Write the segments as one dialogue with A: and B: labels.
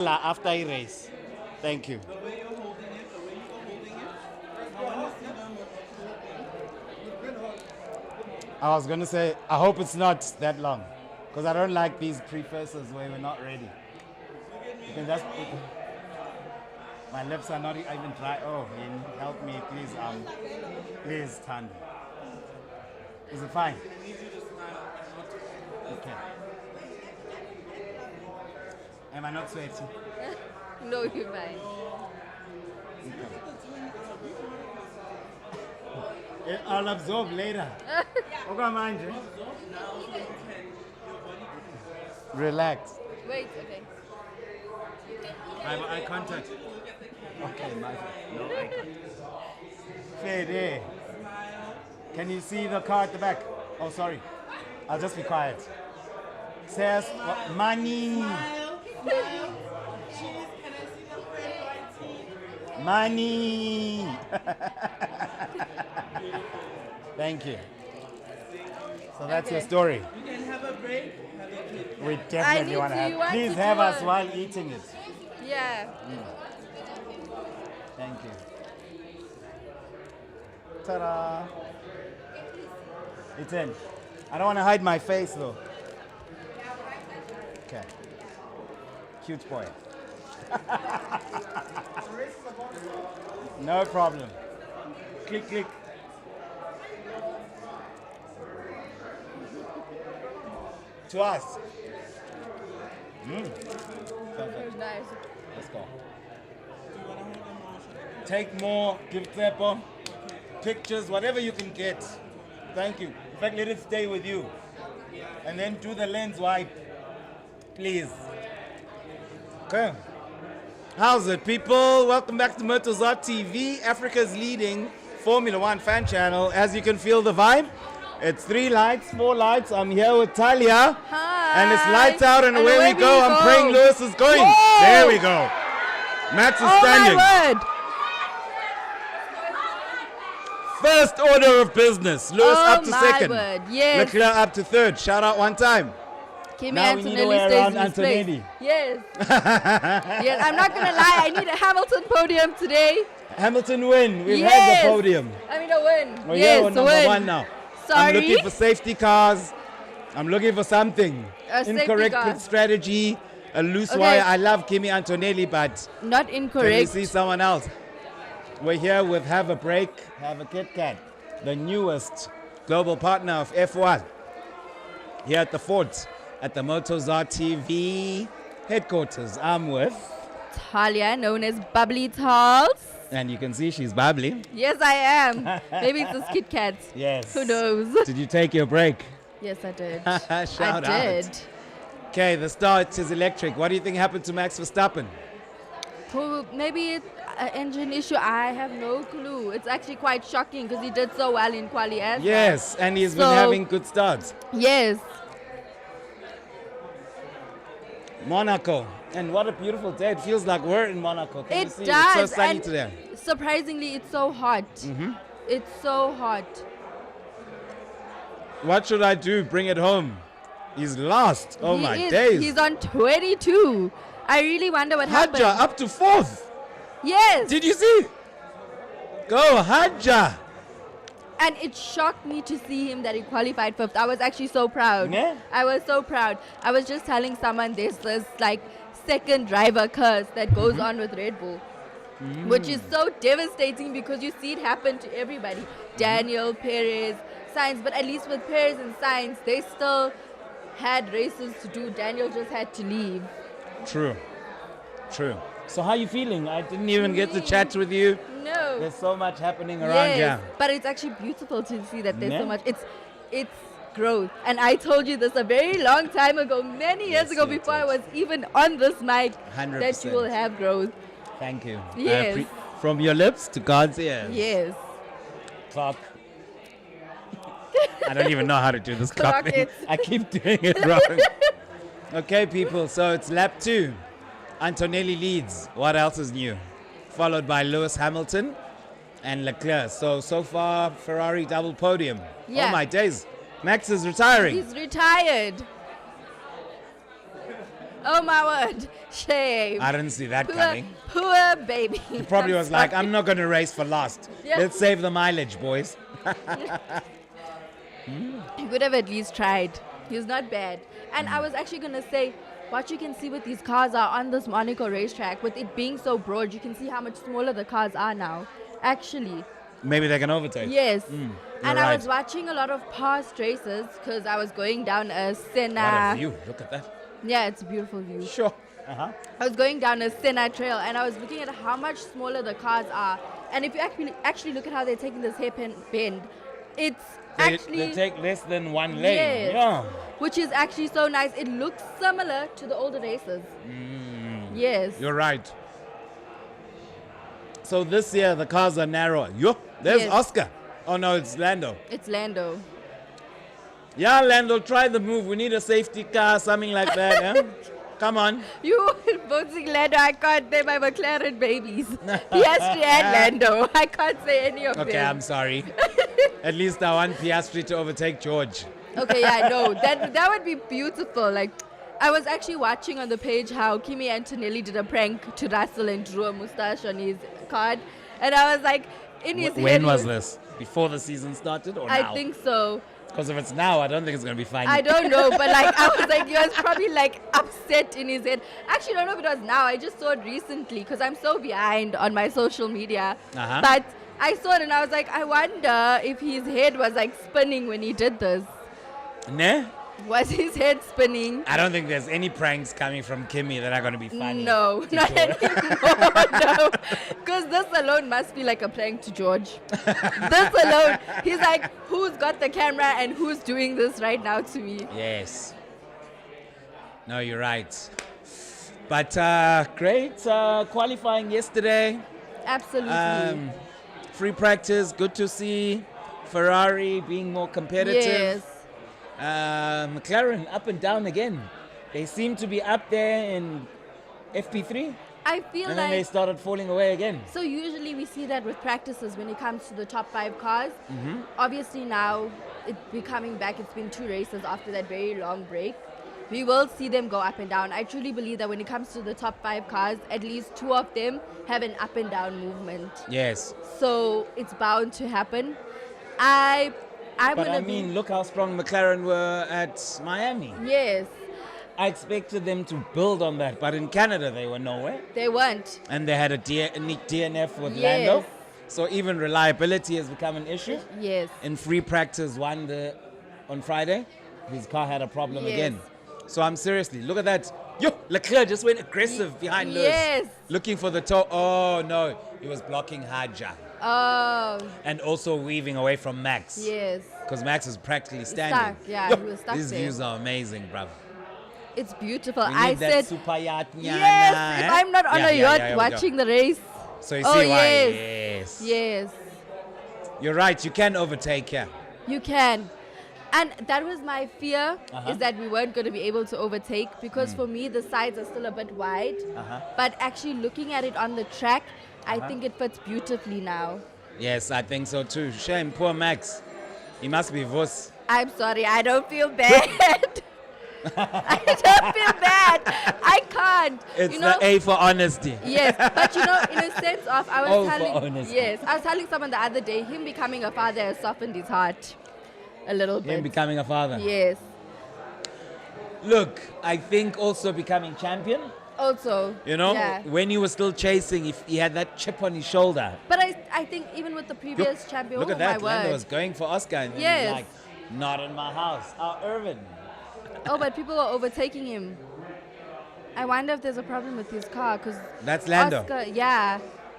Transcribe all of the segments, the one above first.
A: After a race. Thank you.
B: The way you're holding it, the way you're holding it. Now when you see them,
A: I was going to say, I hope it's not that long. Because I don't like these prefaces where we're not ready. You can just put, my lips are not even dry. Oh, help me, please. Please, Tan. Is it fine?
B: I need you to smile.
A: Okay. Am I not sweaty?
C: No, you're fine.
A: I'll absorb later. Okay, mind you. Relax.
C: Wait, okay.
A: I have eye contact. Okay, my no eye contact. Fede. Can you see the car at the back? Oh, sorry. I'll just be quiet. Says money. Money. Thank you. So that's your story.
B: You can have a break. Have a kid.
A: We definitely want to have. Please have us while eating it.
C: Yeah.
A: Thank you. Ta-da. It's in. I don't want to hide my face though. Okay. Cute boy. No problem. Click, click. To us. Perfect.
C: Nice.
A: Let's go. Take more, give Tsepo, pictures, whatever you can get. Thank you. In fact, let it stay with you. And then do the lens wipe, please. Okay. How's it, people? Welcome back to Motorzar TV, Africa's leading Formula One fan channel. As you can feel the vibe, it's 3 lights, 4 lights. I'm here with Talia.
C: Hi.
A: And it's lights out and away we go. I'm praying Lewis is going. Whoa. There we go. Max is standing.
C: My word.
A: First order of business. Lewis up to second.
C: Word. Yes.
A: Leclerc up to third. Shout out one time.
C: Kimi
A: Now we need a way around Antonelli.
C: Yes. Yes. I'm not gonna lie. I need a Hamilton podium today.
A: Hamilton win. We've had the podium.
C: I mean a win.
A: We're
C: yes,
A: here on number 1 now.
C: Sorry.
A: I'm looking for safety cars. I'm looking for something. Incorrect pit strategy. A loose wire. I love Kimi Antonelli, but
C: not
A: can
C: incorrect.
A: we see someone else? We're here with Have a Break, Have a Kit Kat, the newest global partner of F1. Here at the fort, at the Motorzar TV headquarters. I'm with
C: Talia, known as Bubbly Tals.
A: and you can see she's bubbly.
C: Yes, I am. Maybe it's a Kit Kat.
A: Yes.
C: Who knows?
A: Did you take your break?
C: Yes, I did.
A: Shout
C: I
A: out.
C: did.
A: Okay, the start is electric. What do you think happened to Max Verstappen?
C: Maybe it's an engine issue. I have no clue. It's actually quite shocking because he did so well in quali as
A: Yes, and he's been having good starts.
C: Yes.
A: Monaco. And what a beautiful day. It feels like we're in Monaco. Can you see?
C: Does.
A: It's so sunny
C: and
A: today.
C: surprisingly, it's so hot. It's so hot.
A: What should I do? Bring it home. He's lost. Oh my days.
C: He's on 22. I really wonder what happened.
A: Hadja up to 4th.
C: Yes.
A: Did you see? Go Hadja.
C: And it shocked me to see him that he qualified 5th. I was actually so proud.
A: Yeah?
C: I was so proud. I was just telling someone there's this like second driver curse that goes on with Red Bull. Which is so devastating because you see it happen to everybody. Daniel, Perez, Sainz, but at least with Perez and Sainz, they still had races to do. Daniel just had to leave.
A: True. So how are you feeling? I didn't even get to chat with you.
C: No.
A: There's so much happening around here.
C: But it's actually beautiful to see that there's so much. It's growth. And I told you this a very long time ago, many years ago, before I was even on this mic,
A: 100%.
C: that you will have growth.
A: Thank you.
C: Yes.
A: From your lips to God's ears.
C: Yes.
A: Clock. I don't even know how to do this clock thing.
C: it.
A: I keep doing it wrong. Okay, people, so it's lap 2. Antonelli leads. What else is new? Followed by Lewis Hamilton and Leclerc. So far, Ferrari double podium.
C: Yeah.
A: Oh my days. Max is retiring.
C: He's retired. Oh my word. Shame.
A: I didn't see that coming.
C: Poor baby.
A: He probably was like, I'm not going to race for last.
C: Yeah.
A: Let's save the mileage, boys.
C: He could have at least tried. He was not bad. And I was actually going to say, what you can see with these cars are on this Monaco racetrack, with it being so broad, you can see how much smaller the cars are now. Actually.
A: Maybe they can overtake.
C: Yes. And I
A: right.
C: was watching a lot of past races because I was going down a
A: What a
C: Senna.
A: view. Look at that.
C: Yeah, it's a beautiful view.
A: Sure. Uh-huh.
C: I was going down a Senna trail and I was looking at how much smaller the cars are. And if you actually look at how they're taking this hairpin bend, it's
A: They take less than one lane.
C: Yes.
A: Yeah.
C: which is actually so nice. It looks similar to the older races. Yes.
A: You're right. So this year the cars are narrower. Yo, there's
C: Yes.
A: Oscar. Oh no, it's Lando.
C: It's Lando.
A: Yeah, Lando, try the move. We need a safety car, something like that. Yeah? Come on.
C: You boasting Lando, I can't. They're my McLaren babies. Piastri and Lando. I can't say any of
A: Okay,
C: them.
A: I'm sorry. At least I want Piastri to overtake George.
C: Okay, yeah, no. That would be beautiful. Like, I was actually watching on the page how Kimi Antonelli did a prank to Russell and drew a mustache on his card. And I was like, in his head.
A: When
C: he
A: was this? Before the season started or now?
C: I think so.
A: Because if it's now, I don't think it's going to be fine.
C: I don't know, but like I was like, he was probably like upset in his head. Actually, I don't know if it was now. I just saw it recently because I'm so behind on my social media.
A: Uh-huh.
C: But I saw it and I was like, I wonder if his head was like spinning when he did this.
A: Ne?
C: Was his head spinning?
A: I don't think there's any pranks coming from Kimmy that are going to be funny.
C: No,
A: to
C: not
A: George.
C: anymore. No, because this alone must be like a prank to George. This alone, he's like, who's got the camera and who's doing this right now to me?
A: Yes. No, you're right. But great qualifying yesterday.
C: Absolutely.
A: Free practice, good to see. Ferrari being more competitive.
C: Yes.
A: McLaren up and down again. They seem to be up there in FP3,
C: I feel
A: and then they
C: like
A: started falling away again.
C: so usually we see that with practices when it comes to the top 5 cars. Obviously now it's becoming back. It's been 2 races after that very long break. We will see them go up and down. I truly believe that when it comes to the top 5 cars, at least 2 of them have an up and down movement.
A: Yes.
C: So it's bound to happen. I'm
A: But
C: gonna
A: I mean, look how strong McLaren were at Miami.
C: yes,
A: I expected them to build on that, but in Canada they were nowhere.
C: they weren't.
A: And they had a neat DNF with
C: Yes.
A: Lando. So even reliability has become an issue.
C: Yes.
A: In free practice on Friday, his car had a problem
C: Yes.
A: again. So I'm seriously, look at that. Yo, Leclerc just went aggressive behind Lewis.
C: Yes.
A: Looking for the toe. Oh no, he was blocking Haja.
C: Oh,
A: And also weaving away from Max.
C: yes.
A: Because Max is practically standing.
C: Stuck, yeah,
A: Yo,
C: he was stuck
A: these
C: there.
A: views are amazing, bruv.
C: It's beautiful.
A: We
C: I
A: need that
C: said,
A: super yacht.
C: yes, if I'm not on a yacht
A: here we go.
C: watching the race.
A: So you
C: Oh,
A: see why?
C: yes.
A: Yes.
C: Yes,
A: You're right. You can overtake here.
C: you can. And that was my fear,
A: Uh-huh.
C: is that we weren't going to be able to overtake because for me, the sides are still a bit wide.
A: Uh-huh.
C: But actually looking at it on the track, I think it fits beautifully now.
A: Yes, I think so too. Shame, poor Max. He must be Vos.
C: I'm sorry, I don't feel bad. I don't feel bad. I can't.
A: It's
C: you know,
A: the A for honesty.
C: yes, but you know, in a sense of, I
A: Oh,
C: was
A: for
C: telling,
A: honesty.
C: yes, I was telling someone the other day, him becoming a father has softened his heart a little bit.
A: Him becoming a father.
C: Yes.
A: Look, I think also becoming champion.
C: Also,
A: You know,
C: yeah.
A: when he was still chasing, if he had that chip on his shoulder.
C: But I think even with the previous champion,
A: Look
C: oh
A: at that.
C: my
A: Lando
C: word.
A: was going for Oscar. And then
C: Yes.
A: he's like, not in my house. Irvin.
C: Oh, but people are overtaking him. I wonder if there's a problem with his car because
A: That's Lando.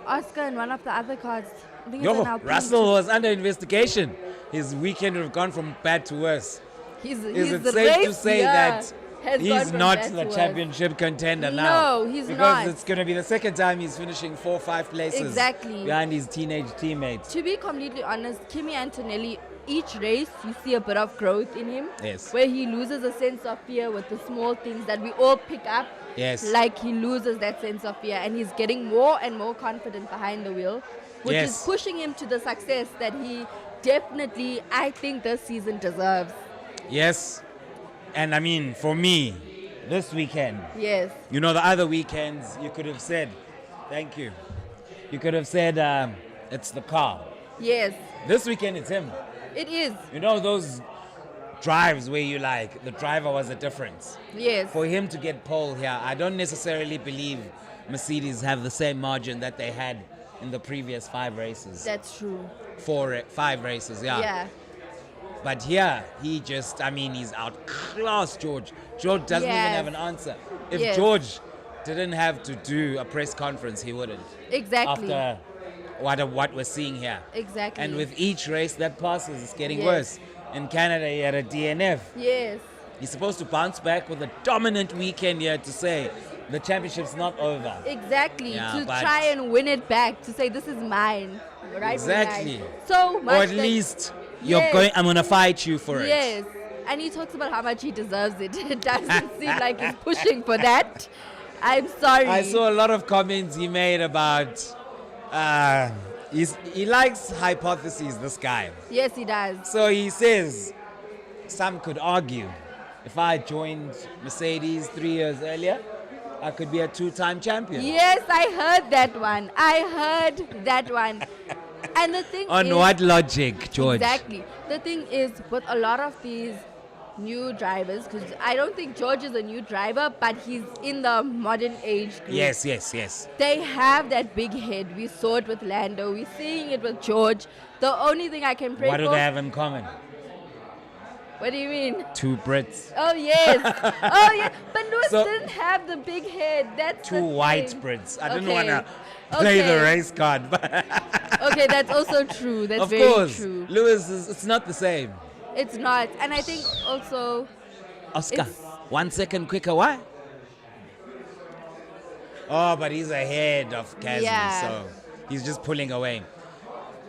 C: Oscar and one of the other cars. I think it's
A: Yo,
C: an Alpine.
A: Russell was under investigation. His weekend would have gone from bad to worse.
C: Is
A: Is
C: the
A: it safe to
C: race
A: say
C: year
A: that
C: has gone
A: he's
C: from
A: not
C: bad
A: the
C: to worse.
A: championship contender now?
C: No, he's
A: because
C: not.
A: it's going to be the second time he's finishing 4 or 5 places
C: Exactly.
A: behind his teenage teammates.
C: To be completely honest, Kimi Antonelli, each race you see a bit of growth in him.
A: Yes.
C: Where he loses a sense of fear with the small things that we all pick up.
A: Yes.
C: Like he loses that sense of fear and he's getting more and more confident behind the wheel, which
A: Yes.
C: is pushing him to the success that he definitely, I think, this season deserves.
A: Yes. And I mean, for me, this weekend.
C: Yes.
A: You know, the other weekends, you could have said, thank you. You could have said, it's the car.
C: Yes.
A: This weekend, it's him.
C: It is.
A: You know, those drives where you like, the driver was the difference.
C: Yes.
A: For him to get pole here, I don't necessarily believe Mercedes have the same margin that they had in the previous 5 races.
C: That's true.
A: 5 races, yeah.
C: Yeah.
A: But here, he's outclassed George. George doesn't even
C: Yes.
A: have an answer. If
C: Yes.
A: George didn't have to do a press conference, he wouldn't.
C: Exactly.
A: After what we're seeing here.
C: Exactly.
A: And with each race that passes, it's getting
C: Yes.
A: worse. In Canada, he had a DNF.
C: Yes.
A: He's supposed to bounce back with a dominant weekend here to say the championship's not over.
C: Exactly.
A: Yeah,
C: to
A: but-
C: try and win it back, to say this is mine. Right?
A: Exactly.
C: So much.
A: Or at
C: that-
A: least
C: Yes.
A: I'm gonna fight you for it.
C: Yes. And he talks about how much he deserves it. It doesn't seem like he's pushing for that. I'm sorry.
A: I saw a lot of comments he made about he likes hypotheses, this guy.
C: Yes, he does.
A: So he says some could argue if I joined Mercedes 3 years earlier, I could be a 2-time champion.
C: Yes, I heard that one. And the thing
A: On
C: is,
A: what logic, George?
C: Exactly. The thing is, with a lot of these new drivers, because I don't think George is a new driver, but he's in the modern age group.
A: Yes.
C: They have that big head. We saw it with Lando. We're seeing it with George. The only thing I can pray
A: What
C: for...
A: do they have in common?
C: What do you mean?
A: 2 Brits.
C: Oh, yes. Oh, yeah. But Lewis
A: So-
C: didn't have the big head. That's
A: 2
C: the
A: white
C: thing.
A: Brits. I didn't
C: Okay.
A: want to play the
C: Okay.
A: race card, but
C: Okay, that's also true. That's
A: of
C: very
A: course,
C: true.
A: Lewis it's not the same.
C: It's not. And I think also...
A: Oscar,
C: It's-
A: 1 second quicker. Why? Oh, but he's ahead of Gasly,
C: Yeah.
A: so he's just pulling away.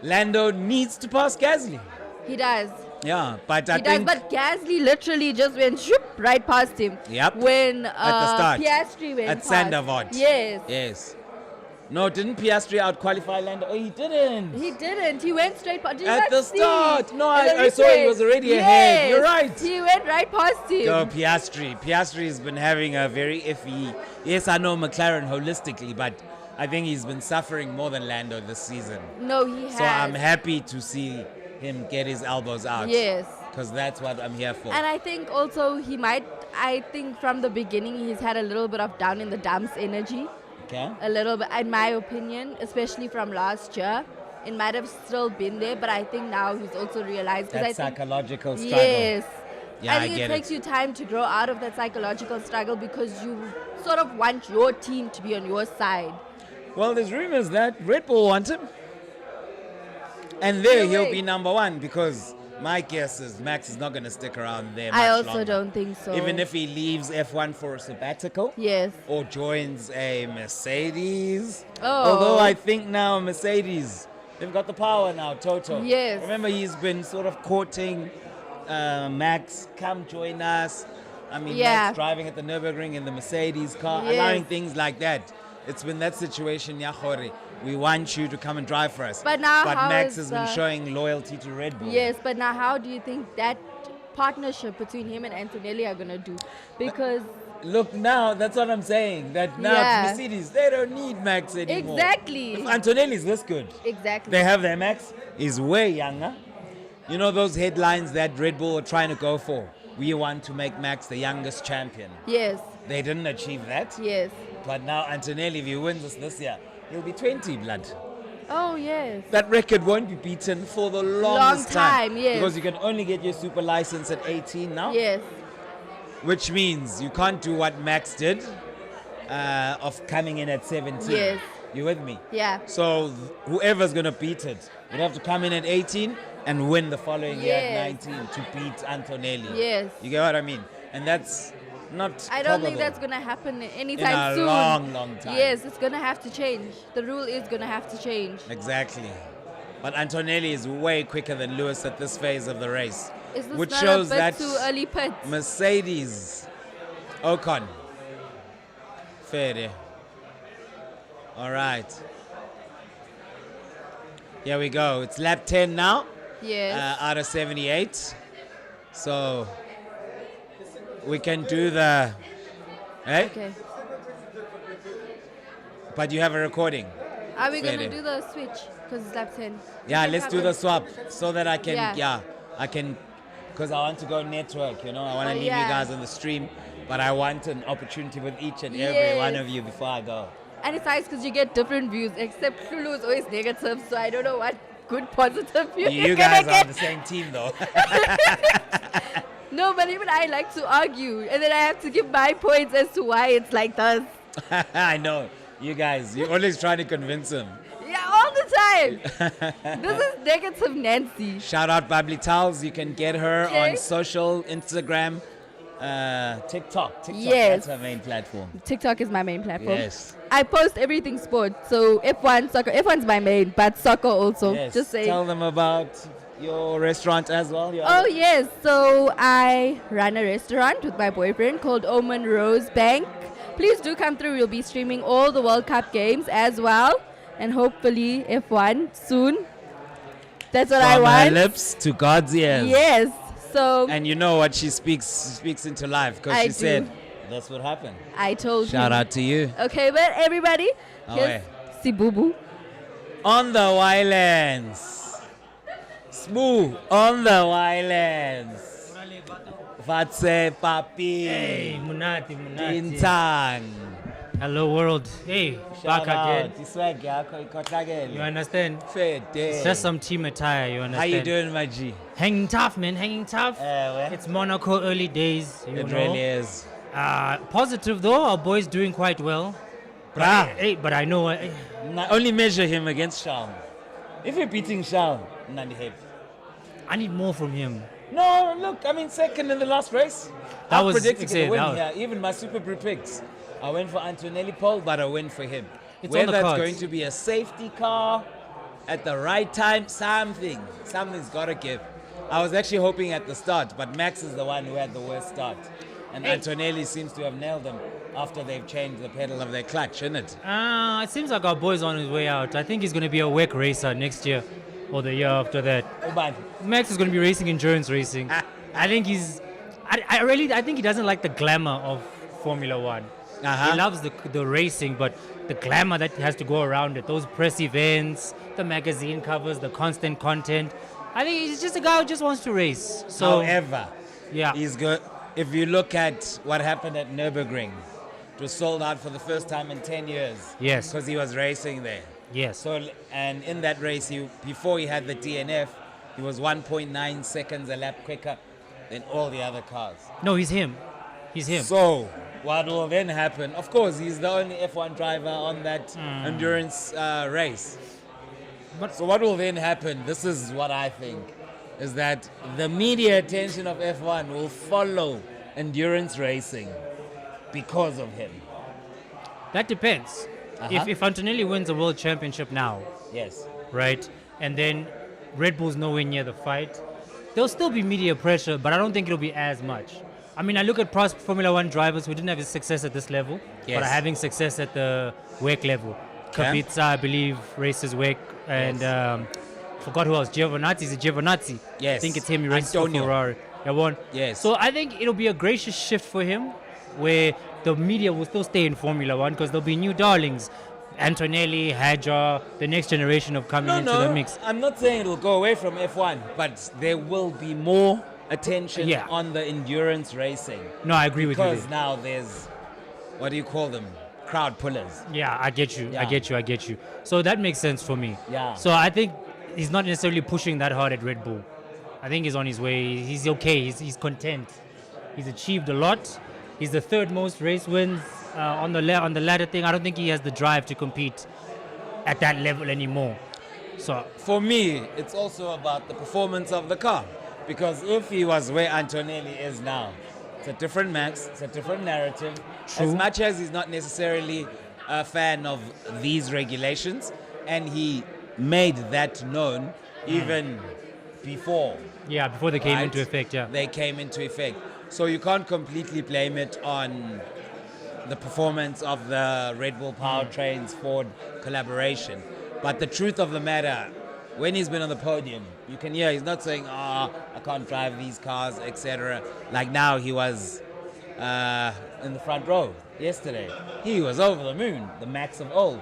A: Lando needs to pass Gasly.
C: He does.
A: Yeah, but I
C: He does,
A: think
C: but Gasly literally just went shoop right past him.
A: Yep.
C: When
A: at the start,
C: Piastri went
A: at
C: past.
A: Sandoval.
C: Yes.
A: Yes. No, didn't Piastri out-qualify Lando? Oh, he didn't.
C: He didn't. He went straight past. Did you
A: At
C: not
A: the
C: see?
A: start. No,
C: In the
A: I saw he
C: replay.
A: was already ahead. You're right.
C: He went right past him.
A: Go Piastri. Piastri's been having a very iffy. Yes, I know McLaren holistically, but I think he's been suffering more than Lando this season.
C: No, he has.
A: So I'm happy to see him get his elbows out.
C: Yes.
A: Because that's what I'm here for.
C: And I think also I think from the beginning he's had a little bit of down in the dumps energy.
A: Okay.
C: A little bit, in my opinion, especially from last year. It might have still been there, but I think now he's also realized. 'cause
A: That
C: I think,
A: psychological struggle.
C: yes.
A: Yeah,
C: I think
A: get
C: it takes
A: it.
C: you time to grow out of that psychological struggle because you sort of want your team to be on your side.
A: Well, there's rumors that Red Bull want him. And there
C: No
A: he'll
C: way.
A: be number 1 because my guess is Max is not going to stick around there
C: I
A: much
C: also
A: longer.
C: don't think so.
A: Even if he leaves F1 for a sabbatical.
C: Yes.
A: Or joins a Mercedes.
C: Oh.
A: Although I think now Mercedes, they've got the power now, Toto.
C: Yes.
A: Remember, he's been sort of courting Max, come join us. I mean,
C: Yeah.
A: Max driving at the Nürburgring in the Mercedes car,
C: Yes.
A: allowing things like that. It's been that situation, Yahori. We want you to come and drive for us.
C: But now how
A: Max
C: is
A: has been
C: the-
A: showing loyalty to Red Bull.
C: Yes, but now how do you think that partnership between him and Antonelli are going to do? Because
A: Look, now, that's what I'm saying. That now
C: Yeah.
A: Mercedes, they don't need Max anymore.
C: Exactly.
A: If Antonelli's this good,
C: exactly.
A: they have their Max. He's way younger. You know those headlines that Red Bull are trying to go for? We want to make Max the youngest champion.
C: Yes,
A: They didn't achieve that.
C: yes.
A: But now Antonelli, if he wins this year, he'll be 20, blood.
C: Oh, yes.
A: That record won't be beaten for the
C: Long
A: longest
C: time, yes.
A: Because you can only get your super license at 18 now.
C: Yes,
A: Which means you can't do what Max did of coming in at 17.
C: Yes.
A: You with me?
C: yeah.
A: So whoever's going to beat it would have to come in at 18 and win the following year at
C: Yes.
A: 19 to beat Antonelli.
C: Yes.
A: You get what I mean? And that's not
C: I don't think
A: probable
C: that's going to happen
A: in
C: anytime
A: a
C: soon.
A: long, long time.
C: Yes, it's going to have to change. The rule is going to have to change.
A: Exactly. But Antonelli is way quicker than Lewis at this phase of the race.
C: Is this
A: which
C: not
A: shows
C: a bit
A: that
C: too early pit?
A: Mercedes. Ocon. Fair. All right. Here we go. It's lap 10 now.
C: Yes.
A: Out of 78. So we can do the Right?
C: Okay.
A: But you have a recording.
C: Are we
A: Fair
C: gonna
A: day.
C: do the switch? Because it's lap 10.
A: Yeah,
C: You can
A: let's
C: come
A: do
C: in.
A: the swap so that I can,
C: Yeah.
A: I can, because I want to go network, I want to
C: Oh,
A: leave
C: yeah.
A: you guys on the stream, but I want an opportunity with each and every
C: Yes.
A: one of you before I go.
C: And it's nice because you get different views, except Lulu is always negative, so I don't know what good positive view
A: You
C: you're
A: guys
C: gonna
A: are on the
C: get.
A: same team though.
C: No, but even I like to argue, and then I have to give my points as to why it's like this.
A: I know. You guys, you're always trying to convince him.
C: Yeah, all the time. This is negative Nancy.
A: Shout out Bubbly Towels. You can get her
C: Okay.
A: on social, Instagram, TikTok.
C: Yes.
A: That's her main platform.
C: TikTok is my main platform.
A: Yes.
C: I post everything sport, so F1, soccer. F1's my main, but soccer also.
A: Yes.
C: Just saying.
A: Tell them about your restaurant as well.
C: Oh yes, so I run a restaurant with my boyfriend called Melrose Bank. Please do come through. We'll be streaming all the World Cup games as well, and hopefully F1 soon. That's what I
A: From
C: want.
A: her lips to God's ears.
C: Yes. So
A: And you know what she speaks into life because
C: I
A: she
C: do.
A: said that's what happened.
C: I told
A: Shout
C: him.
A: out to you.
C: Okay, but everybody,
A: Oh,
C: here's Sibubu.
A: On the Wylands. Smooth on the Wylands. Vatse papi.
D: Hey, Munati.
A: Intang.
D: Hello, world. Hey, back again.
A: Iswag yakho
D: You
A: ikhohlakele.
D: understand?
A: Fair day.
D: It's just some team attire, you
A: How
D: understand?
A: you doing, my G?
D: Hanging tough, man. Hanging tough.
A: Well,
D: It's Monaco early days, you
A: it
D: know.
A: really is.
D: Positive, though. Our boy's doing quite well.
A: Bruh.
D: Hey, but I know...
A: Only measure him against Shaun. If you're beating Shaun, none happy.
D: I need more from him.
A: No, look, I mean, second in the last race.
D: That
A: I
D: was-
A: predicted
D: exactly,
A: a win
D: that
A: here. Even my super picks. I went for Antonelli Paul, but I went for him.
D: It's on
A: Whether
D: the
A: it's
D: cards.
A: going to be a safety car at the right time, something's got to give. I was actually hoping at the start, but Max is the one who had the worst start. And
D: Hey.
A: Antonelli seems to have nailed them after they've changed the pedal of their clutch, isn't it?
D: It seems like our boy's on his way out. I think he's going to be a WEC racer next year or the year after that.
A: Uban.
D: Max is going to be racing endurance racing. I think he's... I think he doesn't like the glamour of Formula One.
A: Uh-huh.
D: He loves the racing, but the glamour that has to go around it, those press events, the magazine covers, the constant content. I think he's just a guy who just wants to race. So
A: However,
D: yeah,
A: he's good. If you look at what happened at Nürburgring, it was sold out for the first time in 10 years.
D: Yes.
A: Because he was racing there.
D: yes.
A: So, and in that race, before he had the DNF, he was 1.9 seconds a lap quicker than all the other cars.
D: No, he's him. He's him.
A: So, what will then happen? Of course, he's the only F1 driver on that endurance race.
D: But-
A: So, what will then happen? This is what I think, is that the media attention of F1 will follow endurance racing because of him.
D: That depends.
A: Uh-huh.
D: If Antonelli wins a world championship now,
A: Yes.
D: right, and then Red Bull's nowhere near the fight, there'll still be media pressure, but I don't think it'll be as much. I mean, I look at past Formula One drivers who didn't have success at this level,
A: Yes.
D: but are having success at the WEC level.
A: Okay.
D: Kubica, I believe, races WEC, and forgot who else. Giovinazzi, is it Giovinazzi?
A: Yes.
D: I think it's him. He races
A: Antonio.
D: for Ferrari. Yeah, one.
A: Yes.
D: So I think it'll be a gracious shift for him, where the media will still stay in Formula One because there'll be new darlings. Antonelli, Hadjar, the next generation of coming into the mix.
A: I'm not saying it'll go away from F1, but there will be more attention
D: Yeah.
A: on the endurance racing.
D: No, I agree with you.
A: Because
D: there.
A: now there's, what do you call them? Crowd pullers.
D: Yeah, I get you. I
A: Yeah.
D: get you. So that makes sense for me.
A: Yeah.
D: So I think he's not necessarily pushing that hard at Red Bull. I think he's on his way. He's okay. He's content. He's achieved a lot. He's the third most race wins on the ladder thing. I don't think he has the drive to compete at that level anymore. So
A: For me, it's also about the performance of the car. Because if he was where Antonelli is now, it's a different Max, it's a different narrative.
D: True.
A: As much as he's not necessarily a fan of these regulations, and he made that known even before.
D: yeah, before they came
A: right?
D: into effect, yeah.
A: They came into effect. So you can't completely blame it on the performance of the Red Bull Powertrains Ford collaboration. But the truth of the matter, when he's been on the podium, you can hear he's not saying, I can't drive these cars, etc. Like now he was in the front row. yesterday. He was over the moon, the Max of old,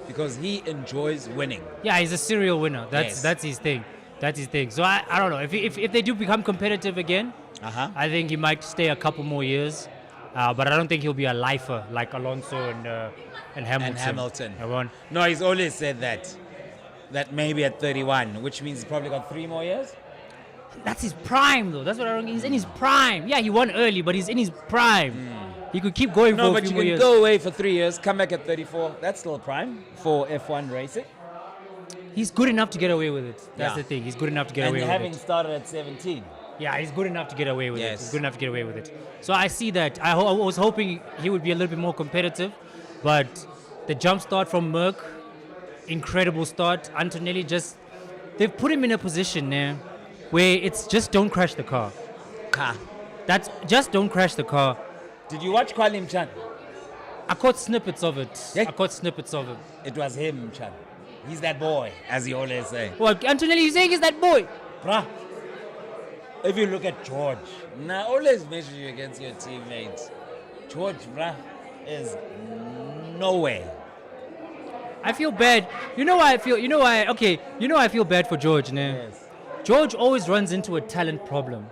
A: because he enjoys winning.
D: Yeah, he's a serial winner.
A: Yes.
D: That's his thing. That's his thing. So I don't know if they do become competitive again. I think he might stay a couple more years, but I don't think he'll be a lifer like Alonso and Hamilton.
A: No, he's always said that maybe at 31, which means he's probably got 3 more years.
D: That's his prime, though. That's what I don't. He's in his prime. Yeah, he won early, but he's in his prime. He could keep going
A: No,
D: for a
A: but
D: few
A: you
D: more
A: can
D: years.
A: go away for 3 years, come back at 34. That's still prime for F1 racing.
D: He's good enough to get away with it. That's
A: Yeah.
D: the thing. He's good enough to get away
A: And
D: with
A: having
D: it.
A: started at 17.
D: Yeah, he's good enough to get away with it.
A: Yes.
D: He's good enough to get away with it. So I see that. I was hoping he would be a little bit more competitive, but the jump start from Merck, incredible start. Antonelli they've put him in a position there where it's just don't crash the car. That's just don't crash the car.
A: Did you watch Kwalim Chan?
D: I caught snippets of it.
A: Yeah.
D: I caught snippets of it.
A: It was him, Chan. He's that boy, as he always say.
D: Well, Antonelli, you saying is that boy?
A: Bruh, if you look at George, now always measure you against your teammates. George, bruh, is nowhere.
D: I feel bad. You know why I feel? You know why? Okay. You know why I feel bad for George, ne?
A: Yes.
D: George always runs into a talent problem.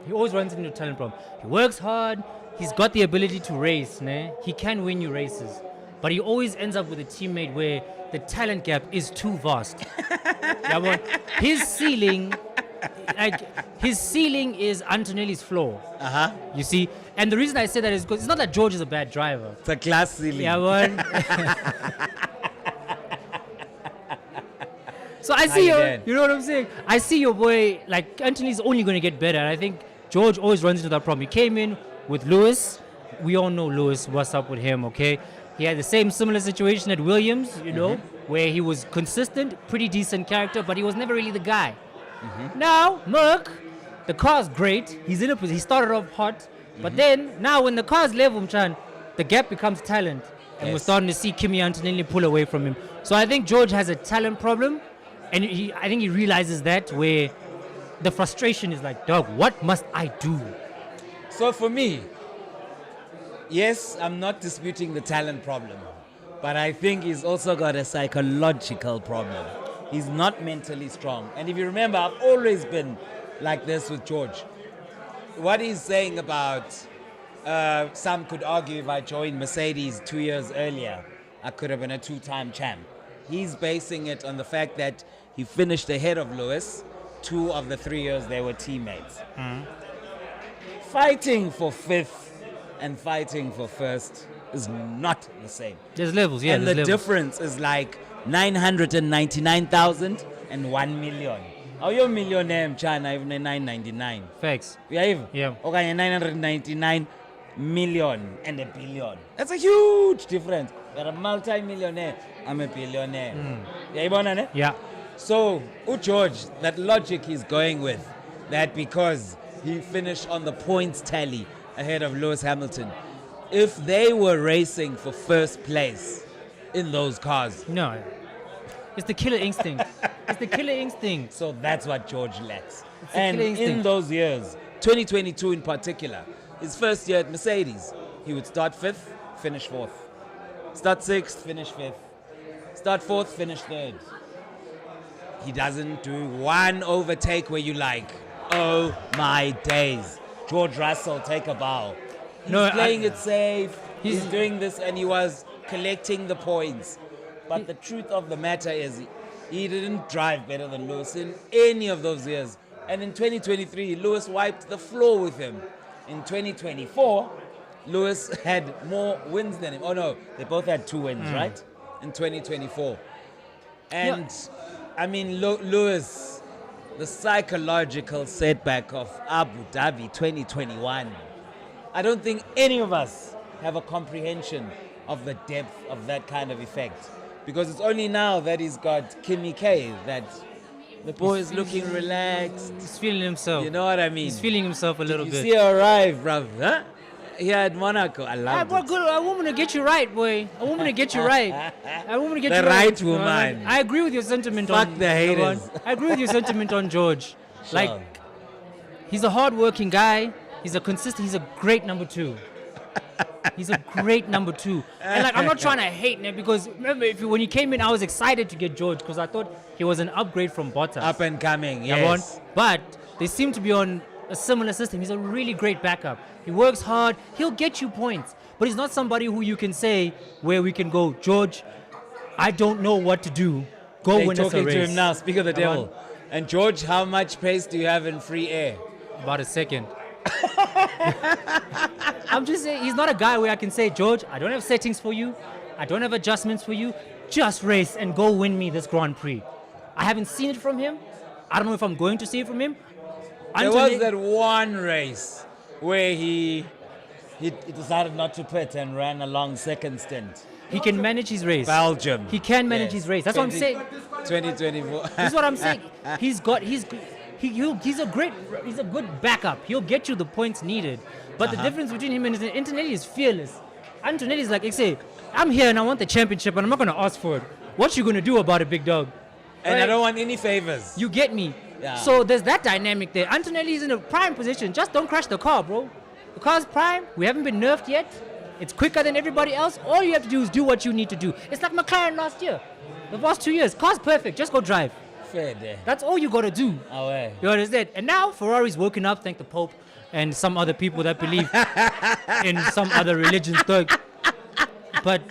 D: He always runs into a talent problem. He works hard. He's got the ability to race, ne? He can win you races, but he always ends up with a teammate where the talent gap is too vast. Yeah, but his ceiling is Antonelli's floor. You see, and the reason I say that is because it's not that George is a bad driver.
A: It's a class ceiling.
D: Yeah, man. So I see you know what I'm saying? I see your boy, like, Anthony's only going to get better. And I think George always runs into that problem. He came in with Lewis. We all know Lewis, what's up with him, okay? He had the similar situation at Williams, you know, where he was consistent, pretty decent character, but he was never really the guy. Now, Merck, the car's great. He started off hot, but then now when the car's level, Chan, the gap becomes talent. And we're starting to see Kimi Antonelli pull away from him. So I think George has a talent problem. And I think he realizes that, where the frustration is like, dog, what must I do?
A: So for me, yes, I'm not disputing the talent problem, but I think he's also got a psychological problem. He's not mentally strong. And if you remember, I've always been like this with George. What he's saying about, some could argue if I joined Mercedes 2 years earlier, I could have been a 2-time champ. He's basing it on the fact that he finished ahead of Lewis 2 of the 3 years they were teammates. Fighting for 5th and fighting for 1st is not the same.
D: There's levels, yeah.
A: And the difference is like 999,000 and 1 million. How you millionaire in China even 999?
D: Facts.
A: Yeah.
D: Yeah.
A: Okay, 999 million and a billion. That's a huge difference. You're a multi-millionaire. I'm a billionaire. Yeah.
D: Yeah.
A: So, George, that logic he's going with, that because he finished on the points tally ahead of Lewis Hamilton, if they were racing for first place in those cars.
D: No. It's the killer instinct. It's the killer instinct.
A: So that's what George lacks.
D: It's the
A: And
D: killer instinct.
A: in those years, 2022 in particular, his first year at Mercedes, he would start 5th, finish 4th. Start 6th, finish 5th. Start 4th, finish 3rd. He doesn't do one overtake where you like, oh my days. George Russell, take a bow. He's playing it safe. He's doing this, and he was collecting the points. But the truth of the matter is, he didn't drive better than Lewis in any of those years. And in 2023, Lewis wiped the floor with him. In 2024, Lewis had more wins than him. Oh no, they both had 2 wins, right? In 2024. And I mean, Lewis, the psychological setback of Abu Dhabi 2021. I don't think any of us have a comprehension of the depth of that kind of effect. Because it's only now that he's got Kimi K that the boy is looking relaxed.
D: He's feeling himself.
A: You know what I mean?
D: He's feeling himself a little
A: You
D: bit.
A: see her arrive, bruv, huh? Here at Monaco. I love it.
D: Good. I want to get you right, boy. I want to get you right. I want to get
A: The
D: you right.
A: right woman.
D: I agree with your sentiment on...
A: Fuck the haters.
D: I agree with your sentiment on George.
A: Sure.
D: Like, he's a hard-working guy. He's a great number 2. He's a great number 2. And like, I'm not trying to hate him because remember, when you came in, I was excited to get George because I thought he was an upgrade from Bottas.
E: Up and coming,
D: Yabon?
E: yes.
D: But they seem to be on a similar system. He's a really great backup. He works hard. He'll get you points. But he's not somebody who you can say where we can go, George, I don't know what to do. Go
E: They're
D: win us a
E: talking
D: race.
E: to him now, speak of the
D: Yabon?
E: devil. And George, how much pace do you have in free air?
D: About a second. I'm just saying, he's not a guy where I can say, George, I don't have settings for you. I don't have adjustments for you. Just race and go win me this Grand Prix. I haven't seen it from him. I don't know if I'm going to see it from him.
E: There
D: Until
E: was that one race where he decided not to pit and ran a long second stint.
D: he can manage his race.
E: Belgium.
D: He can manage
E: Yes.
D: his race. That's what I'm saying.
E: 2024.
D: This is what I'm saying. He's a good backup. He'll get you the points needed. But the difference between him and Antonelli is fearless. Antonelli is like, I say, I'm here and I want the championship and I'm not going to ask for it. What you going to do about it, big dog?
E: And I
D: Right?
E: don't want any favors.
D: You get me?
E: Yeah.
D: So there's that dynamic there. Antonelli is in a prime position. Just don't crash the car, bro. The car's prime. We haven't been nerfed yet. It's quicker than everybody else. All you have to do is do what you need to do. It's like McLaren last year. The past 2 years. Car's perfect. Just go drive.
E: Fair day.
D: That's all you got to do.
E: Away.
D: You understand? And now Ferrari's woken up, thank the Pope and some other people that believe in some other religions. Dog. But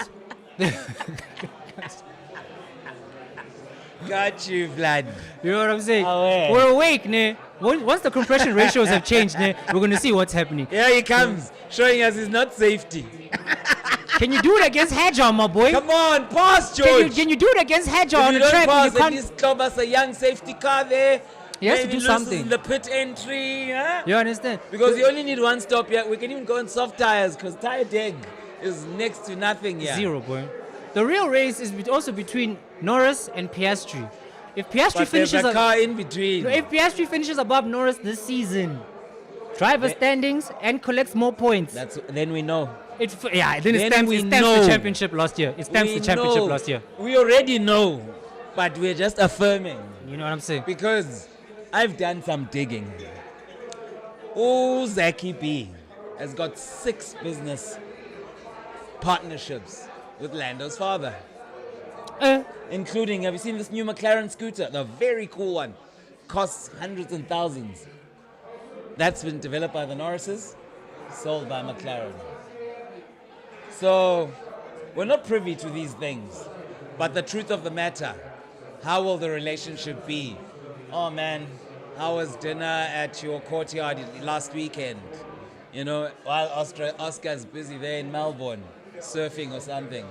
E: Got you, Vlad.
D: you know what I'm saying?
E: Away.
D: We're awake, ne? Once the compression ratios have changed, ne, we're going to see what's happening.
E: Here he comes, showing us it's not safety.
D: Can you do it against Hadjar, my boy?
E: Come on, pass,
D: Can
E: George.
D: you do it against Hadjar
E: If
D: on
E: you
D: the
E: don't
D: track? when
E: pass,
D: You
E: at
D: can't.
E: least club us a young safety car there.
D: He has to
E: Maybe
D: do
E: loses
D: something.
E: in the pit entry, huh?
D: You understand?
E: Because you only need one stop here. We can even go on soft tires because tire deg is next to nothing here.
D: Zero, boy. The real race is also between Norris and Piastri. If Piastri
E: But there's
D: finishes
E: a car in between.
D: If Piastri finishes above Norris this season, driver standings and collects more points.
E: Then we know.
D: Then it
E: Then
D: stamps,
E: we
D: it stamps
E: know.
D: the championship last year. It stamps
E: We
D: the championship
E: know.
D: last year.
E: We already know, but we're just affirming
D: You know what I'm saying?
E: because I've done some digging. Oh, Zaki B has got 6 business partnerships with Lando's father, including, have you seen this new McLaren scooter? The very cool one. Costs hundreds and thousands. That's been developed by the Norrises, sold by McLaren. So, we're not privy to these things. But the truth of the matter, how will the relationship be? Oh man, how was dinner at your courtyard last weekend? You know, while Oscar's busy there in Melbourne, surfing or something.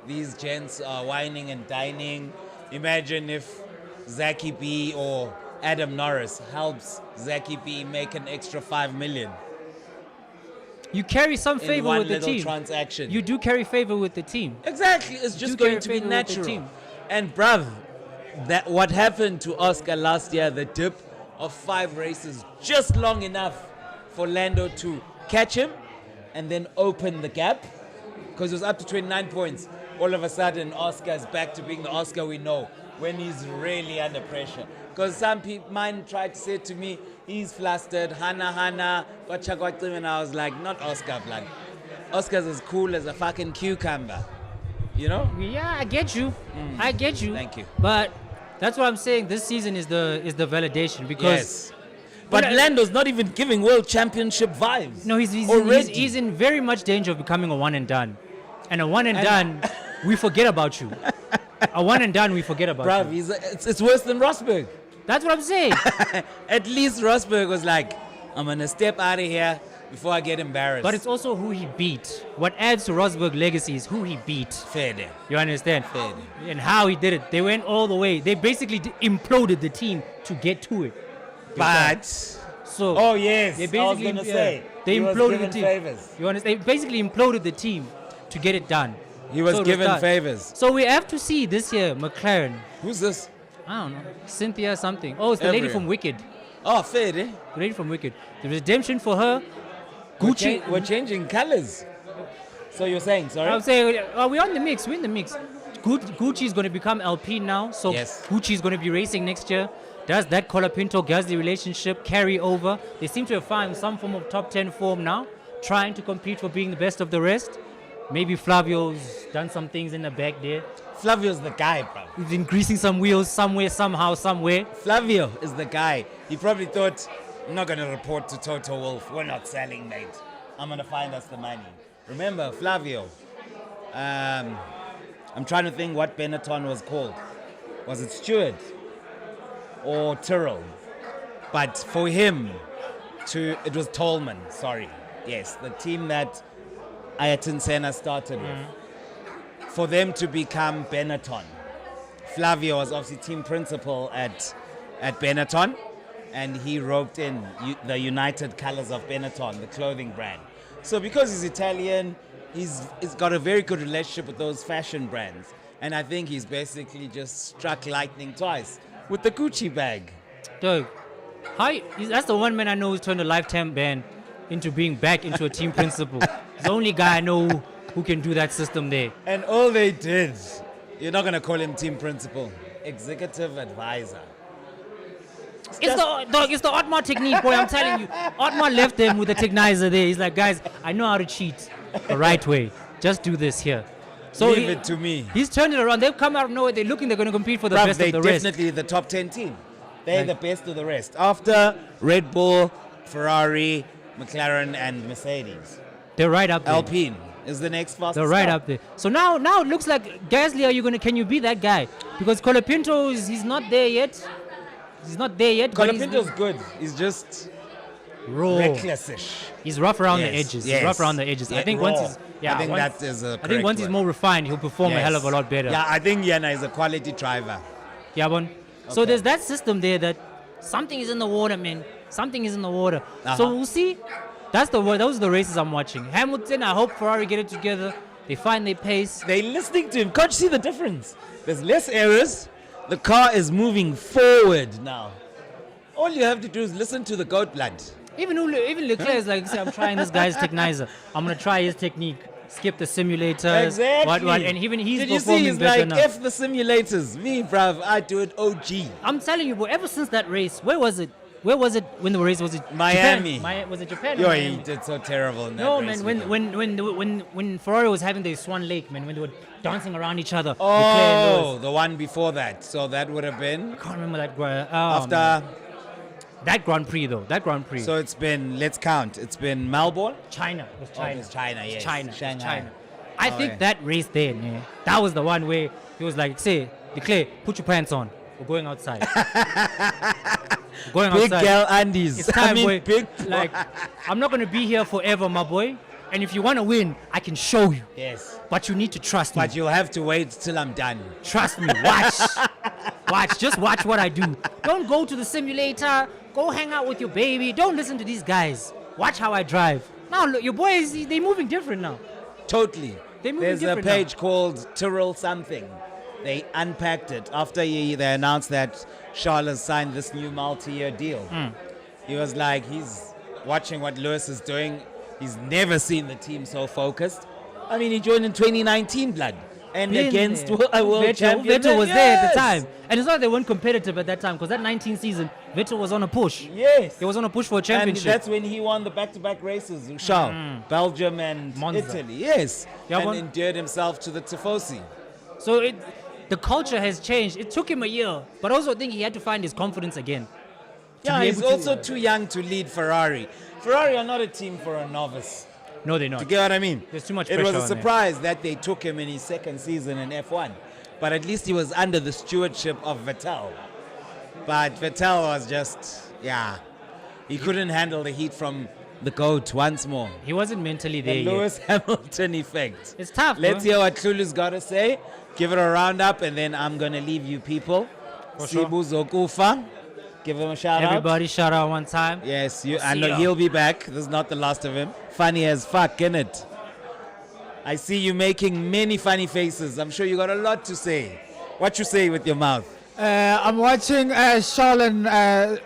E: These gents are whining and dining. Imagine if Zaki B or Adam Norris helps Zaki B make an extra 5 million
D: You carry some
E: in
D: favor
E: one
D: with the
E: little
D: team.
E: transaction.
D: You do carry favor with the team.
E: Exactly, it's just
D: do
E: going
D: carry
E: to be
D: favor with the
E: natural.
D: team.
E: And bruv, that what happened to Oscar last year, the dip of 5 races, just long enough for Lando to catch him and then open the gap, because it was up to 29 points. All of a sudden, Oscar's back to being the Oscar we know when he's really under pressure. Because some people, mine tried to say to me, he's flustered, Hana, and I was like, not Oscar, blood. Oscar's as cool as a fucking cucumber. You know?
D: Yeah, I get you. I get you.
E: Thank you.
D: But that's what I'm saying. This season is the validation because
E: Yes. But Lando's not even giving world championship vibes.
D: no, he's
E: already.
D: he's in very much danger of becoming a one and done. And a one and done, we forget about you. A one and done, we forget about
E: Bruv,
D: you.
E: it's worse than Rosberg.
D: That's what I'm saying.
E: At least Rosberg was like, I'm going to step out of here before I get embarrassed.
D: But it's also who he beat. What adds to Rosberg's legacy is who he beat.
E: fair day.
D: You understand?
E: Fair.
D: And how he did it. They went all the way. They basically imploded the team to get to it.
E: But,
D: So
E: oh yes,
D: they
E: I was
D: basically
E: going to say,
D: they
E: he was
D: imploded the
E: given
D: team.
E: favors.
D: You understand? They basically imploded the team to get it done.
E: He was
D: So it
E: given
D: done.
E: favors.
D: So we have to see this year McLaren.
E: Who's this?
D: I don't know, Cynthia something. Oh, it's the lady
E: Everywhere.
D: from Wicked.
E: Oh, fair day.
D: The lady from Wicked. The redemption for her.
E: We're,
D: Gucci.
E: we're changing colors. So you're saying, sorry?
D: I would say we're on the mix. We're in the mix. Gucci is going to become LP now, so
E: Yes.
D: Gucci is going to be racing next year. Does that Colapinto Gasly relationship carry over? They seem to have found some form of top 10 form now. trying to compete for being the best of the rest. Maybe Flavio's done some things in the back there.
E: Flavio's the guy, bro.
D: He's been greasing some wheels somewhere, somehow, somewhere.
E: Flavio is the guy. He probably thought, I'm not going to report to Toto Wolff. We're not selling, mate. I'm going to find us the money. Remember, Flavio. I'm trying to think what Benetton was called. Was it Stewart or Tyrrell? But for him, it was Tolman, sorry. Yes, the team that Ayrton Senna started with. For them to become Benetton. Flavio was obviously team principal at Benetton, and he roped in the United Colors of Benetton, the clothing brand. So because he's Italian, he's got a very good relationship with those fashion brands. And I think he's basically just struck lightning twice with the Gucci bag.
D: Doug, that's the one man I know who's turned a lifetime ban into being back into a team principal. He's the only guy I know who can do that system there.
E: And all they did, you're not going to call him team principal, executive advisor.
D: It's the Otmar technique, boy. I'm telling you. Otmar left them with the technizer there. He's like, guys, I know how to cheat the right way. Just do this here. So
E: Leave it to me.
D: He's turned it around. They've come out of nowhere. They're looking. They're going to compete for the best of the rest.
E: They're definitely the top 10 team. They're the best of the rest. After Red Bull, Ferrari, McLaren, and Mercedes.
D: They're right up there.
E: Alpine is the next fastest.
D: They're right
E: car.
D: up there. So now it looks like Gasly. Can you be that guy? Because Colapinto he's not there yet. He's not there yet.
E: Colapinto's good. He's just
D: raw.
E: reckless-ish.
D: He's rough around the
E: Yes,
D: edges.
E: yes.
D: He's rough around the edges.
E: Yeah,
D: I think
E: raw.
D: once he's
E: I think
D: once he's more refined, he'll perform a hell of a lot better.
E: Yeah, I think Yana is a quality driver.
D: Yeah, bon. So
E: Okay.
D: there's that system there that something is in the water, man. Something is in the water. So we'll see. Those are the races I'm watching. Hamilton, I hope Ferrari get it together. They find their pace.
E: They're listening to him. Can't you see the difference? There's less errors. The car is moving forward now. All you have to do is listen to the goat blood.
D: Even Leclerc is like, say, I'm trying this guy's technizer. I'm gonna try his technique. Skip the simulators.
E: Exactly.
D: What, and even he's
E: Did you see?
D: performing
E: He's
D: better
E: like,
D: now.
E: F the simulators. Me, bruv, I do it OG.
D: I'm telling you, bro. Ever since that race, where was it? Where was it when the race was it?
E: Miami.
D: Japan? Was it Japan? or
E: Yo,
D: Miami?
E: he did so terrible in that
D: No,
E: race.
D: man. When Ferrari was having the Swan Lake, man, when they were dancing around each other. Leclerc
E: Oh,
D: and Lewis.
E: the one before that. So that would have been
D: I can't remember that.
E: after.
D: Man. That Grand Prix though. That Grand Prix.
E: So it's been, let's count. It's been Melbourne.
D: China. It was China.
E: It's China, yes.
D: China. It was
E: Shanghai.
D: China. I
E: Oh,
D: think
E: yeah.
D: that race there, yeah, that was the one where he was like, say, Leclerc, put your pants on. We're going outside. We're going
E: Big
D: outside.
E: girl Andes.
D: It's time, boy.
E: big.
D: Like, I'm not gonna be here forever, my boy. And if you wanna win, I can show you.
E: Yes.
D: But you need to trust me.
E: But you'll have to wait till I'm done.
D: Trust me. Watch. Watch. Just watch what I do. Don't go to the simulator. Go hang out with your baby. Don't listen to these guys. Watch how I drive. Now, look, your boys, they're moving different now.
E: Totally.
D: They're moving
E: There's a
D: different
E: page called Tyrrell something. They unpacked it after they announced that Charles has signed this new multi-year deal. He was like, he's watching what Lewis is doing. He's never seen the team so focused. I mean, he joined in 2019, blood. And
D: Been
E: against
D: there.
E: a world champion.
D: Vettel was there at the
E: Yes.
D: time. And it's not they weren't competitive at that time because that 19 season, Vettel was on a push.
E: Yes.
D: He was on a push for a
E: And
D: championship.
E: that's when he won the back-to-back races, Charles. Belgium and
D: Monza.
E: Italy. Yes.
D: Yeah,
E: and
D: one-
E: endeared himself to the Tifosi.
D: So the culture has changed. It took him a year, but I also think he had to find his confidence again.
E: Yeah,
D: be
E: he's
D: able to-
E: also too young to lead Ferrari. Ferrari are not a team for a novice.
D: No, they're not.
E: You get what I mean?
D: There's too much
E: It
D: pressure
E: was a
D: on there.
E: surprise that they took him in his second season in F1. But at least he was under the stewardship of Vettel. But Vettel was just, he couldn't handle the heat from the GOAT once more.
D: He wasn't mentally there
E: The
D: yet.
E: Lewis Hamilton effect.
D: It's tough.
E: Let's
D: bro.
E: hear what Lulu's got to say. Give it a roundup, and then I'm going to leave you people.
D: For sure.
E: Sibu Zokufa. Give him a shout out.
D: Everybody shout out one time.
E: Yes, I
D: see
E: know
D: ya.
E: he'll be back. This is not the last of him. Funny as fuck, innit? I see you making many funny faces. I'm sure you got a lot to say. What you say with your mouth?
F: I'm watching Charles and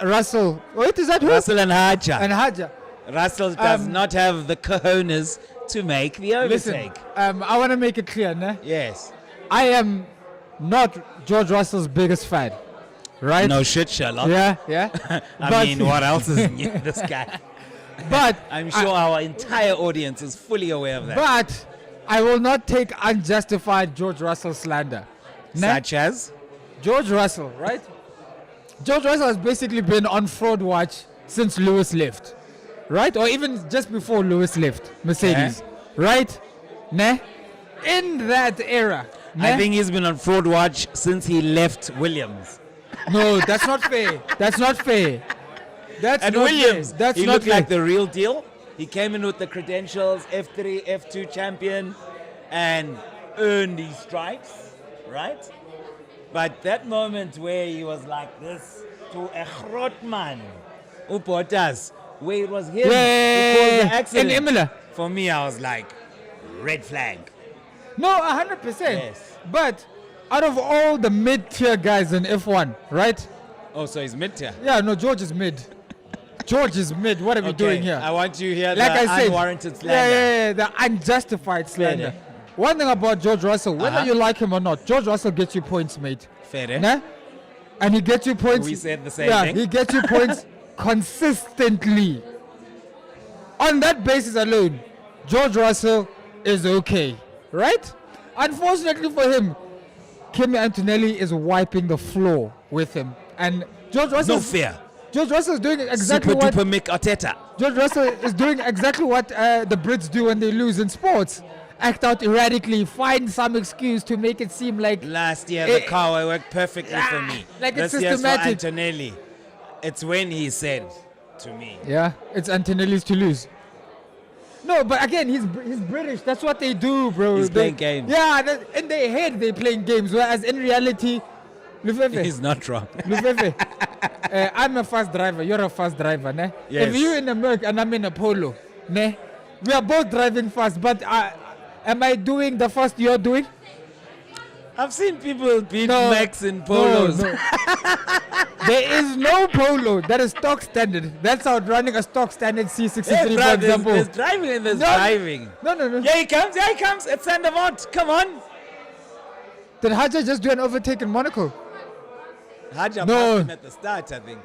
F: Russell. Wait, is that who?
E: Russell and Haja.
F: And Haja.
E: Russell does not have the cojones to make the
F: Listen,
E: overtake.
F: I want to make it clear, ne?
E: Yes.
F: I am not George Russell's biggest fan, right?
E: No shit, Sherlock.
F: Yeah, yeah.
E: I
F: But-
E: mean, what else is new? This guy.
F: But
E: I'm sure our entire audience is fully aware of that.
F: But I will not take unjustified George Russell slander. Ne?
E: Such as?
F: George Russell, right? George Russell has basically been on fraud watch since Lewis left, right? Or even just before Lewis left Mercedes, right? Ne? In that era. Ne?
E: I think he's been on fraud watch since he left Williams.
F: No, that's not fair. That's not fair. That's
E: At
F: not
E: Williams,
F: fair. That's
E: he
F: not
E: looked
F: fair.
E: like the real deal. He came in with the credentials, F3, F2 champion, and earned his stripes, right? But that moment where he was like this to a Grotman, Upotas, where it was him who caused the
F: in
E: accident.
F: Imola.
E: For me, I was like, red flag.
F: No, 100%.
E: Yes.
F: But out of all the mid-tier guys in F1, right?
E: Oh, so he's mid-tier.
F: Yeah, no, George is mid. George is mid. What are we doing here?
E: I want you to hear
F: Like
E: the
F: I said,
E: unwarranted slander.
F: yeah, the unjustified slander.
E: Fair.
F: One thing about George Russell, whether
E: Uh-huh.
F: you like him or not, George Russell gets you points, mate.
E: Fair, eh?
F: Nah? And he gets you points.
E: We said the same
F: yeah,
E: thing.
F: he gets you points consistently. On that basis alone, George Russell is okay, right? Unfortunately for him, Kimi Antonelli is wiping the floor with him, and George Russell.
E: No fear.
F: George Russell is doing exactly
E: Super
F: what
E: duper Mick Arteta.
F: George Russell is doing exactly what the Brits do when they lose in sports. Act out erratically, find some excuse to make it seem like
E: Last year, the
F: Eh,
E: car worked perfectly for me.
F: like it's
E: this year's for
F: systematic.
E: Antonelli. It's when he said to me,
F: yeah, it's Antonelli's to lose. No, but again, he's British. That's what they do, bro.
E: He's
F: They-
E: playing games.
F: Yeah, in their head they're playing games, whereas in reality, Lufefe,
E: he's not wrong.
F: Lufefe, I'm a fast driver. You're a fast driver, ne?
E: Yes.
F: If you're in a Merc and I'm in a Polo, ne? We are both driving fast, but am I doing the fast you're doing?
E: I've seen people beat
F: No,
E: Max in polos.
F: No. There is no Polo that is stock standard. That's outrunning a stock standard C63,
E: Hey,
F: for
E: bro,
F: example.
E: there's driving and there's
F: No.
E: driving.
F: No.
E: Here he comes, It's Sandavant. Come on.
F: Did Haja just do an overtake in Monaco?
E: Haja
F: No.
E: passed him at the start, I think.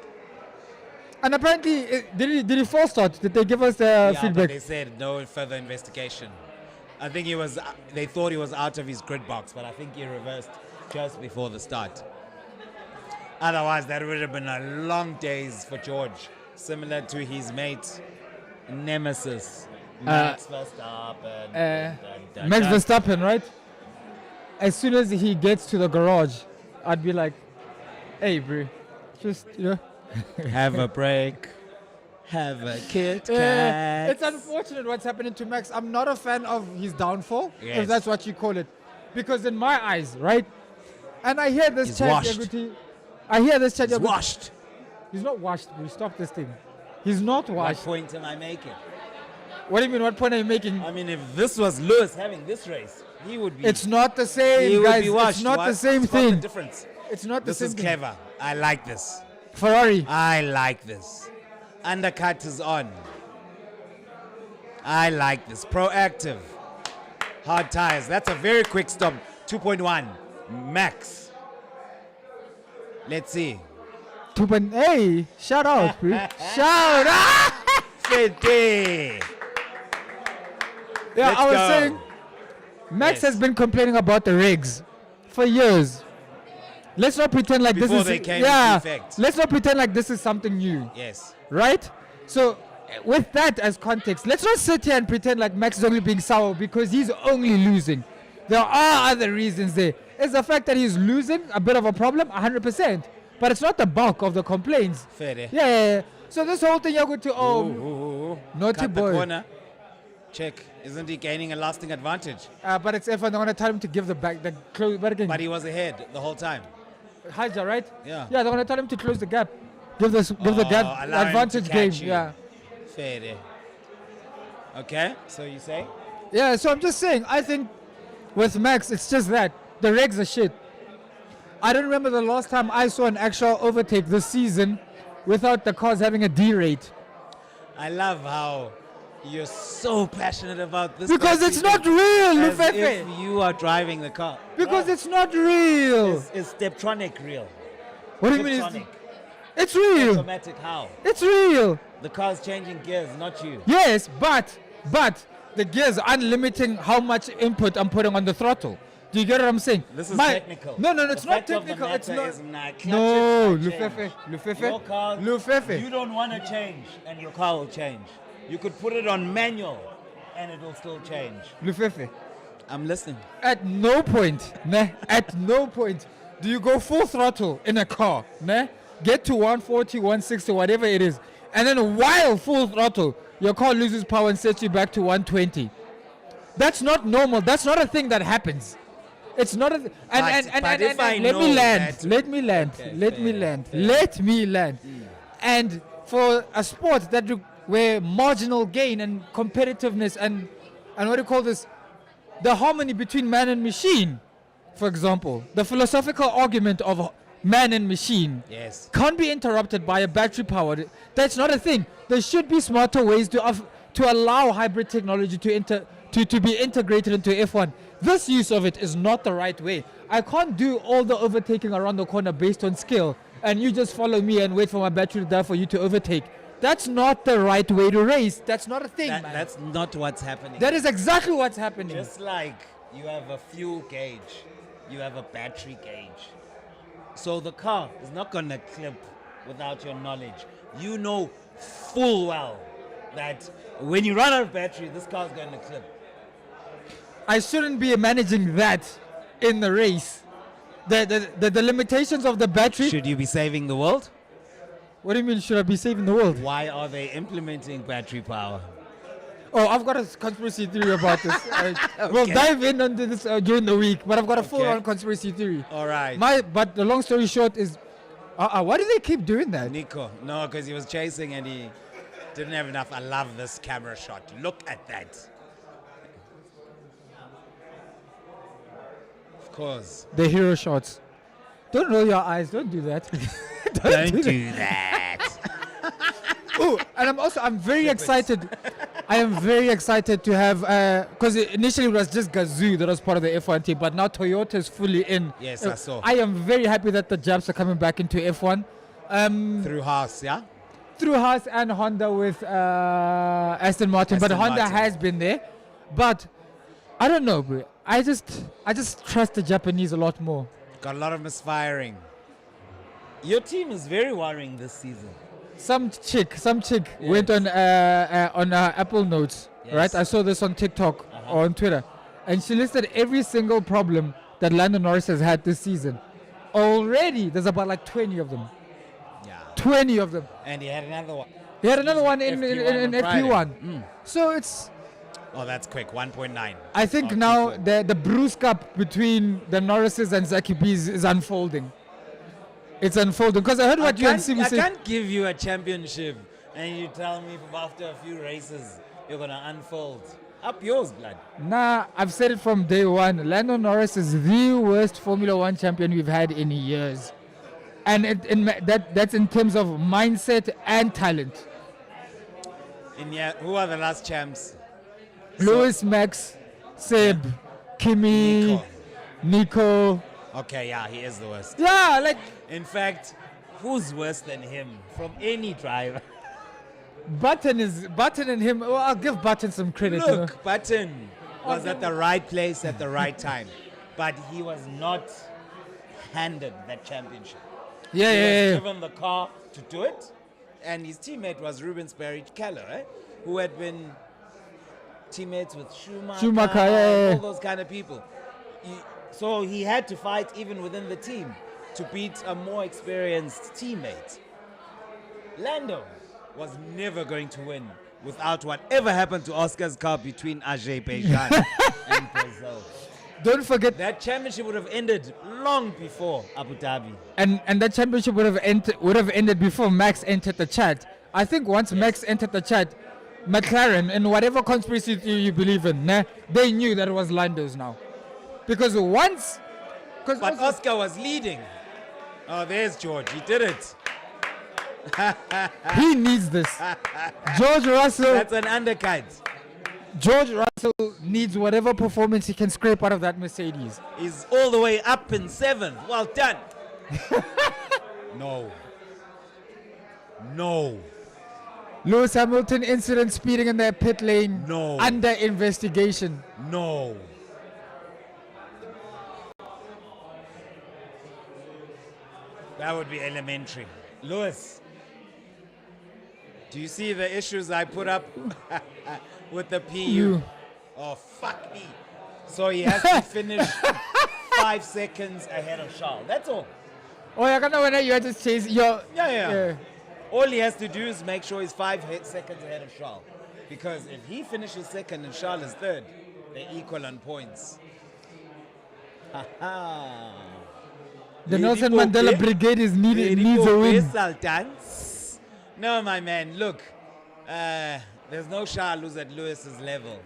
F: And apparently, did he false start? Did they give us the
E: Yeah, but
F: feedback?
E: they said no further investigation. I think he was. They thought he was out of his grid box, but I think he reversed just before the start. Otherwise, that would have been a long days for George, similar to his mate, nemesis, Max Verstappen.
F: Max Verstappen, right? As soon as he gets to the garage, I'd be like, hey, bro, just,
E: Have a break. Have a Kit Kat.
F: It's unfortunate what's happening to Max. I'm not a fan of his downfall,
E: Yes.
F: if that's what you call it. Because in my eyes, right? And I hear this
E: He's
F: chat
E: washed.
F: every I hear this chat
E: He's
F: every-
E: washed.
F: He's not washed, bro. Stop this thing. He's not
E: What
F: washed.
E: point am I making?
F: What do you mean? What point are you making?
E: I mean, if this was Lewis having this race, he would be.
F: It's not the
E: he
F: same,
E: would
F: guys.
E: be washed.
F: It's not
E: What?
F: the same
E: Spot the
F: thing.
E: difference.
F: It's not the
E: This
F: same
E: is
F: thing.
E: clever. I like this.
F: Ferrari.
E: I like this. Undercut is on. I like this. Proactive. Hard tires. That's a very quick stop. 2.1. Max. Let's see.
F: Hey, shout out, bro. Shout out.
E: 50.
F: Yeah,
E: Let's
F: I was
E: go.
F: saying, Max
E: Yes.
F: has been complaining about the rigs for years. Let's not pretend like
E: Before
F: this is
E: they came into effect.
F: Let's not pretend like this is something new,
E: Yes.
F: right? So, with that as context, let's not sit here and pretend like Max is only being sour because he's only losing. There are other reasons there. It's the fact that he's losing a bit of a problem, 100%. But it's not the bulk of the complaints.
E: Fair.
F: Yeah. So this whole thing you're going to naughty
E: Cut the
F: boy.
E: corner. Check. Isn't he gaining a lasting advantage?
F: But it's F1. They're going to tell him to give the back, the close. But again,
E: But he was ahead the whole time.
F: Haja, right?
E: Yeah.
F: Yeah, they're going to tell him to close the gap. Give the gap
E: allow him to
F: advantage game.
E: catch you.
F: Yeah.
E: Fair. Okay, so you say?
F: Yeah, so I'm just saying, I think with Max, it's just that. The regs are shit. I don't remember the last time I saw an actual overtake this season without the cars having a D rate.
E: I love how you're so passionate about this.
F: Because
E: guy
F: it's
E: treating
F: not real,
E: as
F: Lufefe.
E: if you are driving the car.
F: Because
E: Bro,
F: it's not real.
E: is Steptronic real?
F: What do you mean?
E: Steptronic.
F: It's real.
E: Automatic how?
F: It's real.
E: The car's changing gears, not you.
F: Yes, but the gears aren't limiting how much input I'm putting on the throttle. Do you get what I'm saying?
E: This is technical.
F: No,
E: The
F: it's not
E: fact of the
F: technical. It's
E: matter
F: not.
E: is clutches
F: No,
E: might change. Your car,
F: Lufefe.
E: you don't want to change, and your car will change. You could put it on manual, and it will still change.
F: Lufefe.
E: I'm listening.
F: At no point, at no point do you go full throttle in a car, get to 140, 160, whatever it is, and then while full throttle, your car loses power and sets you back to 120. That's not normal. That's not a thing that happens. It's not a th- and
E: if I
F: let
E: know
F: me land.
E: that-
F: Let me land.
E: Okay,
F: Let me
E: fair,
F: land.
E: fair.
F: Let me land. And for a sport that where marginal gain and competitiveness and what do you call this, the harmony between man and machine, for example, the philosophical argument of man and machine
E: Yes.
F: can't be interrupted by a battery powered. That's not a thing. There should be smarter ways to allow hybrid technology to be integrated into F1. This use of it is not the right way. I can't do all the overtaking around the corner based on skill, and you just follow me and wait for my battery to die for you to overtake. That's not the right way to race. That's not a thing, man.
E: That's not what's happening.
F: That is exactly what's happening.
E: Just like you have a fuel gauge, you have a battery gauge. So the car is not going to clip without your knowledge. You know full well that when you run out of battery, this car's going to clip.
F: I shouldn't be managing that in the race. The limitations of the battery.
E: Should you be saving the world?
F: What do you mean, should I be saving the world?
E: Why are they implementing battery power?
F: Oh, I've got a conspiracy theory about this. We'll dive in onto this during the week, but I've got a full-on conspiracy theory.
E: All right.
F: But the long story short is, why do they keep doing that?
E: Nico. No, because he was chasing and he didn't have enough. I love this camera shot. Look at that. Of course.
F: The hero shots. Don't roll your eyes. Don't do that.
E: Don't do that.
F: Oh, and I'm very excited. I am very excited to have, because initially it was just Gazoo that was part of the F1 team, but now Toyota is fully in.
E: Yes, I saw.
F: I am very happy that the Japs are coming back into F1.
E: Through Haas, yeah?
F: Through Haas and Honda with Aston Martin, but
E: Aston
F: Honda
E: Martin.
F: has been there. But I don't know, bro. I just trust the Japanese a lot more.
E: Got a lot of misfiring. Your team is very worrying this season.
F: Some chick went on Apple Notes,
E: Yes.
F: right? I saw this on TikTok or on Twitter, and she listed every single problem that Lando Norris has had this season. Already, there's about like 20 of them.
E: Yeah.
F: 20 of them.
E: And he had another one.
F: He had another one in
E: FP1 on
F: FP1. So it's,
E: Oh, that's quick. 1.9.
F: I think
E: Oh,
F: now
E: Q4.
F: the bruise cup between the Norrises and Zaki B's is unfolding. It's unfolding because I heard what you and Simi
E: I
F: said.
E: can't give you a championship and you tell me after a few races you're going to unfold. Up yours, blood.
F: Nah, I've said it from day one. Lando Norris is the worst Formula One champion we've had in years. And that's in terms of mindset and talent.
E: Who are the last champs?
F: Lewis, Max, Seb, Kimi, Nico.
E: Okay, yeah, he is the worst.
F: Yeah, like
E: In fact, who's worse than him from any driver?
F: Button and him. Well, I'll give Button some credit. You know?
E: Look, Button was at the right place at the right time, but he was not handed that championship.
F: Yeah,
E: He was
F: yeah, yeah.
E: given the car to do it, and his teammate was Rubens Barrichello, right? Who had been teammates with Schumacher,
F: yeah.
E: all those kind of people. So he had to fight even within the team to beat a more experienced teammate. Lando was never going to win without whatever happened to Oscar's car between Azerbaijan and Brazil.
F: Don't forget,
E: That championship would have ended long before Abu Dhabi.
F: and that championship would have ended before Max entered the chat. I think once Max entered the chat, McLaren, and whatever conspiracy theory you believe in, they knew that it was Lando's now. Because once...
E: But Oscar was leading. Oh, there's George. He did it.
F: he needs this. George Russell
E: That's an undercut.
F: needs whatever performance he can scrape out of that Mercedes.
E: He's all the way up in 7th. Well done. No.
A: No.
F: Lewis Hamilton incident speeding in their pit lane.
A: No.
F: Under investigation.
A: No. That would be elementary. Lewis, do you see the issues I put up with the PU?
F: You.
A: Oh, fuck me. So he has to finish 5 seconds ahead of Charles. That's all.
F: Oh, I can't know when you had to chase your.
A: Yeah. All he has to do is make sure he's 5 seconds ahead of Charles. Because if he finishes second and Charles is third, they're equal on points.
F: The Nelson Mandela Brigade is needs a win.
A: Sultans. No, my man, look. There's no Charles who's at Lewis's level.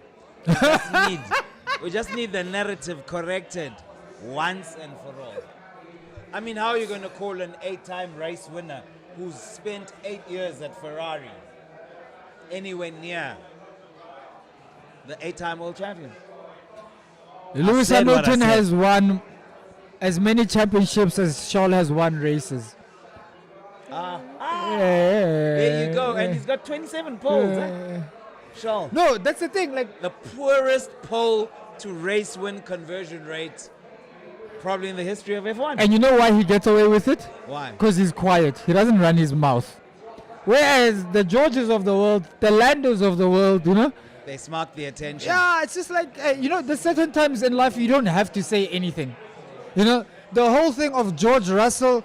A: We just need the narrative corrected once and for all. I mean, how are you going to call an 8-time race winner who's spent 8 years at Ferrari anywhere near the 8-time world champion?
F: Lewis
A: said what I
F: Hamilton
A: said.
F: has won as many championships as Charles has won races.
A: There you go. And he's got 27 poles. Huh? Charles.
F: No, that's the thing. Like,
A: The poorest pole to race win conversion rate probably in the history of F1.
F: and you know why he gets away with it?
A: Why?
F: Because he's quiet. He doesn't run his mouth. Whereas the Georges of the world, the Landos of the world, you know,
A: They spark the attention.
F: yeah, it's just like, you know, there's certain times in life you don't have to say anything. You know, the whole thing of George Russell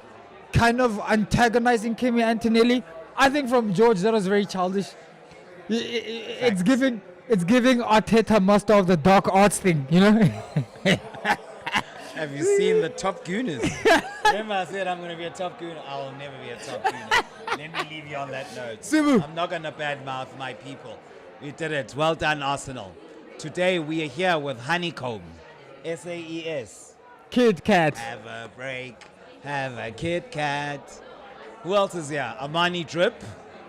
F: kind of antagonizing Kimi Antonelli, I think from George that was very childish. It's giving Arteta master of the dark arts thing, you know.
A: Have you seen the Top Gooners? Remember I said I'm going to be a Top Gooner? I will never be a Top Gooner. Let me leave you on that note.
F: Sibu.
A: I'm not going to badmouth my people. We did it. Well done, Arsenal. Today we are here with Honeycomb. SAES.
F: Kid Kat.
A: Have a break. Have a Kit Kat. Who else is here? Armani Drip.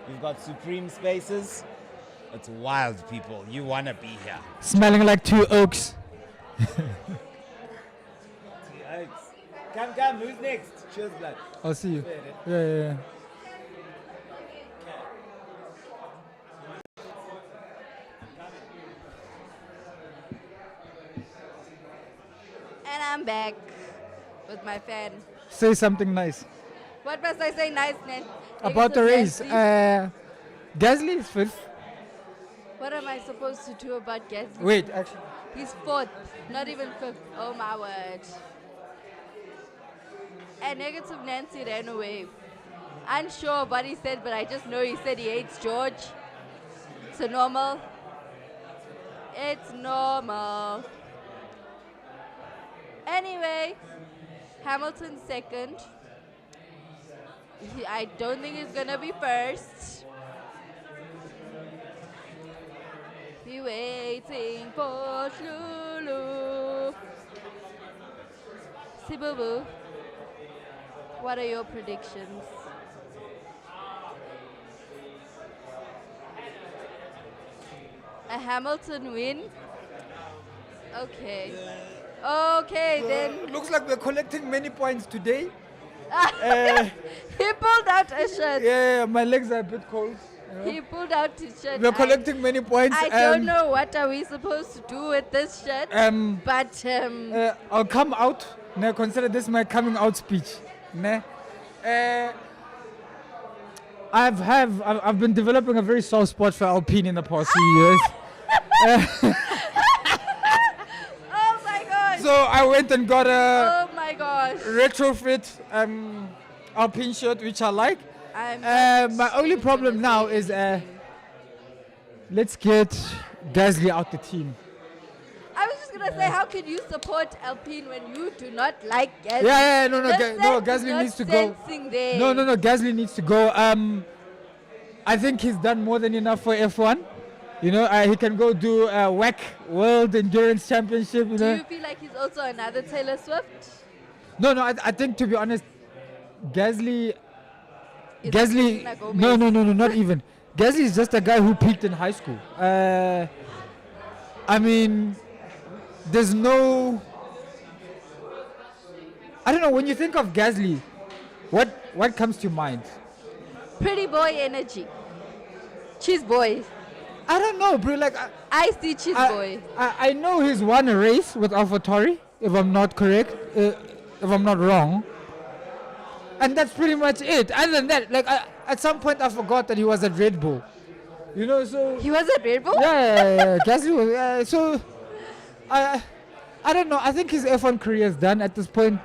A: We've got Supreme Spaces. It's wild, people. You want to be here.
F: Smelling like 2 oaks.
A: Come. Who's next? Cheers, blood.
F: I'll see you. Yeah.
C: And I'm back with my fan.
F: Say something nice.
C: What must I say nice, Nan?
F: About the race. Gasly is 5th.
C: What am I supposed to do about Gasly?
F: Wait, actually.
C: He's 4th, not even 5th. Oh my word. And negative Nancy ran away. Unsure of what he said, but I just know he said he hates George. So normal. It's normal. Anyway, Hamilton 2nd. I don't think he's gonna be 1st. Be waiting for Lulu. Sibubu, what are your predictions? A Hamilton win? Okay. Okay, then.
F: Looks like we're collecting many points today.
C: He pulled out a shirt.
F: Yeah, my legs are a bit cold.
C: He pulled out his shirt.
F: We're collecting many points.
C: I don't know what are we supposed to do with this shirt. But
F: I'll come out. Now consider this my coming out speech. Nah. I've been developing a very soft spot for Alpine in the past few years.
C: oh my gosh.
F: So I went and got a
C: Oh my gosh.
F: retrofit Alpine shirt which I like.
C: I'm not
F: My only
C: even
F: problem
C: gonna
F: now
C: say
F: is
C: anything.
F: let's get Gasly out the team.
C: I was just gonna say, how can you support Alpine when you do not like Gasly?
F: Yeah, no,
C: The sense is
F: Gasly
C: not
F: needs to go.
C: sensing there.
F: No, Gasly needs to go. I think he's done more than enough for F1. You know, he can go do WEC World Endurance Championship. You
C: Do
F: know.
C: you feel like he's also another Taylor Swift?
F: No, I think to be honest, Gasly.
C: Is it
F: Gasly.
C: Selena Gomez?
F: No, not even. Gasly is just a guy who peaked in high school. I mean, there's no. I don't know. When you think of Gasly, what comes to mind?
C: Pretty boy energy. Cheese boy.
F: I don't know, bro. Like,
C: I see cheese boy.
F: I know he's won a race with AlphaTauri, if I'm not correct, if I'm not wrong. And that's pretty much it. Other than that, like, at some point I forgot that he was at Red Bull. You know, so...
C: He was at Red Bull?
F: Yeah. Gasly was... so, I don't know. I think his F1 career is done at this point.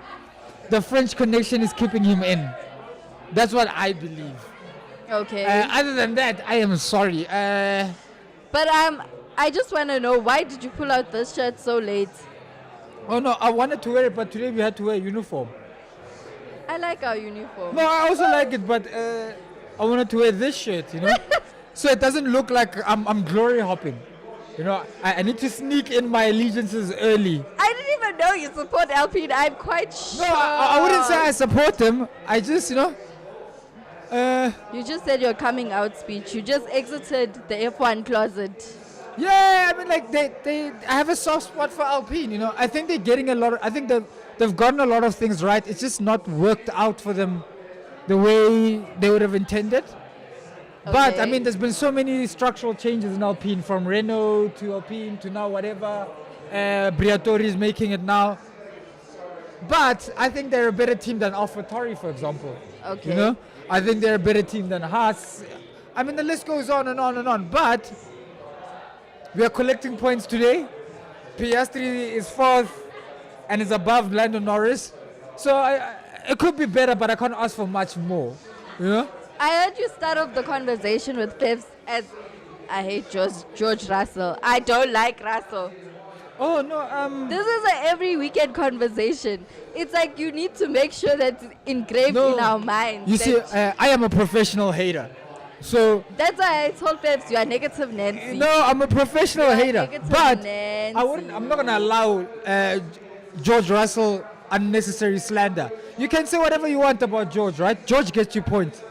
F: The French connection is keeping him in. That's what I believe.
C: Okay.
F: Other than that, I am sorry.
C: But I just want to know, why did you pull out this shirt so late?
F: Oh no, I wanted to wear it, but today we had to wear a uniform.
C: I like our uniform.
F: No, I also like it, but I wanted to wear this shirt, you know, so it doesn't look like I'm glory hopping. You know, I need to sneak in my allegiances early.
C: I didn't even know you support Alpine. I'm quite sure.
F: No, I wouldn't say I support them. I just, you know.
C: You just said your coming out speech. You just exited the F1 closet.
F: Yeah, I mean, like I have a soft spot for Alpine. You know, I think they're getting a lot. I think they've gotten a lot of things right. It's just not worked out for them the way they would have intended. But I
C: Okay.
F: mean, there's been so many structural changes in Alpine, from Renault to Alpine to now whatever. Briatore is making it now. But I think they're a better team than AlphaTauri, for example.
C: Okay.
F: You know, I think they're a better team than Haas. I mean, the list goes on and on and on. But we are collecting points today. Piastri is fourth and is above Lando Norris. So it could be better, but I can't ask for much more. You know?
C: I heard you start off the conversation with Pips as, I hate George Russell. I don't like Russell.
F: Oh no,
C: This is an every weekend conversation. It's like you need to make sure that's engraved
F: No.
C: in our minds.
F: you see,
C: that-
F: I am a professional hater. So
C: that's why I told Pips you are negative Nancy.
F: no, I'm a professional
C: You are
F: hater.
C: negative
F: But
C: Nancy.
F: I'm not gonna allow George Russell unnecessary slander. You can say whatever you want about George, right? George gets you points.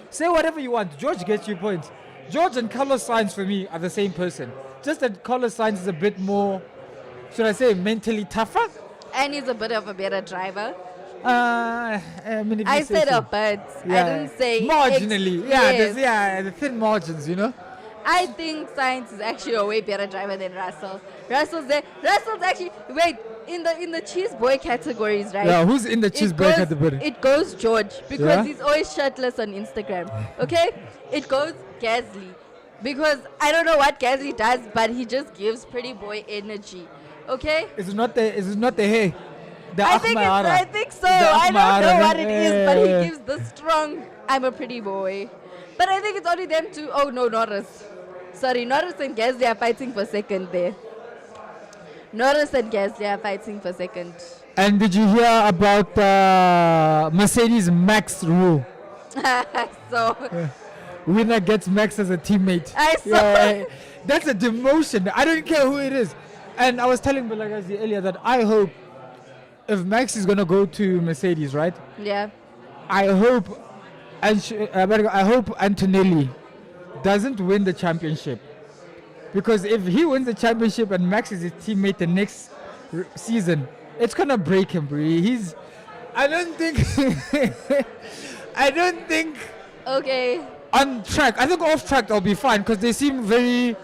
F: Say whatever you want. George gets you points. George and Carlos Sainz for me are the same person. Just that Carlos Sainz is a bit more, should I say, mentally tougher.
C: And he's a bit of a better driver.
F: I mean, if you
C: I
F: say
C: said
F: so.
C: a bit. I didn't say
F: marginally.
C: Yes.
F: The thin margins, you know.
C: I think Sainz is actually a way better driver than Russell. Russell's actually in the cheese boy categories, right?
F: Yeah, who's in the
C: It
F: cheeseburger
C: goes-
F: category?
C: It goes George because
F: Yeah?
C: he's always shirtless on Instagram. Okay? It goes Gasly because I don't know what Gasly does, but he just gives pretty boy energy. Okay?
F: Is it not the hair? The
C: I think so.
F: The
C: I don't know
F: Ahmara,
C: what it is, but
F: yeah.
C: he gives the strong I'm a pretty boy. But I think it's only them two. Oh no, Norris. Sorry, Norris and Gasly are fighting for second there. Norris and Gasly are fighting for second.
F: And did you hear about Mercedes Max rule?
C: So
F: Winner gets Max as a teammate.
C: I saw
F: Yeah, that's a demotion. I don't care who it is. And I was telling Balagazi earlier that I hope if Max is gonna go to Mercedes, right?
C: yeah.
F: I hope Antonelli doesn't win the championship, because if he wins the championship and Max is his teammate the next season, it's gonna break him, bro. I don't think
C: Okay.
F: on track. I think off track they'll be fine because they seem very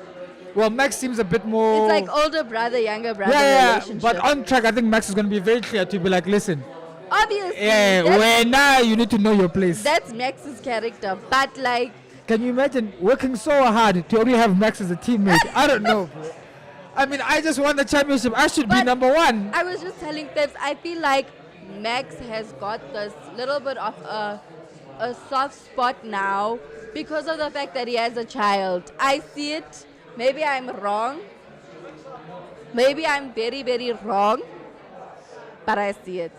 F: well. Max seems a bit more.
C: It's like older brother, younger brother
F: yeah,
C: relationship.
F: but on track, I think Max is gonna be very clear to be like, listen,
C: obviously,
F: where now you need to know your place.
C: that's Max's character. But like,
F: Can you imagine working so hard to only have Max as a teammate? I don't know, bro. I mean, I just won the championship. I should be
C: But
F: number one.
C: I was just telling Peps, I feel like Max has got this little bit of a soft spot now because of the fact that he has a child. I see it. Maybe I'm wrong. Maybe I'm very, very wrong. But I see it.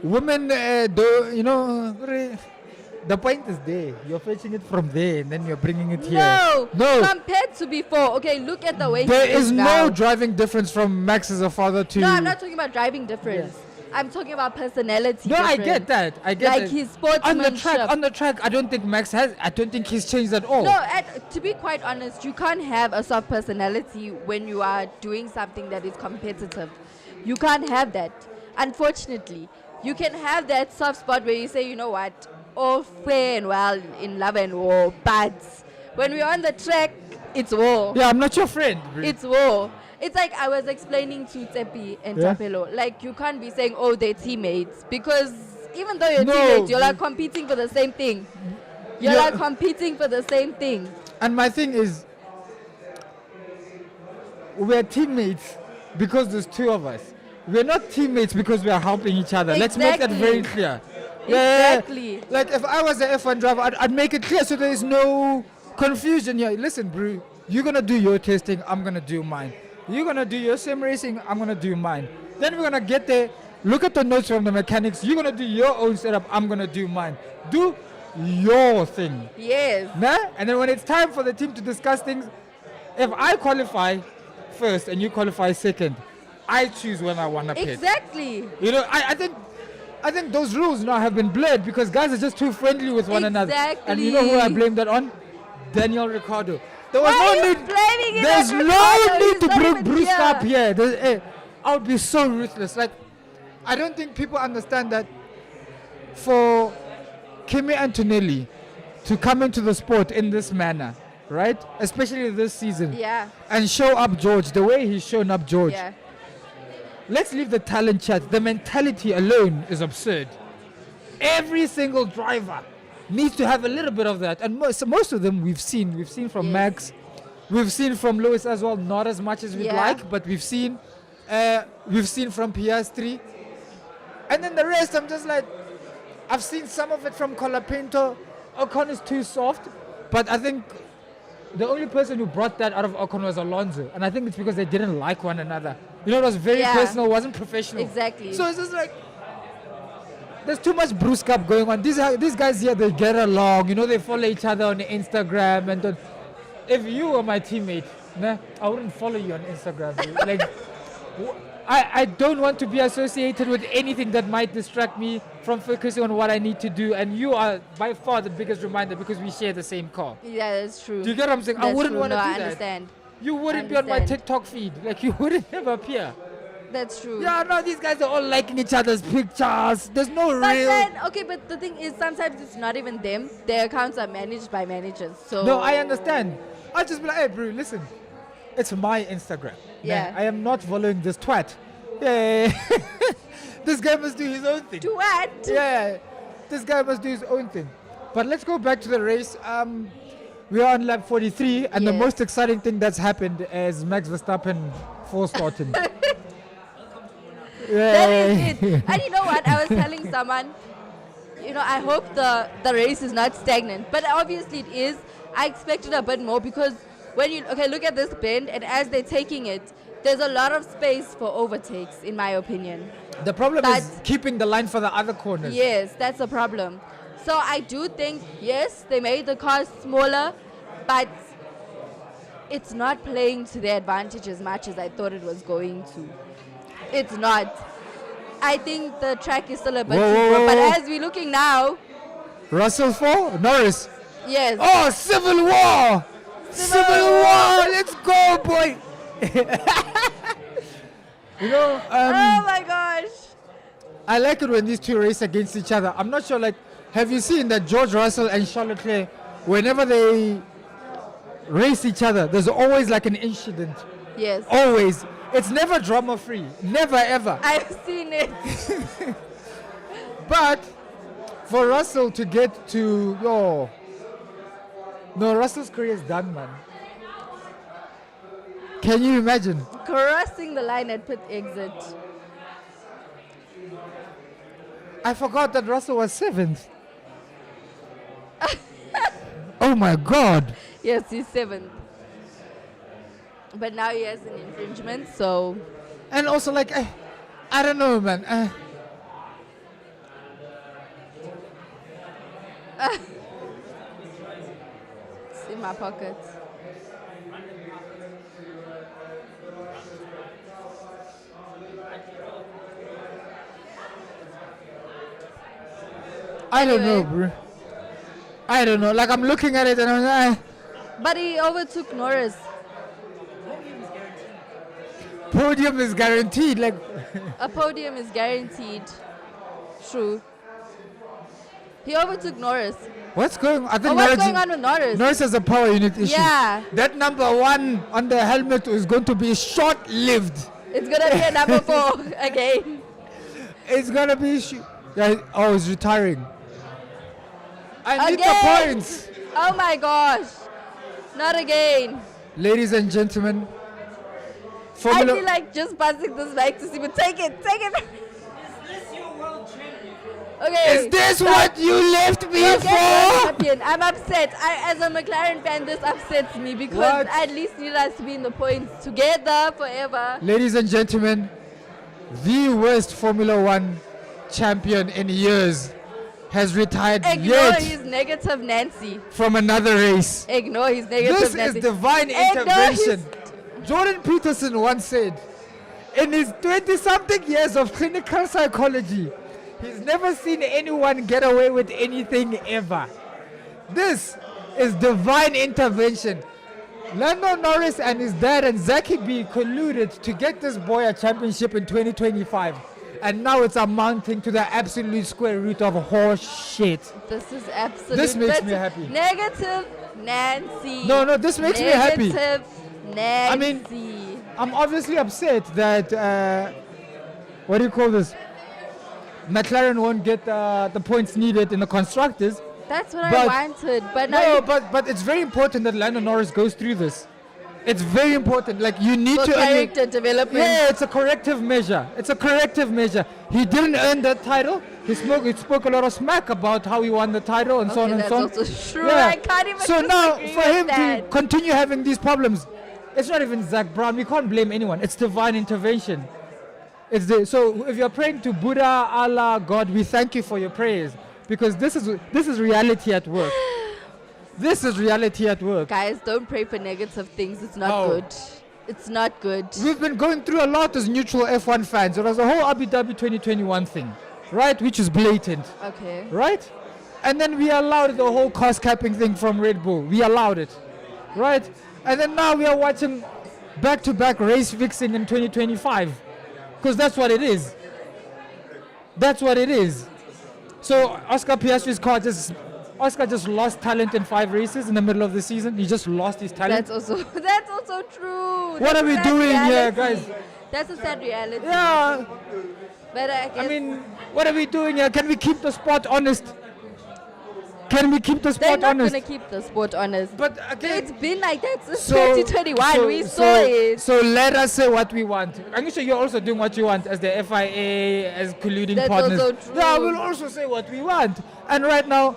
F: Women, though, you know, the point is there. You're fetching it from there and then you're bringing it here.
C: No. Compared to before. Okay, look at the way
F: There
C: he
F: is
C: now.
F: no driving difference from Max as a father to.
C: No, I'm not talking about driving difference. I'm talking about personality
F: No, I
C: difference.
F: get that. I get
C: Like
F: that.
C: his
F: On the
C: sportsmanship.
F: track, I don't think Max has. I don't think he's changed at all.
C: No, to be quite honest, you can't have a soft personality when you are doing something that is competitive. You can't have that. Unfortunately, you can have that soft spot where you say, you know what, all fair and well in love and war, but when we're on the track, it's war.
F: Yeah, I'm not your friend. Bro.
C: It's war. It's like I was explaining to Tsepi and
F: Yeah.
C: Tapelo, like you can't be saying, oh, they're teammates, because even though you're
F: No,
C: teammates, you're
F: bro.
C: like competing for the same thing. You're
F: Yeah.
C: like competing for the same thing.
F: And my thing is, we're teammates because there's two of us. We're not teammates because we are helping each other. Let's make that very
C: Exactly.
F: clear.
C: Exactly.
F: Like if I was an F1 driver, I'd make it clear so there is no confusion here. Listen, bro, you're gonna do your testing, I'm gonna do mine. You're gonna do your sim racing, I'm gonna do mine. Then we're gonna get there, look at the notes from the mechanics, you're gonna do your own setup, I'm gonna do mine. Do your thing.
C: Yes.
F: Nah? And then when it's time for the team to discuss things, if I qualify first and you qualify second, I choose when I want to pit.
C: Exactly.
F: You know, I think those rules now have been blurred because guys are just too friendly with one another. And you know who I
C: Exactly.
F: blame that on? Daniel Ricciardo. There was
C: Why are
F: no
C: you
F: need.
C: blaming it
F: There's
C: on
F: no
C: Ricciardo?
F: need
C: He's
F: to
C: not
F: bring
C: even
F: Bruce
C: here.
F: up here. I would be so ruthless. Like, I don't think people understand that for Kimi Antonelli to come into the sport in this manner, right? Especially this season.
C: Yeah.
F: And show up George the way he's shown up George.
C: Yeah.
F: Let's leave the talent chat. The mentality alone is absurd. Every single driver needs to have a little bit of that. And most of them we've seen. We've seen from
C: Yes.
F: Max. We've seen from Lewis as well. Not as much as we'd
C: Yeah.
F: like, but we've seen from Piastri. And then the rest, I'm just like, I've seen some of it from Colapinto. Ocon is too soft. But I think the only person who brought that out of Ocon was Alonso. And I think it's because they didn't like one another. You know, it was very
C: Yeah.
F: personal, wasn't professional.
C: Exactly.
F: So it's just like, there's too much Bruce Cup going on. These guys here, they get along. You know, they follow each other on Instagram. And if you were my teammate, nah, I wouldn't follow you on Instagram. Like, I don't want to be associated with anything that might distract me from focusing on what I need to do. And you are by far the biggest reminder because we share the same car.
C: Yeah, that's true.
F: Do you get what I'm saying? I
C: That's
F: wouldn't
C: true.
F: want to
C: No,
F: do
C: I
F: that.
C: understand.
F: You wouldn't be on my
C: Understand.
F: TikTok feed. Like, you wouldn't ever appear.
C: That's true.
F: Yeah, no, these guys are all liking each other's pictures. There's no
C: But
F: real...
C: then, okay, but the thing is, sometimes it's not even them. Their accounts are managed by managers. So
F: No, I understand. I'll just be like, hey, bro, listen. It's my Instagram.
C: Yeah.
F: Man, I am not following this twat. Yeah. This guy must do his own thing.
C: To what?
F: Yeah. This guy must do his own thing. But let's go back to the race. We are on lap 43, and the
C: Yes.
F: most exciting thing that's happened is Max Verstappen full starting.
C: That is it. And you know what? I was telling someone, you know, I hope the race is not stagnant. But obviously it is. I expected a bit more because when you, okay, look at this bend, and as they're taking it, there's a lot of space for overtakes, in my opinion.
F: The problem is
C: But-
F: keeping the line for the other corners.
C: Yes, that's the problem. So I do think, yes, they made the cars smaller, but it's not playing to their advantage as much as I thought it was going to. It's not. I think the track is still a bit
F: Whoa,
C: too
F: whoa,
C: broad, but
F: whoa.
C: as we're looking now,
F: Russell 4, Norris.
C: yes.
F: Oh, Civil War! Civil War! Let's go, boy! You know,
C: Oh my gosh.
F: I like it when these two race against each other. I'm not sure, like, have you seen that George Russell and Charles Leclerc, whenever they race each other, there's always like an incident.
C: Yes.
F: Always. It's never drama free. Never ever.
C: I've seen it.
F: But for Russell to get to, no, Russell's career is done, man. Can you imagine?
C: Crossing the line at pit exit.
F: I forgot that Russell was 7th. Oh my God.
C: Yes, he's 7th. But now he has an infringement, so
F: And also, like, I don't know, man.
C: it's in my pocket.
F: I don't know,
C: Anyway.
F: bro. I don't know. Like, I'm looking at it and I'm like,
C: But he overtook Norris.
F: podium is guaranteed. Like,
C: A podium is guaranteed. True. He overtook Norris.
F: What's going? I
C: Oh,
F: think
C: what's going on with Norris?
F: Norris has a power unit issue.
C: Yeah.
F: That number 1 on the helmet is going to be short-lived.
C: It's gonna be a number 4 again.
F: It's gonna be. Oh, he's retiring. I need the
C: Again.
F: points,
C: Oh my gosh. Not again.
F: ladies and gentlemen.
C: I
F: Formula.
C: feel like just passing this back to see, but take it. Okay.
F: Is this what you left me
C: We'll get world
F: for?
C: champion. I'm upset. As a McLaren fan, this upsets me because
F: What?
C: I at least need us to be in the points together forever.
F: Ladies and gentlemen, the worst Formula One champion in years has retired
C: Ignore
F: yet
C: his negative Nancy.
F: from another race.
C: Ignore his negative
F: This is
C: Nancy.
F: divine
C: Ignore
F: intervention. Jordan Peterson once said, in his 20-something years of clinical psychology, he's never seen anyone get away with anything ever. This is divine intervention. Lando Norris and his dad and Zachy B colluded to get this boy a championship in 2025. And now it's amounting to the absolute square root of horse shit.
C: This is absolute.
F: This makes
C: but
F: me happy.
C: Negative Nancy.
F: No, this makes me happy.
C: Negative Nancy.
F: I mean, I'm obviously upset that, what do you call this? McLaren won't get the points needed in the constructors.
C: that's what
F: but-
C: I wanted. But now
F: No,
C: you
F: but it's very important that Lando Norris goes through this. It's very important. Like, you need
C: for
F: to...
C: character development.
F: Yeah, it's a corrective measure. It's a corrective measure. He didn't earn that title. He spoke a lot of smack about how he won the title and so on
C: Okay,
F: and so on.
C: that's also true.
F: Yeah.
C: I can't even
F: So now,
C: disagree
F: for
C: with
F: him to
C: that.
F: continue having these problems, it's not even Zach Brown. We can't blame anyone. It's divine intervention. So if you're praying to Buddha, Allah, God, we thank you for your prayers, because this is reality at work. This is reality at work.
C: Guys, don't pray for negative things. It's not
F: Oh.
C: good. It's not good.
F: We've been going through a lot as neutral F1 fans. There was a whole Abu Dhabi 2021 thing, right? Which is blatant,
C: Okay.
F: right? And then we allowed the whole cost capping thing from Red Bull. We allowed it, right? And then now we are watching back-to-back race fixing in 2025, because that's what it is. That's what it is. So Oscar Piastri's car Oscar just lost talent in 5 races in the middle of the season. He just lost his talent.
C: That's also true.
F: What
C: That's
F: are we
C: a sad
F: doing here,
C: reality.
F: guys?
C: That's a sad reality.
F: Yeah.
C: But I guess
F: I mean, what are we doing here? Can we keep the sport honest? Can we keep the
C: they're
F: sport
C: not
F: honest?
C: gonna keep the sport honest.
F: But again,
C: It's been like that since 2021. We saw it.
F: So let us say what we want. I'm sure you're also doing what you want as the FIA, as colluding
C: That's
F: partners.
C: also true.
F: Yeah, we'll also say what we want. And right now,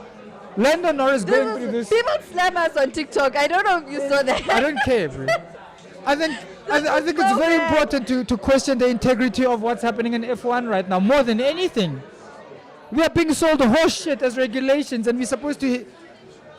F: Lando Norris going through this.
C: People slam us on TikTok. I don't know if you saw that.
F: I don't care, bro. I think it's
C: so
F: very
C: bad.
F: important to question the integrity of what's happening in F1 right now, more than anything. We are being sold horse shit as regulations, and we're supposed to.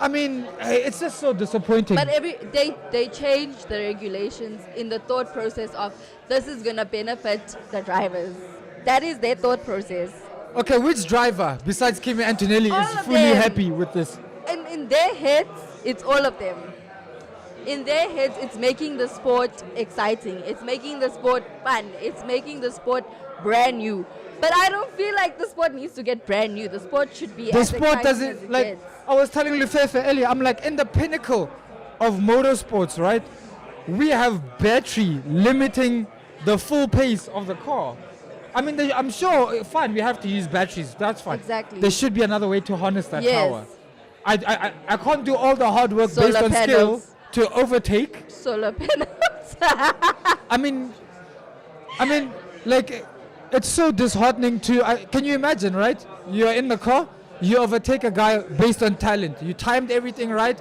F: I mean, it's just so disappointing.
C: But they changed the regulations in the thought process of this is gonna benefit the drivers. That is their thought process.
F: Okay, which driver besides Kimi Antonelli
C: All
F: is
C: of
F: fully
C: them.
F: happy with this?
C: And in their heads, it's all of them. In their heads, it's making the sport exciting. It's making the sport fun. It's making the sport brand new. But I don't feel like the sport needs to get brand new. The sport should be
F: The
C: as
F: sport
C: exciting as
F: doesn't
C: it
F: like.
C: gets.
F: I was telling Lefefe earlier. I'm like, in the pinnacle of motorsports, right? We have battery limiting the full pace of the car. I mean, I'm sure, fine, we have to use batteries. That's fine.
C: Exactly.
F: There should be another way to harness that
C: Yes.
F: power. I can't do all the hard work
C: Solar
F: based on
C: panels.
F: skill to overtake.
C: Solar panels.
F: I mean, like, it's so disheartening to. Can you imagine, right? You're in the car, you overtake a guy based on talent. You timed everything right.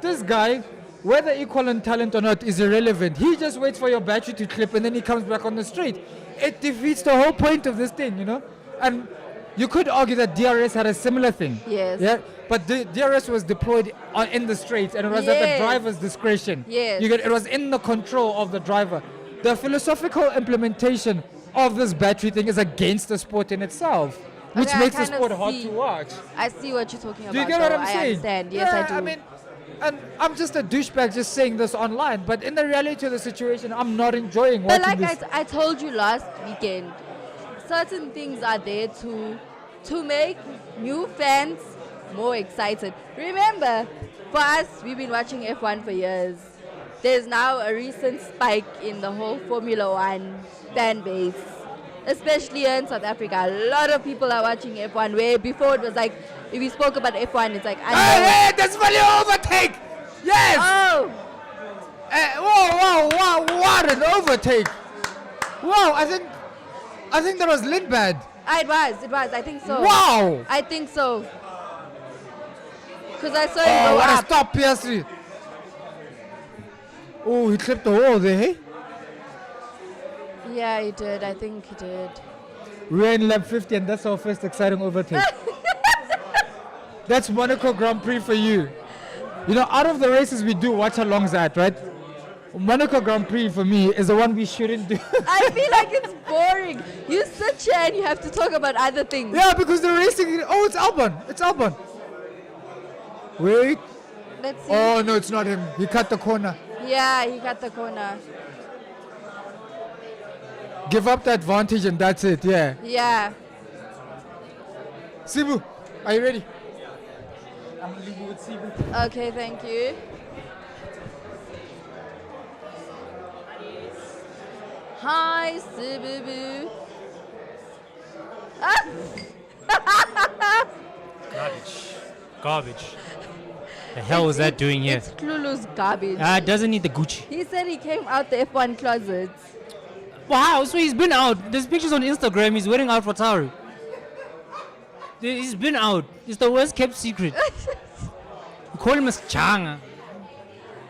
F: This guy, whether equal in talent or not, is irrelevant. He just waits for your battery to clip and then he comes back on the straight. It defeats the whole point of this thing, you know? And you could argue that DRS had a similar thing.
C: Yes.
F: Yeah. But the DRS was deployed in the straight and it was at the
C: Yes.
F: driver's discretion.
C: Yes.
F: It was in the control of the driver. The philosophical implementation of this battery thing is against the sport in itself, which
C: Okay, I
F: makes the
C: kinda
F: sport hard
C: see.
F: to watch.
C: I see what you're talking about.
F: Do you get what
C: though.
F: I'm
C: I
F: saying?
C: understand. Yes,
F: yeah,
C: I do.
F: I mean, and I'm just a douchebag just saying this online, but in the reality of the situation, I'm not enjoying
C: But
F: watching
C: like
F: this.
C: I told you last weekend, certain things are there to to make new fans more excited. Remember, for us, we've been watching F1 for years. There's now a recent spike in the whole Formula One fan base, especially here in South Africa. A lot of people are watching F1, where before it was like, if we spoke about F1, it's like,
F: Hey, that's funny overtake! Yes!
C: oh,
F: Whoa, what an overtake! Wow, I think that was Lindbad.
C: it was, I think so.
F: Wow!
C: I think so. Because I saw him
F: Oh,
C: go
F: what a
C: up.
F: stop, Piastri. Oh, he clipped the wall there, hey?
C: Yeah, he did. I think he did.
F: We're in lap 50 and that's our first exciting overtake. That's Monaco Grand Prix for you. You know, out of the races we do watch alongs at, right? Monaco Grand Prix for me is the one we shouldn't do.
C: I feel like it's boring. You sit here and you have to talk about other things.
F: Yeah, because the racing, oh, it's Albon. Wait.
C: Let's see.
F: Oh, no, it's not him. He cut the corner.
C: Yeah, he got the corner.
F: Give up the advantage and that's it, yeah.
C: Yeah.
F: Sibu, are you ready?
A: I'm leaving with Sibu.
C: Okay, thank you. Hi, Sibibu. Ah!
D: Garbage. The hell was that doing here?
C: It's Lulu's garbage.
D: It doesn't need the Gucci.
C: He said he came out the F1 closet.
D: Wow, so he's been out. There's pictures on Instagram. He's wearing out for Tauri. He's been out. It's the worst kept secret. We call him a Changa.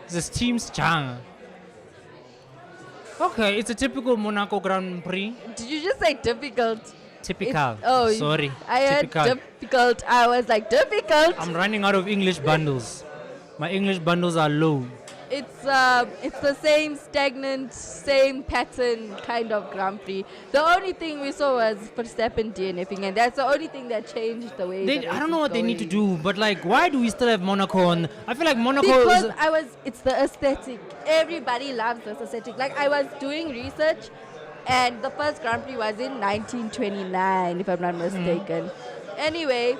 D: It's his team's Changa. Okay, it's a typical Monaco Grand Prix.
C: Did you just say difficult?
D: Typical.
C: Oh,
D: Sorry.
C: I heard
D: Typical.
C: difficult. I was like, difficult?
D: I'm running out of English bundles. My English bundles are low.
C: It's the same stagnant, same pattern kind of Grand Prix. The only thing we saw was Verstappen DNFing, and that's the only thing that changed the way.
D: I don't know what they need to do, but like, why do we still have Monaco on? I feel like Monaco
C: Because
D: is.
C: it's the aesthetic. Everybody loves this aesthetic. Like, I was doing research, and the first Grand Prix was in 1929, if I'm not mistaken. Anyway,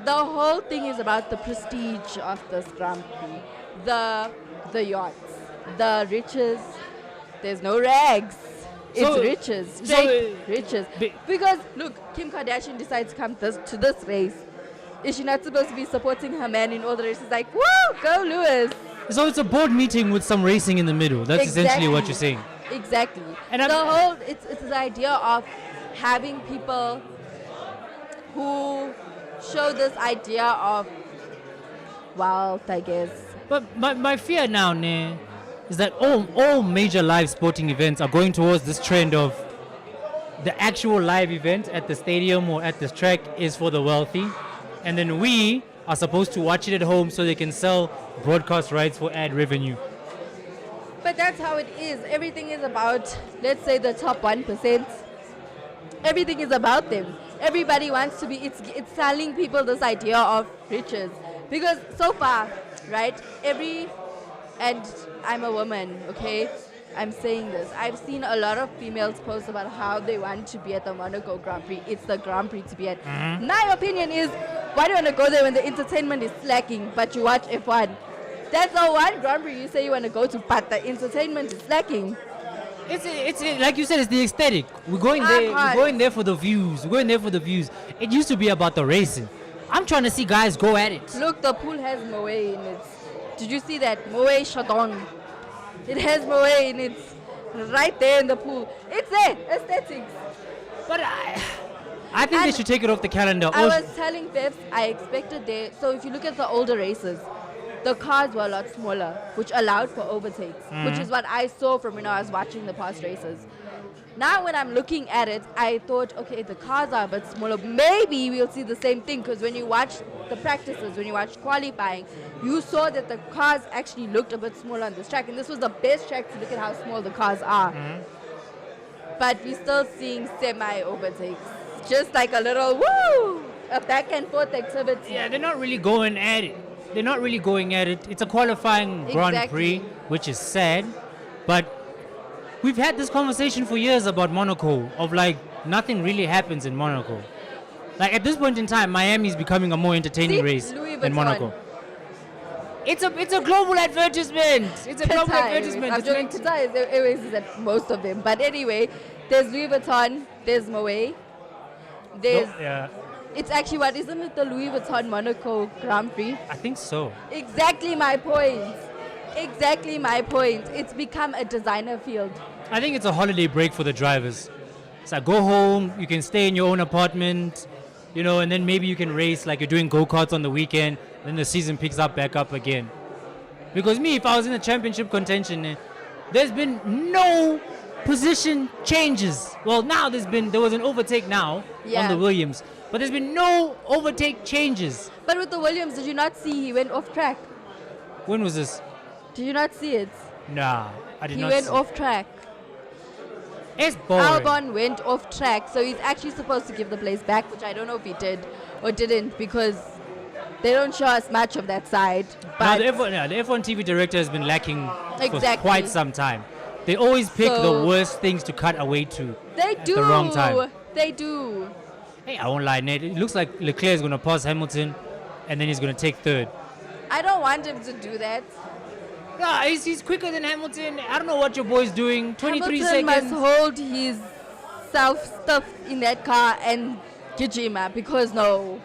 C: the whole thing is about the prestige of this Grand Prix. The yachts, the riches. There's no rags. It's
D: So-
C: riches,
D: so,
C: straight riches.
D: be-
C: Because look, Kim Kardashian decides to come to this race. Is she not supposed to be supporting her man in all the races? Like, woo, go Lewis.
D: So it's a board meeting with some racing in the middle. That's essentially what you're saying.
C: Exactly.
D: And
C: it's the idea of having people who show this idea of wealth, I guess.
D: But my fear now, ne, is that all major live sporting events are going towards this trend of the actual live event at the stadium or at the track is for the wealthy, and then we are supposed to watch it at home so they can sell broadcast rights for ad revenue.
C: But that's how it is. Everything is about, let's say, the top 1%. Everything is about them. Everybody wants to be, it's selling people this idea of riches. Because so far, right, and I'm a woman, okay? I'm saying this. I've seen a lot of females post about how they want to be at the Monaco Grand Prix. It's the Grand Prix to be at. My opinion is, why do you want to go there when the entertainment is slacking, but you watch F1? That's the one Grand Prix you say you want to go to, but the entertainment is slacking.
D: It's like you said, it's the aesthetic. We're going there. We're going there for the views. We're going there for the views. It used to be about the racing. I'm trying to see guys go at it.
C: Look, the pool has Moe in it. Did you see that? Moe Chardon. It has Moe in it. Right there in the pool. It's there. Aesthetics.
D: But I think they
C: And
D: should take it off the calendar.
C: I was telling Bevs, I expected there. So if you look at the older races, the cars were a lot smaller, which allowed for overtakes, which is what I saw from when I was watching the past races. Now when I'm looking at it, I thought, okay, the cars are a bit smaller. Maybe we'll see the same thing, because when you watch the practices, when you watch qualifying, you saw that the cars actually looked a bit smaller on this track. And this was the best track to look at how small the cars are. But we're still seeing semi-overtakes. Just like a little, woo, a back and forth activity.
D: Yeah, they're not really going at it. They're not really going at it. It's a qualifying Grand
C: Exactly.
D: Prix, which is sad. But we've had this conversation for years about Monaco, of like, nothing really happens in Monaco. Like at this point in time, Miami is becoming a more entertaining
C: See,
D: race
C: Louis
D: than
C: Vuitton.
D: Monaco. It's a global advertisement. It's a global
C: Qatar
D: advertisement.
C: Airways. I'm
D: It's
C: joking.
D: meant-
C: Qatar Airways is at most of them. But anyway, there's Louis Vuitton, there's Moet, there's.
D: yeah,
C: It's actually what isn't it the Louis Vuitton Monaco Grand Prix?
D: I think so.
C: Exactly my point. Exactly my point. It's become a designer field.
D: I think it's a holiday break for the drivers. It's like go home, you can stay in your own apartment, you know, and then maybe you can race like you're doing go-karts on the weekend, then the season picks up back up again. Because me, if I was in the championship contention, there's been no position changes. Well, now there was an overtake now
C: Yeah.
D: on the Williams, but there's been no overtake changes.
C: But with the Williams, did you not see he went off track?
D: When was this?
C: Did you not see it?
D: Nah, I did
C: He
D: not
C: went
D: see.
C: off track.
D: It's boring.
C: Albon went off track, so he's actually supposed to give the place back, which I don't know if he did or didn't because they don't show us much of that side.
D: Now,
C: But
D: the F1 TV director has been lacking for
C: Exactly.
D: quite some time. They always pick the
C: So-
D: worst things to cut away to.
C: they
D: at
C: do.
D: the wrong time.
C: They do.
D: Hey, I won't lie, Nate. It looks like Leclerc is going to pass Hamilton, and then he's going to take third.
C: I don't want him to do that.
D: Yeah, he's quicker than Hamilton. I don't know what your boy's doing. 23
C: Hamilton
D: seconds.
C: must hold his stuff in that car and Gijima because no.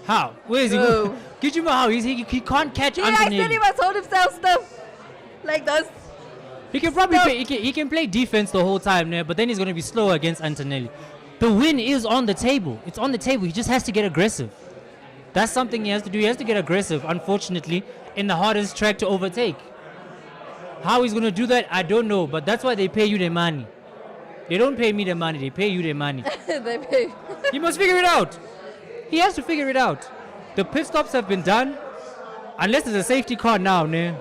D: How? Where is he?
C: No.
D: Gijima, how? He can't catch
C: I said he
D: Antonelli.
C: must hold himself stuff like this.
D: He can probably
C: Stop.
D: play, he can play defense the whole time, there, but then he's going to be slow against Antonelli. The win is on the table. It's on the table. He just has to get aggressive. That's something he has to do. He has to get aggressive, unfortunately, in the hardest track to overtake. How he's going to do that, I don't know, but that's why they pay you their money. They don't pay me their money, they pay you their money.
C: They pay.
D: He must figure it out. He has to figure it out. The pit stops have been done. Unless there's a safety car now, ne?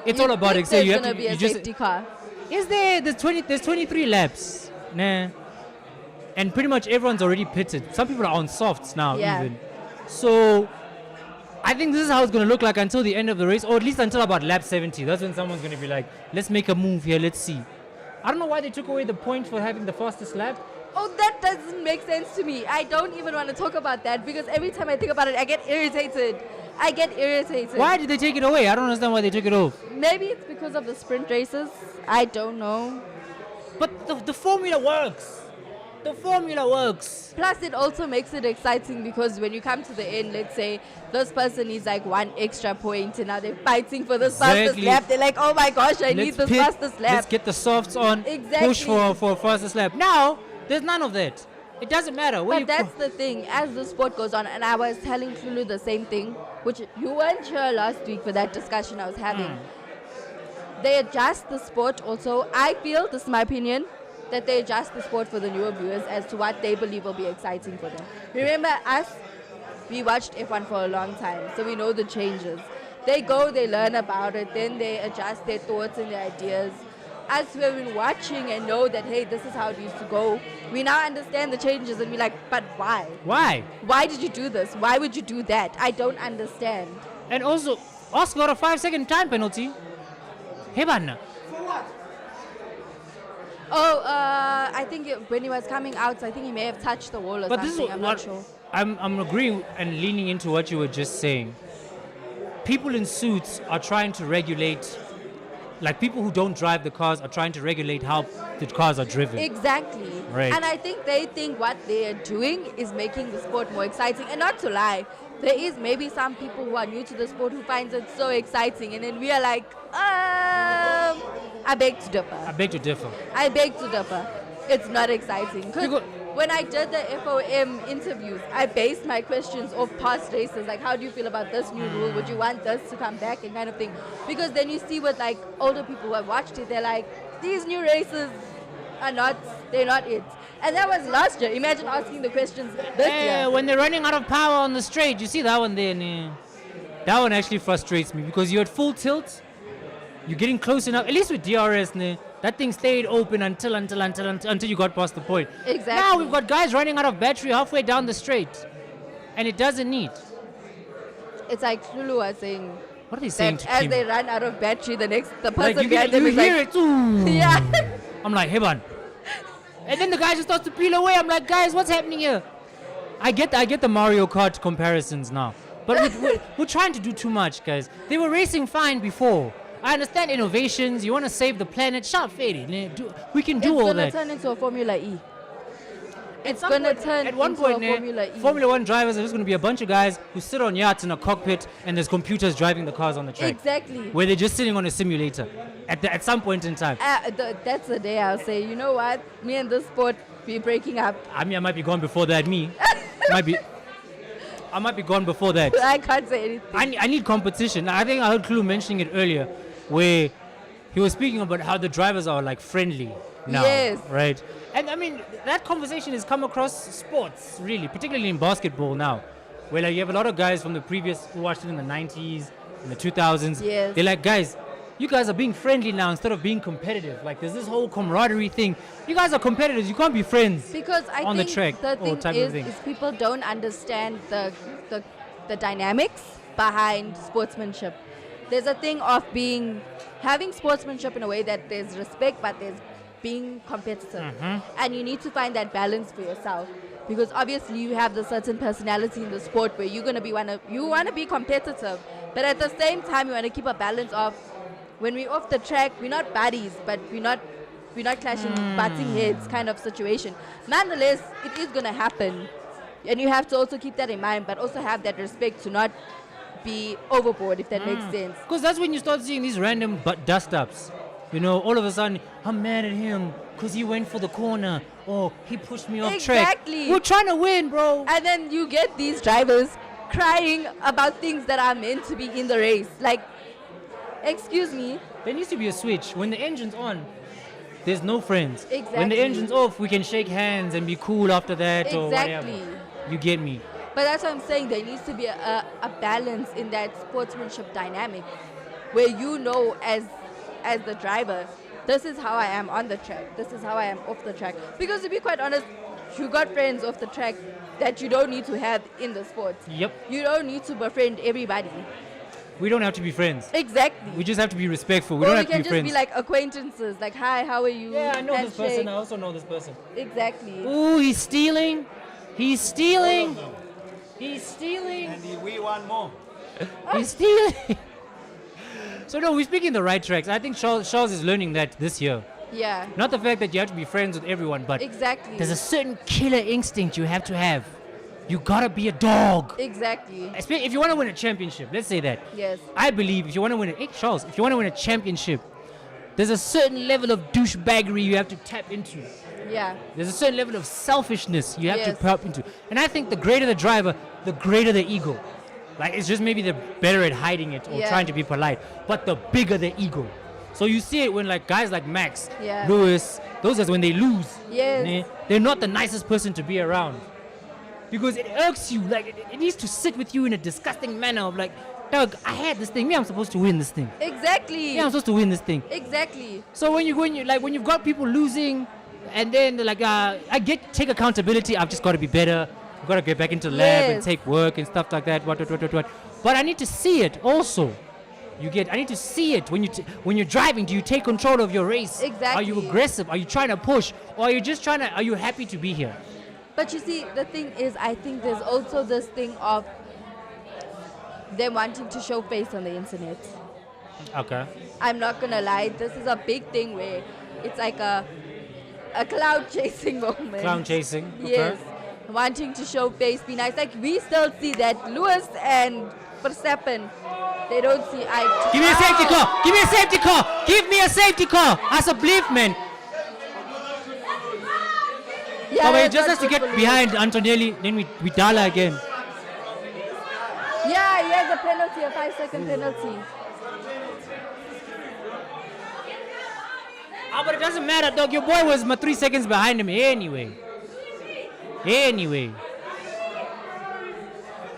D: It's all about Excel. You have to.
C: There's gonna be
D: You
C: a
D: just,
C: safety car.
D: is there? There's 23 laps, nah. And pretty much everyone's already pitted. Some people are on softs now,
C: Yeah.
D: even. So, I think this is how it's going to look like until the end of the race, or at least until about lap 70. That's when someone's going to be like, let's make a move here, let's see. I don't know why they took away the point for having the fastest lap.
C: Oh, that doesn't make sense to me. I don't even want to talk about that because every time I think about it, I get irritated.
D: Why did they take it away? I don't understand why they took it off.
C: Maybe it's because of the sprint races. I don't know.
D: But the formula works. The formula works.
C: Plus, it also makes it exciting because when you come to the end, let's say this person needs like one extra point and now they're fighting for this fastest
D: Exactly.
C: lap. They're like, oh my gosh, I need
D: Let's
C: this
D: pit,
C: fastest lap.
D: Let's get the softs on.
C: Exactly.
D: Push for fastest lap. Now, there's none of that. It doesn't matter. Where
C: But that's the thing, as the sport goes on, and I was telling Lulu the same thing, which you weren't here last week for that discussion I was having. They adjust the sport also. I feel, this is my opinion, that they adjust the sport for the newer viewers as to what they believe will be exciting for them. Remember us, we watched F1 for a long time, so we know the changes. They go, they learn about it, then they adjust their thoughts and their ideas. Us who have been watching and know that, hey, this is how it used to go, we now understand the changes and we're like, but why?
D: Why?
C: Why did you do this? Why would you do that? I don't understand.
D: And also, Oscar got a 5-second time penalty. Hey, man.
C: Oh, I think when he was coming out, I think he may have touched the wall or
D: But this
C: something.
D: is
C: I'm
D: what
C: not sure.
D: I'm agreeing and leaning into what you were just saying. People in suits are trying to regulate, like people who don't drive the cars are trying to regulate how the cars are driven.
C: Exactly.
D: Right.
C: And I think they think what they are doing is making the sport more exciting. And not to lie, there is maybe some people who are new to the sport who finds it so exciting. And then we are like, I beg to differ.
D: I beg to differ.
C: I beg to differ. It's not exciting. Because
D: Because-
C: when I did the FOM interviews, I based my questions off past races. Like, how do you feel about this new rule? Would you want this to come back and kind of thing? Because then you see with like older people who have watched it, they're like, these new races they're not it. And that was last year. Imagine asking the questions this year.
D: When they're running out of power on the straight, you see that one there? Nah. That one actually frustrates me because you're at full tilt. You're getting close enough. At least with DRS, nah, that thing stayed open until you got past the point.
C: Exactly.
D: Now we've got guys running out of battery halfway down the straight, and it doesn't need.
C: It's like Lulu was saying
D: What are they saying
C: that
D: to
C: as
D: Kim?
C: they run out of battery, the person
D: Like you
C: behind them is
D: hear
C: like,
D: it. Ooh.
C: yeah.
D: I'm like, hey man. And then the guy just starts to peel away. I'm like, guys, what's happening here? I get the Mario Kart comparisons now, but we're trying to do too much, guys. They were racing fine before. I understand innovations. You want to save the planet. Sharp faded. We can do all
C: It's
D: that.
C: gonna turn into a Formula E. It's
D: Some
C: gonna
D: point-
C: turn
D: at one
C: into
D: point,
C: a Formula E.
D: Formula One drivers are just going to be a bunch of guys who sit on yachts in a cockpit and there's computers driving the cars on the track.
C: Exactly.
D: Where they're just sitting on a simulator at some point in time.
C: That's the day I'll say, you know what? Me and this sport, we're breaking up.
D: I mean, I might be gone before that. I might be gone before that.
C: I can't say anything.
D: I need competition. I think I heard Clue mentioning it earlier, where he was speaking about how the drivers are like friendly now.
C: Yes.
D: Right. And I mean, that conversation has come across sports, really, particularly in basketball now, where like you have a lot of guys from the previous who watched it in the 90s, in the 2000s.
C: Yes.
D: They're like, guys, you guys are being friendly now instead of being competitive. Like, there's this whole camaraderie thing. You guys are competitors. You can't be friends.
C: Because I
D: on the
C: think
D: track
C: the
D: or
C: thing
D: type of thing.
C: is people don't understand the dynamics behind sportsmanship. There's a thing of having sportsmanship in a way that there's respect, but there's being competitive. And you need to find that balance for yourself. Because obviously you have the certain personality in the sport where you want to be competitive, but at the same time you want to keep a balance of when we're off the track, we're not buddies, but we're not clashing, butting heads kind of situation. Nonetheless, it is going to happen. And you have to also keep that in mind, but also have that respect to not be overboard, if that makes sense.
D: Because that's when you start seeing these random dust-ups. You know, all of a sudden, I'm mad at him because he went for the corner or he pushed me off track.
C: Exactly.
D: We're trying to win, bro.
C: And then you get these drivers crying about things that are meant to be in the race. Like, excuse me.
D: There needs to be a switch. When the engine's on, there's no friends. When the
C: Exactly.
D: engine's off, we can shake hands and be cool after that or whatever.
C: Exactly.
D: You get me?
C: But that's what I'm saying. There needs to be a balance in that sportsmanship dynamic where you know as the driver, this is how I am on the track. This is how I am off the track. Because to be quite honest, you got friends off the track that you don't need to have in the sport.
D: Yep.
C: You don't need to befriend everybody.
D: We don't have to be friends.
C: Exactly.
D: We just have to be respectful. We
C: Or
D: don't
C: we
D: have to
C: can
D: be
C: just
D: friends.
C: be like acquaintances. Like, hi, how are you?
D: Yeah, I know this person.
C: Handshake.
D: I also know this person.
C: Exactly.
D: Ooh, he's stealing. He's stealing. He's stealing.
A: And we want more.
D: He's stealing. So no, we're speaking the right tracks. I think Charles is learning that this year.
C: Yeah.
D: Not the fact that you have to be friends with everyone, but
C: Exactly.
D: there's a certain killer instinct you have to have. You gotta be a dog.
C: Exactly.
D: If you want to win a championship, let's say that.
C: Yes.
D: I believe if you want to win Charles, if you want to win a championship, there's a certain level of douchebaggery you have to tap into.
C: Yeah.
D: There's a certain level of selfishness you have to
C: Yes.
D: tap into. And I think the greater the driver, the greater the ego. Like, it's just maybe they're better at hiding it or
C: Yeah.
D: trying to be polite, but the bigger the ego. So you see it when like guys like Max,
C: Yeah.
D: Lewis, those guys when they lose,
C: Yes.
D: they're not the nicest person to be around. Because it irks you, like it needs to sit with you in a disgusting manner of like, Doug, I had this thing, me I'm supposed to win this thing.
C: Exactly.
D: Yeah, I'm supposed to win this thing.
C: Exactly.
D: So when you've got people losing, and then they're like, take accountability. I've just got to be better. I've got to get back into lab and
C: Yes.
D: take work and stuff like that. What. But I need to see it also. I need to see it when you're driving. Do you take control of your race? Are you
C: Exactly.
D: aggressive? Are you trying to push, or are you just are you happy to be here?
C: But you see, the thing is, I think there's also this thing of them wanting to show face on the internet.
D: Okay.
C: I'm not gonna lie, this is a big thing where it's like a cloud chasing moment.
D: Clown chasing. Okay.
C: Yes. Wanting to show face, be nice. Like, we still see that Lewis and Verstappen, they don't see eye.
D: Give me a safety car. Give me a safety car. Give me a safety car. As a belief, man.
C: Yeah,
D: But he
C: that's
D: just has
C: not
D: to get
C: good for
D: behind Antonelli, then we Dala again.
C: Lewis. Yeah, he has a penalty, a 5-second penalty.
D: But it doesn't matter, dog. Your boy was 3 seconds behind him anyway.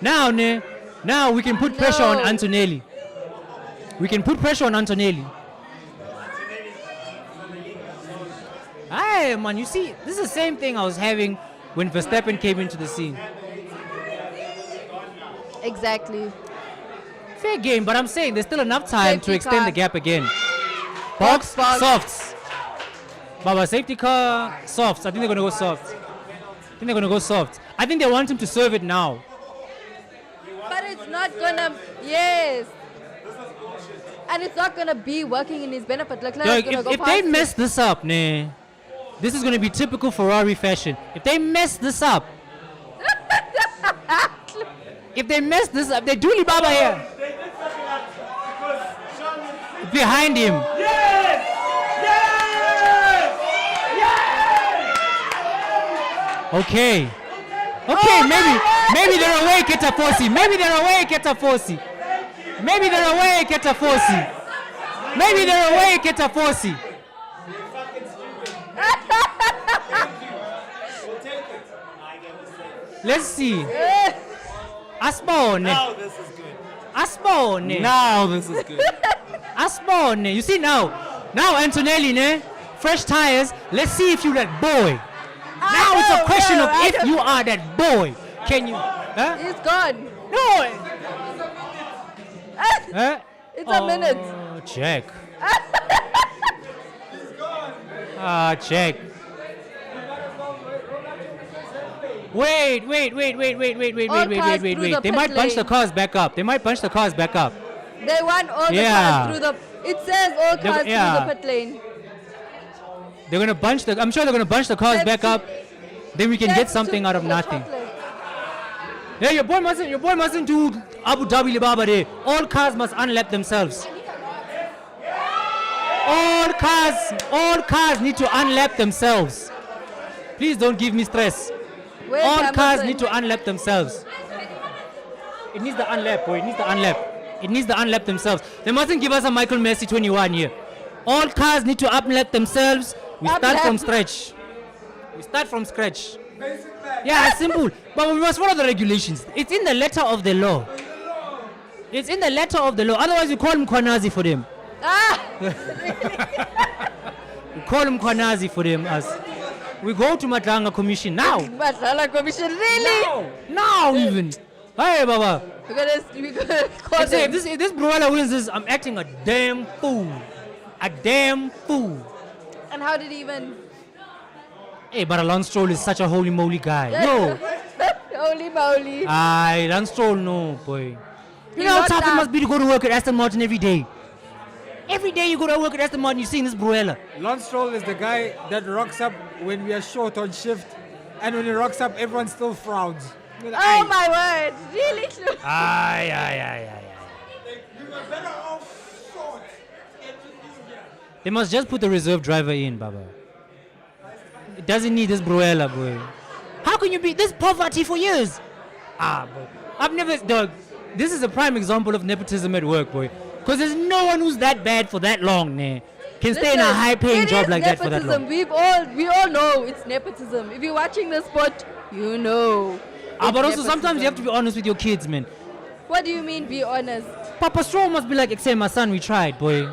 D: Now we can put pressure on
C: No.
D: Antonelli. Aye, man, you see, this is the same thing I was having when Verstappen came into the scene.
C: Exactly.
D: Fair game, but I'm saying there's still enough time
C: Safety
D: to extend
C: car.
D: the gap again. Box,
C: Box.
D: softs. Baba, safety car, softs. I think they're going to go soft. think they're gonna go soft. I think they want him to serve it now.
C: But it's not gonna. Yes. And it's not gonna be working in his benefit. Leclerc
D: Yo,
C: is gonna go
D: if
C: past
D: they
C: him.
D: mess this up, nah, this is gonna be typical Ferrari fashion. If they mess this up, they do Libaba here.
A: They did fuck it up because Sean was
D: Behind him.
A: Yes! Yes!
D: Okay. Okay, maybe they're awake at a Fosi. Maybe they're awake at a Fosi. Maybe they're awake at a Fosi. Maybe they're awake at a Fosi. Let's see. Asbone.
A: Now this is good.
D: Asbone.
A: Now this is good.
D: Asbone. You see now. Now Antonelli, ne? Fresh tires. Let's see if you're that boy. Now it's a question of if you are that boy. Can you? Huh?
C: He's gone.
D: No. Huh?
C: It's a minute.
D: Check. Check. Wait.
C: cars through the
D: They
C: pit
D: might bunch the
C: lane.
D: cars back up. They want
C: all the
D: Yeah.
C: cars through the. It says all cars
D: yeah.
C: through the pit lane.
D: They're gonna bunch the. I'm sure they're gonna bunch the cars
C: Let's
D: back
C: see.
D: up. Then we can get
C: Let's
D: something
C: do
D: out of
C: the
D: nothing.
C: chocolate.
D: Yeah, your boy mustn't do Abu Dhabi Libaba Day. All cars must unlap themselves. All cars need to unlap themselves. Please don't give me stress.
C: Where's
D: All cars
C: Hamilton?
D: need to unlap themselves. It needs the unlap, boy. It needs the unlap. It needs the unlap themselves. They mustn't give us a Michael Messi 21 here. All cars need to unlap themselves. We start
C: Unlap.
D: from scratch. We start from scratch. Yeah, it's simple. But we must follow the regulations. It's in the letter of the law. It's in the letter of the law. Otherwise, we call him Kwanazi for them.
C: Ah!
D: We call him Kwanazi for them. As we go to Matlanga Commission now.
C: Badlala Commission, really?
D: Now even. Hey, Baba.
C: We're gonna call
D: If
C: them.
D: this Bruella wins this, I'm acting a damn fool. A damn fool.
C: And how did he even?
D: Hey, but Lance Stroll is such a holy moly guy. Yo.
C: Holy moly.
D: Aye, Lance Stroll, no, boy. You
C: He's
D: know how
C: not
D: tough it
C: that-
D: must be to go to work at Aston Martin every day. Every day you go to work at Aston Martin, you're seeing this Bruella.
F: Lance Stroll is the guy that rocks up when we are short on shift, and when he rocks up, everyone still frowns.
C: Oh my word. Really?
D: Aye. They must just put the reserve driver in, Baba. It doesn't need this Bruella, boy. How can you be this poverty for years? Boy. I've never, dog. This is a prime example of nepotism at work, boy. Because there's no one who's that bad for that long, nah. Can stay in a
C: Listen,
D: high-paying
C: it
D: job
C: is
D: like that for that long.
C: nepotism. We all know it's nepotism. If you're watching the sport, you know.
D: But
C: it's
D: also sometimes you have to be honest with your kids, man.
C: What do you mean, be honest?
D: Papa Stroll must be like, "Except my son, we tried, boy.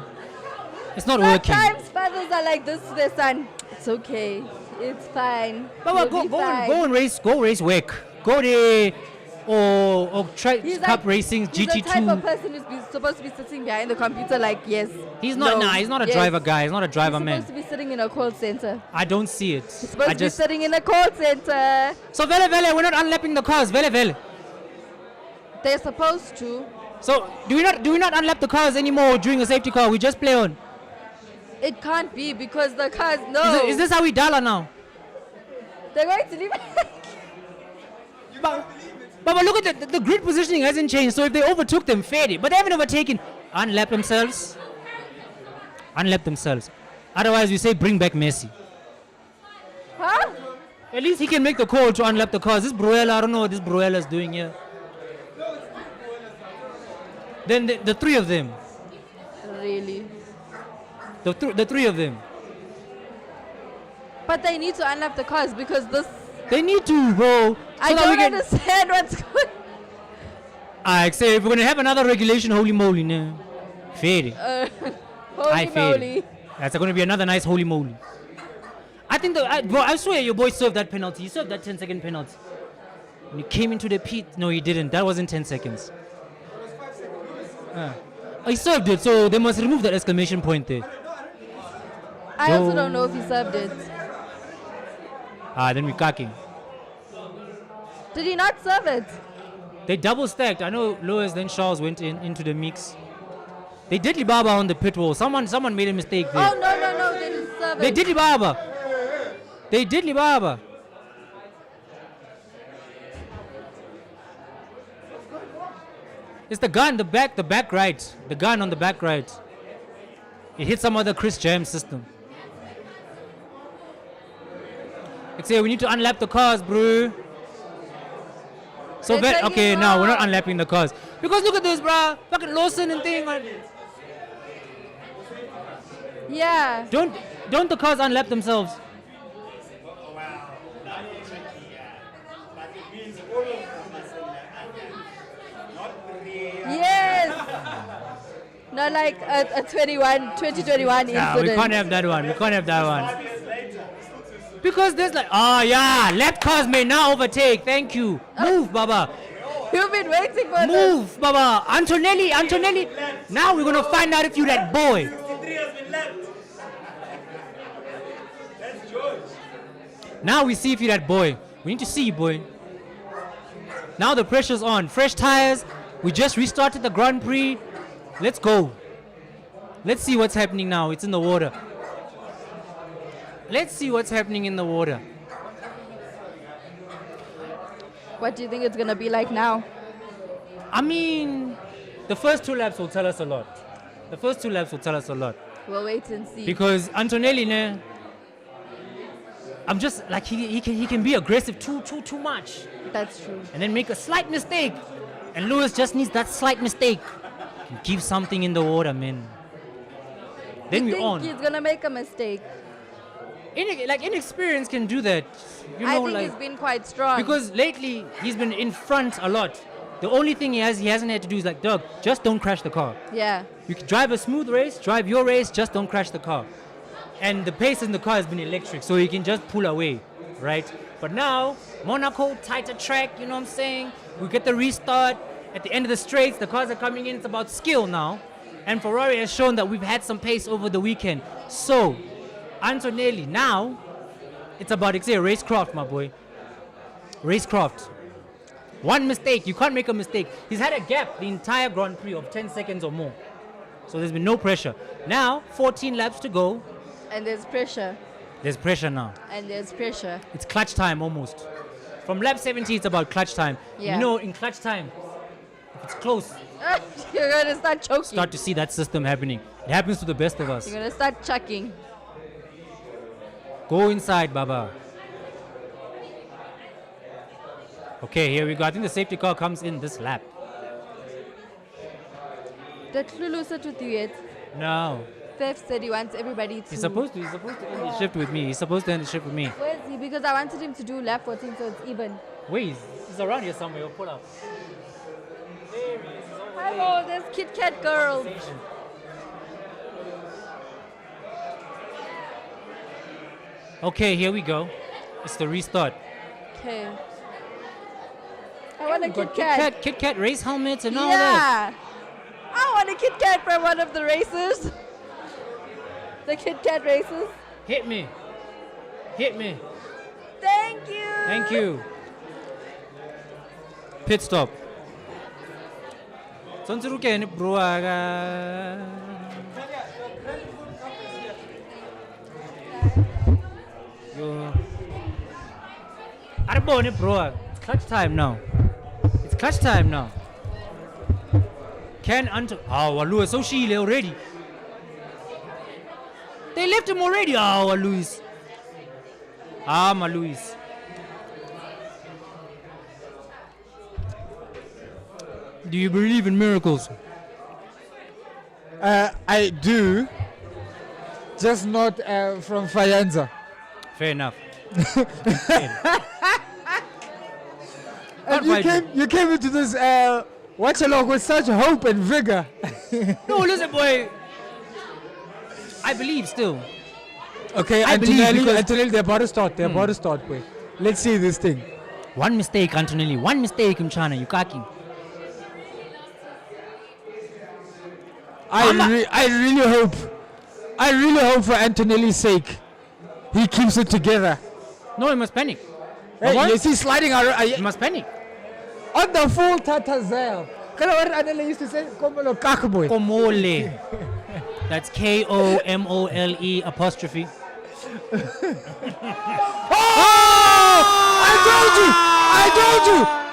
D: It's not working."
C: Sometimes fathers are like this to their son. It's okay. It's fine.
D: Baba,
C: You'll be
D: go
C: fine."
D: and race work. Go there or try
C: He's
D: cup racing,
C: he's the type of
D: GT2.
C: person who's supposed to be sitting behind the computer like, yes.
D: He's not,
C: no,
D: he's not a
C: yes.
D: driver guy. He's not a driver
C: He's
D: man.
C: supposed to be sitting in a call center.
D: I don't see it.
C: He's supposed
D: I
C: to be
D: just
C: sitting in a call center.
D: so vele, we're not unlapping the cars, vele.
C: They're supposed to.
D: So do we not unlap the cars anymore during a safety car? We just play on.
C: It can't be because the cars, no.
D: Is this how we dollar now?
C: They're going to leave it.
D: But look at the grid positioning hasn't changed. So if they overtook them, fair it. But they haven't overtaken. Unlap themselves. Otherwise, we say bring back Messi.
C: Huh?
D: At least he can make the call to unlap the cars. This Bruella, I don't know what this Bruella is doing here. Then the three of them.
C: Really?
D: The three of them.
C: But they need to unlap the cars because this.
D: They need to, bro.
C: I
D: that we
C: don't
D: can-
C: understand what's going.
D: I say if we're gonna have another regulation, holy moly, no. Fair.
C: Holy
D: fair.
C: moly.
D: That's gonna be another nice holy moly. I think bro, I swear your boy served that penalty. He served that 10-second penalty. When he came into the pit, no, he didn't. That wasn't 10 seconds. He served it, so they must remove that exclamation point there.
C: I also don't know if he served it.
D: Then we're cocking.
C: Did he not serve it?
D: They double stacked. I know Lewis then Charles went into the mix. They did Libaba on the pit wall. Someone made a mistake there.
C: Oh, no, they didn't serve
D: They
C: it.
D: did Libaba. They did Libaba. It's the gun, the back right. The gun on the back right. It hit some other Chris Jam system. Say we need to unlap the cars, bro. So
C: They're
D: okay,
C: taking
D: now we're not
C: off.
D: unlapping the cars because look at this, bruh. Fucking Lawson and thing.
C: Yeah.
D: Don't the cars unlap themselves?
C: Yes. Not like a 2021
D: Nah,
C: incident.
D: we can't have that one. We can't have that one. Because there's like, oh yeah, lap cars may now overtake. Thank you. Move, Baba.
C: You've been waiting for this.
D: Move, Baba. Antonelli. Now we're gonna find out if you that boy.
A: 63 has been left. That's George.
D: Now we see if you that boy. We need to see you, boy. Now the pressure's on. Fresh tires. We just restarted the Grand Prix. Let's go. Let's see what's happening now. It's in the water. Let's see what's happening in the water.
C: What do you think it's gonna be like now?
D: I mean, the first 2 laps will tell us a lot. The first 2 laps will tell us a lot.
C: We'll wait and see.
D: Because Antonelli, ne, I'm just like he can be aggressive too much,
C: That's true.
D: and then make a slight mistake. And Lewis just needs that slight mistake. Give something in the water, man. Then
C: You
D: we're
C: think
D: on.
C: he's gonna make a mistake?
D: Inexperience can do that. You know,
C: I think
D: like
C: he's been quite strong.
D: because lately he's been in front a lot. The only thing he hasn't had to do is like, Doug, just don't crash the car.
C: Yeah.
D: You can drive a smooth race, drive your race, just don't crash the car. And the pace in the car has been electric, so you can just pull away, right? But now, Monaco, tighter track, you know what I'm saying? We get the restart. At the end of the straights, the cars are coming in. It's about skill now. And Ferrari has shown that we've had some pace over the weekend. So, Antonelli, now, it's about racecraft, my boy. Racecraft. One mistake, you can't make a mistake. He's had a gap the entire Grand Prix of 10 seconds or more. So there's been no pressure. Now, 14 laps to go.
C: And there's pressure.
D: There's pressure now.
C: And there's pressure.
D: It's clutch time almost. From lap 70, it's about clutch time.
C: Yeah.
D: You know, in clutch time, if it's close,
C: You're gonna start choking.
D: start to see that system happening. It happens to the best of us.
C: You're gonna start chucking.
D: Go inside, Baba. Okay, here we go. I think the safety car comes in this lap.
C: Did Lulu sit with you yet?
D: No.
C: Theft said he wants everybody to.
D: He's supposed to end the shift with me. He's supposed to end the shift with me.
C: Where is he? Because I wanted him to do lap 14 so it's even.
D: Wait, he's around here somewhere. We'll pull up.
C: Hello, there's Kit Kat girls.
D: Okay, here we go. It's the restart.
C: Okay. I want a
D: We've
C: Kit
D: got
C: Kat.
D: Kit Kat race helmets and all that.
C: Yeah. I want a Kit Kat from one of the races. The Kit Kat races.
D: Hit me. Hit me.
C: Thank you.
D: Thank you. Pit stop. Sonsurukene bro aga. Yo. Arbone bro. It's clutch time now. It's clutch time now. Can Anto Walu is so shile already. They left him already. Luis. My Luis. Do you believe in miracles?
F: I do, just not from Fayenza.
D: Fair enough.
F: And you came into this watch along with such hope and vigor.
D: No, listen, boy. I believe still.
F: Okay,
D: I believe because-
F: Antonelli, they're about to start. They're about to start, boy. Let's see this thing.
D: One mistake, Antonelli. One mistake, Mchana. You kaki.
F: I really hope for Antonelli's sake, he keeps it together.
D: No, he must panic.
F: Hey,
D: What?
F: you see sliding around.
D: You must panic.
F: On the full Tatazel. Can what Anele used to say? Komolo kakboy.
D: Komole. That's Komole apostrophe.
F: Oh!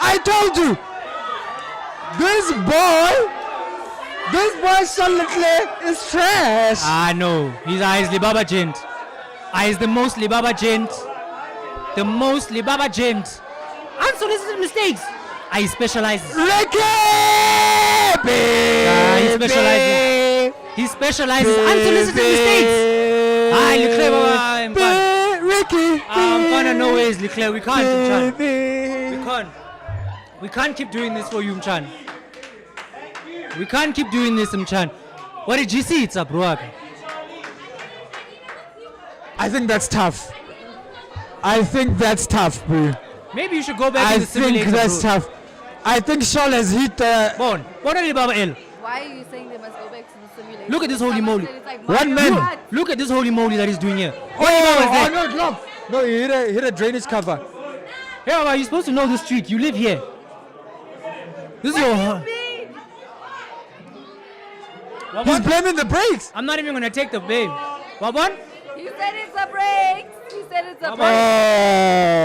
F: I told you. This boy Charlotte is trash.
D: Ah, no. He's Libaba gent. Is the most Libaba gent. The most Libaba gent. Unsolicited mistakes. I specializes.
F: Ricky!
D: He specializes unsolicited mistakes. Ah, Leclerc, I'm fine.
F: Ricky!
D: I'm fine and no ways, Leclerc. We can't, Mchan. We can't keep doing this for you, Mchan. We can't keep doing this, Mchan. What did you see? It's up, bro.
F: I think that's tough. Bro.
D: Maybe you should go back in the simulator.
F: I think that's
D: bro.
F: tough. I think Shaw has hit
D: Bon, what are Baba L?
C: Why are you saying they must go back to the simulator?
D: Look at this holy
C: Someone
D: moly.
C: said it's like
F: One
C: Mario
F: man.
C: Kart.
D: Look at this holy moly that he's doing here.
F: No, he hit a drainage cover.
D: Hey, Baba, you're supposed to know this street. You live here. This is your.
F: He's blaming the brakes.
D: I'm not even gonna take the blame. Wabon?
C: You said it's a break. You said it's a
D: Baba.
C: break.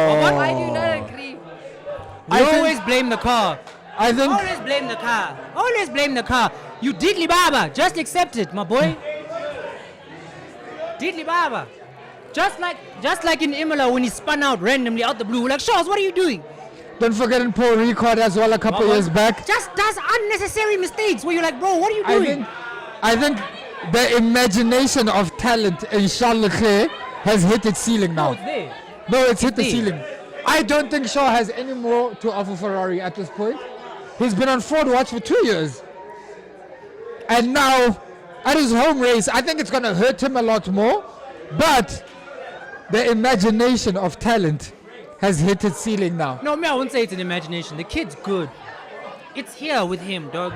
F: Oh.
C: Why do you not agree?
D: You always blame the car.
F: I think
D: Always blame the car. Always blame the car. You diddly baba. Just accept it, my boy. Diddly baba. Just like in Imola when he spun out randomly out the blue. Like, Shaws, what are you doing?
F: don't forget in Paul Ricard as well a couple years back.
D: Just does unnecessary mistakes where you're like, bro, what are you doing?
F: I think the imagination of talent in Charles Leclerc has hit its ceiling now.
D: No, it's there.
F: No, it's hit the
D: there.
F: ceiling. I don't think Shaw has any more to offer Ferrari at this point. He's been on Ford watch for 2 years. And now, at his home race, I think it's going to hurt him a lot more. But the imagination of talent has hit its ceiling now.
D: No, I wouldn't say it's an imagination. The kid's good. It's here with him, dog.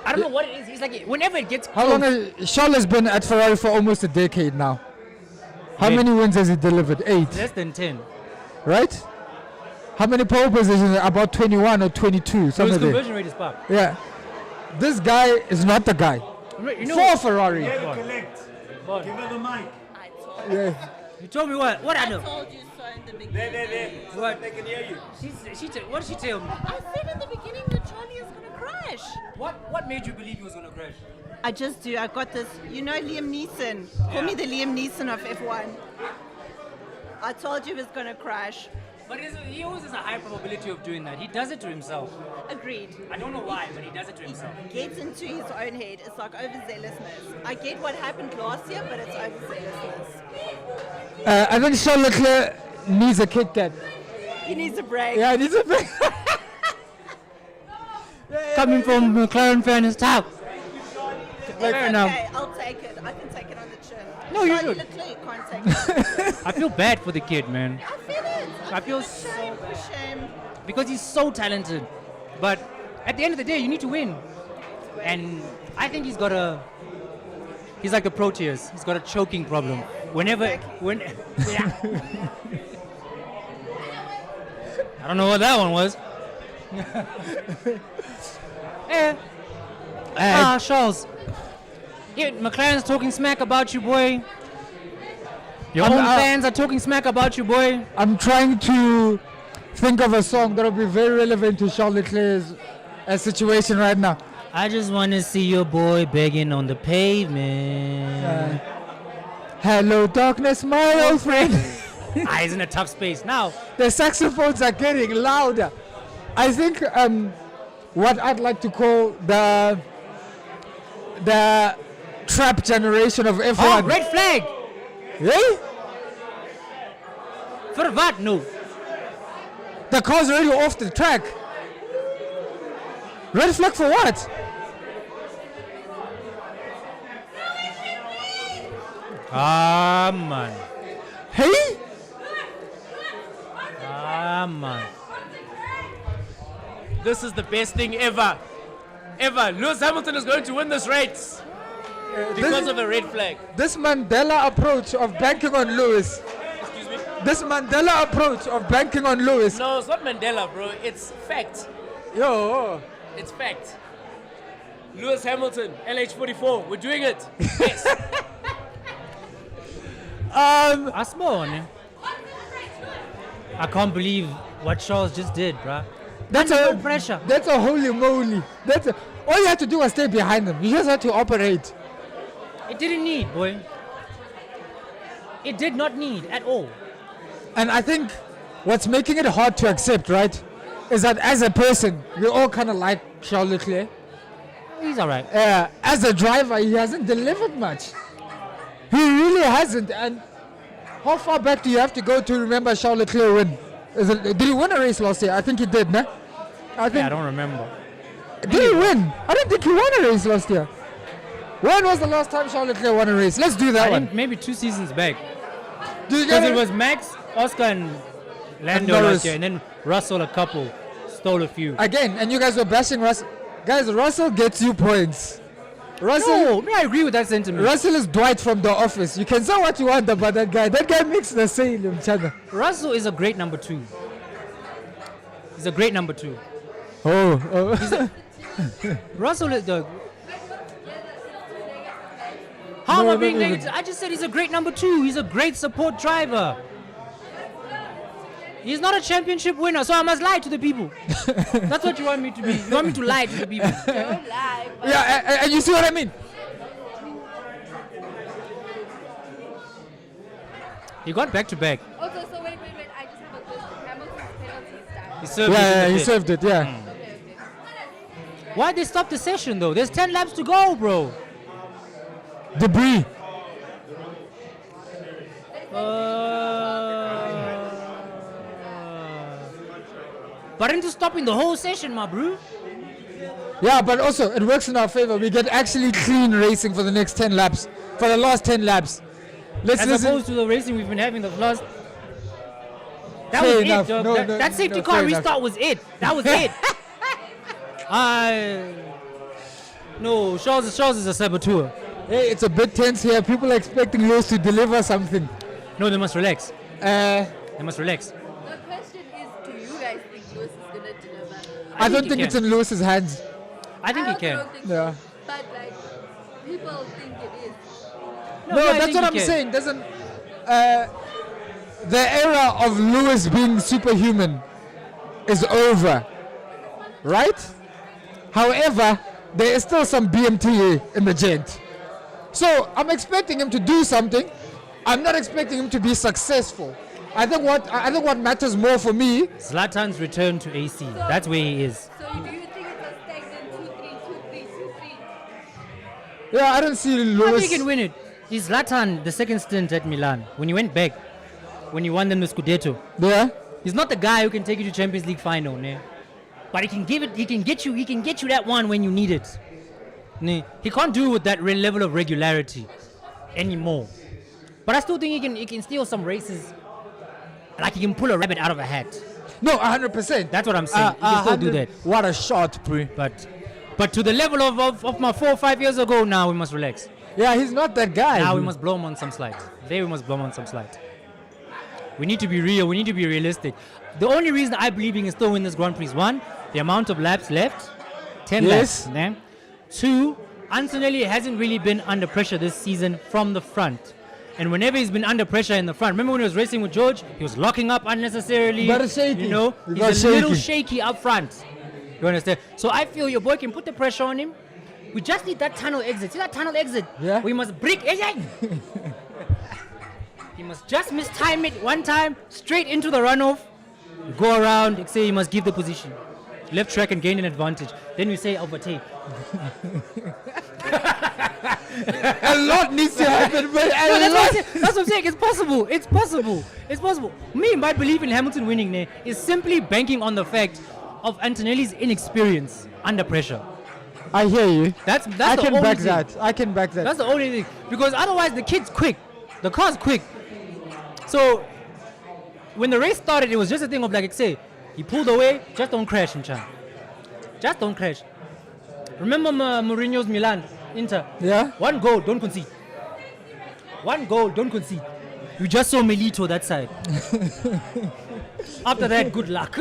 D: I don't know what it is. He's like, whenever it gets
F: How
D: close,
F: long has Charles has been at Ferrari for almost a decade now? How
D: Yeah.
F: many wins has he delivered? 8,
D: less than 10.
F: right? How many pole positions? About 21 or 22,
D: So his
F: something there.
D: conversion rate is up.
F: Yeah. This guy is not the guy.
D: You know,
F: For Ferrari.
A: Collect.
D: Bon,
A: Give her the mic.
F: Yeah.
D: you told me what? What I know?
G: told you so in the beginning.
A: There.
D: What?
A: They can hear you.
D: What did she tell me?
G: I said in the beginning that Charlie is gonna crash.
D: What made you believe he was gonna crash?
G: I just do. I got this. You know Liam Neeson. Call me the Liam Neeson of F1. I told you he was gonna crash.
D: But he always has a high probability of doing that. He does it to himself.
G: Agreed.
D: I don't know why, but he does it to himself.
G: Gets into his own head. It's like overzealousness. I get what happened last year, but it's overzealousness.
F: I think Charles Leclerc needs a Kit Kat.
G: He needs a break.
F: Yeah, he needs a break.
D: Coming from McLaren fan is tough.
G: It's
D: Fair enough.
G: okay. I'll take it. I can take it on the chin.
D: No, you
G: Charlie
D: should.
G: Leclerc can't take it.
D: I feel bad for the kid, man.
G: I feel it.
D: I feel
G: shame for shame.
D: Because he's so talented. But at the end of the day, you need to win. And I think he's like the Proteus. He's got a choking problem. Yeah. I don't know what that one was. Charles. Yeah, McLaren's talking smack about you, boy. Your own fans are talking smack about you, boy.
F: I'm trying to think of a song that will be very relevant to Charles Leclerc's situation right now.
D: I just want to see your boy begging on the pavement.
F: Hello, darkness, my old friend.
D: He's in a tough space now.
F: The saxophones are getting louder. I think what I'd like to call the trap generation of F1.
D: Oh, red flag.
F: Eh?
D: For what? No.
F: The car's already off the track. Red flag for what?
D: Ah, man.
F: Hey?
D: Ah, man.
E: This is the best thing ever. Lewis Hamilton is going to win this race because of a red flag.
F: This Mandela approach of banking on Lewis.
E: Excuse me?
F: this Mandela approach of banking on Lewis.
H: No, it's not Mandela, bro. It's fact.
F: Yo.
H: It's fact. Lewis Hamilton, LH44. We're doing it. Yes.
D: I smell on him. I can't believe what Charles just did, bruh.
F: That's
D: Under no pressure.
F: That's a holy moly. All you had to do was stay behind him. You just had to operate.
D: It didn't need, boy. It did not need at all.
F: And I think what's making it hard to accept, right, is that as a person, we all kind of like Charles Leclerc.
D: He's all right.
F: As a driver, he hasn't delivered much. He really hasn't. And how far back do you have to go to remember Charles Leclerc win? Did he win a race last year? I think he did, no?
D: I don't remember.
F: Did he win? I don't think he won a race last year. When was the last time Charles Leclerc won a race? Let's do that
D: I
F: one.
D: think maybe 2 seasons back.
F: Do you get
D: Because
F: it?
D: it was Max, Oscar, and Lando
F: Norris.
D: last year, and then Russell a couple, stole a few.
F: Again, and you guys were bashing Russell. Guys, Russell gets you points. Russell,
D: No, I agree with that sentiment.
F: Russell is Dwight from The Office. You can say what you want about that guy. That guy makes the sale in China.
D: Russell is a great number 2. He's a great number 2.
F: Oh.
D: Russell is the. How am I being negative? I just said he's a great number 2. He's a great support driver. He's not a championship winner, so I must lie to the people. That's what you want me to be. You want me to lie to the people.
C: Don't lie. But
F: Yeah, and you see what I mean?
D: He got back to back.
C: also, so wait. I just have a question. Hamilton's penalties time.
D: He served it in
F: Yeah,
D: the
F: he
D: pit.
F: served it, yeah.
D: Why'd they stop the session though? There's 10 laps to go, bro.
F: Debris.
D: But into stopping the whole session, my bro.
F: Yeah, but also it works in our favor. We get actually clean racing for the next 10 laps. For the last 10 laps. Let's
D: As
F: listen.
D: opposed to the racing we've been having the last. That
F: Fair
D: was
F: enough.
D: it, dog.
F: No,
D: That safety
F: no,
D: car
F: fair enough.
D: restart was it. That was it. No, Charles is a saboteur.
F: Hey, it's a bit tense here. People are expecting Lewis to deliver something.
D: No, they must relax.
F: Uh,
D: They must relax.
C: The question is, do you guys think Lewis is gonna deliver?
F: I don't
D: he
F: think
D: can.
F: it's in Lewis's hands.
D: I think he
C: also
D: can.
C: don't think
F: Yeah.
C: so, but like, people think it is.
F: No,
D: I
F: that's
D: think
F: what
D: he
F: I'm
D: can.
F: saying. Doesn't the era of Lewis being superhuman is over, right? However, there is still some BMT in the gent. So I'm expecting him to do something. I'm not expecting him to be successful. I think what matters more for me.
D: Zlatan's return to AC. That's where he is.
C: So do you think it's a stagnant 2-3, 2-3, 2-3?
F: Yeah, I don't see
D: I
F: Lewis.
D: think he can win it. Is Zlatan the second stint at Milan when he went back, when he won them the Scudetto?
F: Yeah.
D: He's not the guy who can take you to Champions League final, ne? But he can give it. He can get you that one when you need it. Ne? He can't do it with that level of regularity anymore. But I still think he can steal some races. Like he can pull a rabbit out of a hat.
F: No, 100%.
D: That's what I'm saying. He can still do that.
F: What a shot, Pri.
D: But to the level of my 4 or 5 years ago, now we must relax.
F: Yeah, he's not that guy.
D: Now we must blow him on some slide. There we must blow him on some slide. We need to be real. We need to be realistic. The only reason I believe he can still win this Grand Prix is 1, the amount of laps left, 10
F: Yes.
D: laps. Ne? 2, Antonelli hasn't really been under pressure this season from the front. And whenever he's been under pressure in the front, remember when he was racing with George, he was locking up unnecessarily.
F: Very shaky.
D: You know,
F: He
D: he's
F: got
D: a little
F: shaky.
D: shaky up front. You understand? So I feel your boy can put the pressure on him. We just need that tunnel exit. See that tunnel exit?
F: Yeah.
D: We must break. He must just mistime it one time, straight into the runoff. Go around, say he must give the position. Left track and gain an advantage. Then we say overtake.
F: A lot needs to happen, but
D: No, that's what I'm saying. It's possible. It's possible. It's possible. Me, my belief in Hamilton winning there is simply banking on the fact of Antonelli's inexperience under pressure.
F: I hear you.
D: That's
F: I
D: the
F: can
D: only
F: back
D: thing.
F: that. I can back that.
D: That's the only thing. Because otherwise the kid's quick. The car's quick. So when the race started, it was just a thing of like, say, he pulled away, just don't crash, Mchan. Just don't crash. Remember Mourinho's Milan, Inter?
F: Yeah?
D: 1 goal, don't concede. 1 goal, don't concede. You just saw Melito that side. After that, good luck.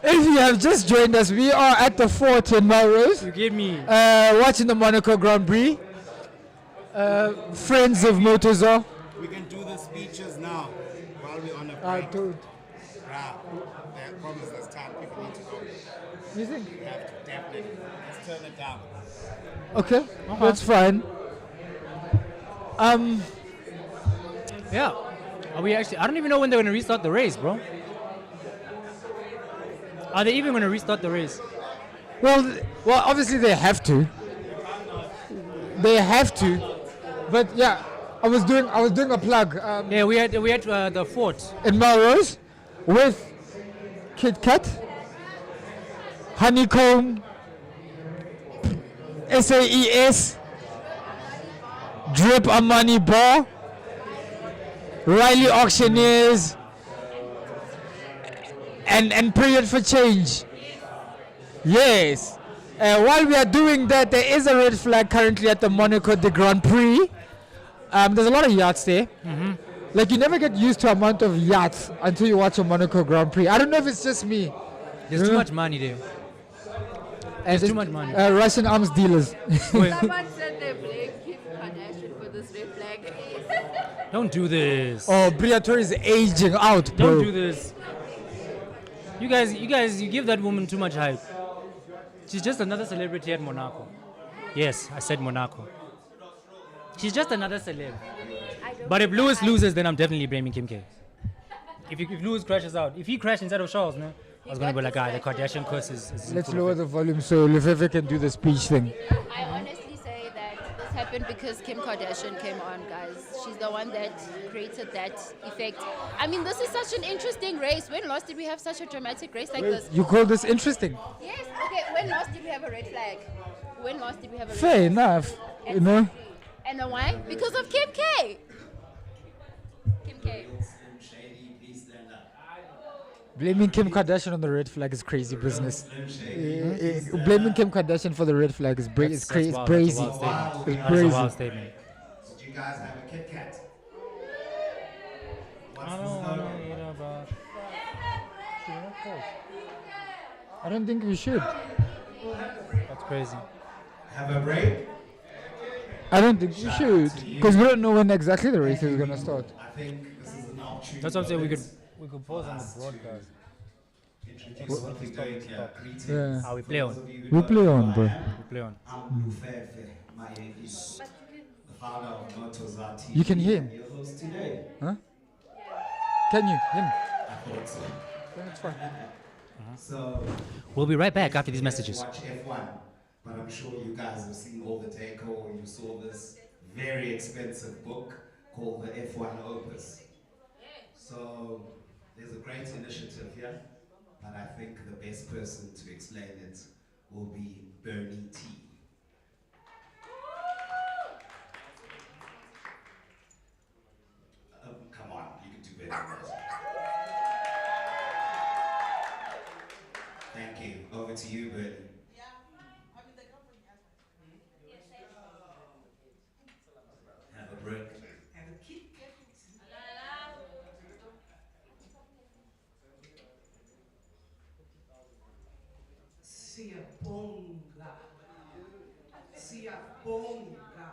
F: If you have just joined us, we are at the fort in Melrose,
D: You give me.
F: watching the Monaco Grand Prix. Friends of Motorzar.
A: We can do the speeches now while we're on a break.
F: Dude.
A: Bruh, that promise this time. People need to go.
F: You think?
A: We have to, definitely. Let's turn it down.
F: Okay, that's fine.
D: Yeah. Are we actually? I don't even know when they're going to restart the race, bro. Are they even going to restart the race?
F: Well, obviously they have to. They have to. But yeah, I was doing a plug
D: Yeah, we had the fort.
F: in Melrose with Kit Kat, Honeycomb, SAES, Drip Amani Bar, Riley Auctioneers, and Period for Change. Yes. While we are doing that, there is a red flag currently at the Monaco de Grand Prix. There's a lot of yachts there. Like, you never get used to amount of yachts until you watch a Monaco Grand Prix. I don't know if it's just me.
D: There's too much money there.
F: And
D: too much money.
F: Russian arms dealers.
C: Someone said they blame Kim Kardashian for this red flag.
D: Don't do this.
F: Oh, Briatore is aging out, bro.
D: Don't do this. You guys, you give that woman too much hype. She's just another celebrity at Monaco. Yes, I said Monaco. She's just another celeb. But if Lewis loses, then I'm definitely blaming Kim K. If Lewis crashes out, if he crashed instead of Charles, no, I was gonna be like, the Kardashian curse is
F: Let's
D: full of
F: lower
D: it."
F: the volume so Lefebvre can do the speech thing.
C: I honestly say that this happened because Kim Kardashian came on, guys. She's the one that created that effect. I mean, this is such an interesting race. When last did we have such a dramatic race like this?
F: You call this interesting?
C: Yes, okay. When last did we have a red flag? When last did we have a red
F: Fair
C: flag?
F: enough, you know.
C: And then why? Because of Kim K. Kim K.
F: Blaming Kim Kardashian on the red flag is crazy business. Blaming Kim Kardashian for the red flag is
D: That's
F: crazy.
D: wild.
F: Crazy.
D: That's a wild statement.
F: It's
D: That's a
F: crazy.
D: wild statement.
A: Did you guys have a Kit Kat?
F: I don't think we should.
D: That's crazy.
A: Have a break?
F: I don't think we should. Because we don't know when exactly the race is going to start.
A: I think this is an opportunity.
D: That's what I'm saying. We could pause on the broadcast.
A: Introduce what we're doing here. Greetings.
F: Yeah.
D: How we play on.
F: We play on, bro.
D: We play on.
A: I'm Lufefe. My name is the founder of Motorzar TV.
F: You can hear him.
A: Your host today.
F: Huh? Can you? Him?
A: I thought so.
F: That's fine.
A: So
D: We'll be right back after these messages.
A: watch F1, but I'm sure you guys have seen all the deco or you saw this very expensive book called the F1 Opus. So there's a great initiative here, but I think the best person to explain it will be Bernie T. Come on, you can do better than that. Thank you. Over to you, Bernie. Have a break.
I: Siyabonga. Siyabonga.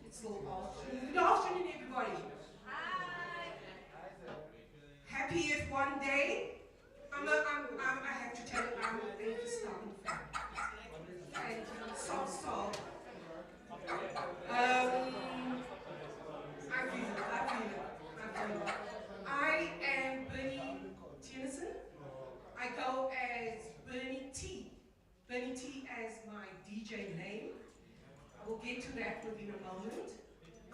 I: It's still afternoon. Good afternoon, everybody. Happy F1 day. I have to tell you, I'm a Verstappen fan. And soft. I am Bernie Tennyson. I go as Bernie T. Bernie T as my DJ name. I will get to that within a moment.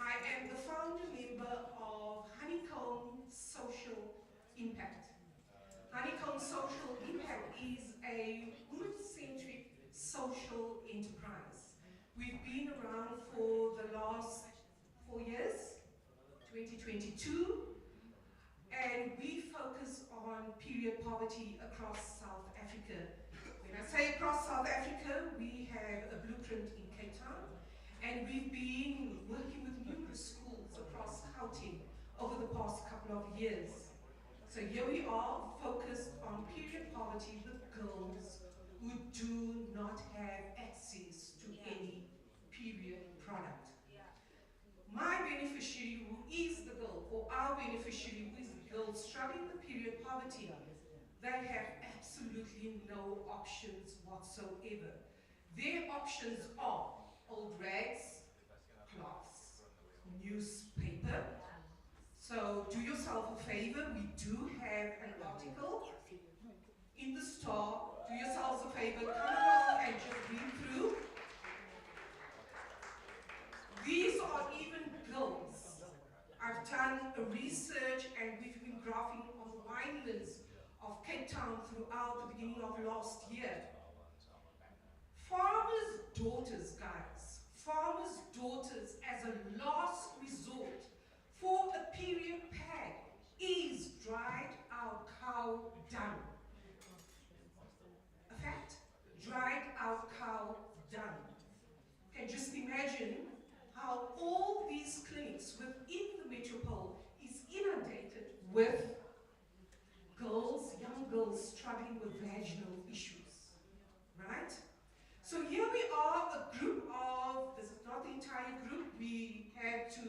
I: I am the founder member of Honeycomb Social Impact. Honeycomb Social Impact is a women-centric social enterprise. We've been around for the last 4 years. 2022, and we focus on period poverty across South Africa. When I say across South Africa, we have a blueprint in Cape Town, and we've been working with numerous schools across Gauteng over the past couple of years. So here we are, focused on period poverty with girls who do not have access to any period product. My beneficiary, who is the girl, or our beneficiary, who is the girl struggling with period poverty, they have absolutely no options whatsoever. Their options are old rags, cloths, newspaper. So do yourself a favor, we do have an article in the store. Do yourselves a favor, come along and just read through. These are even girls. I've done a research and we've been graphing on the winelands of Cape Town throughout the beginning of last year. Farmers' daughters, guys. Farmers' daughters as a last resort for a period pad is dried out cow dung. A fact? Dried out cow dung. You can just imagine how all these clinics within the metropole is inundated with girls, young girls struggling with vaginal issues, right? So here we are, a group of, this is not the entire group, we had to,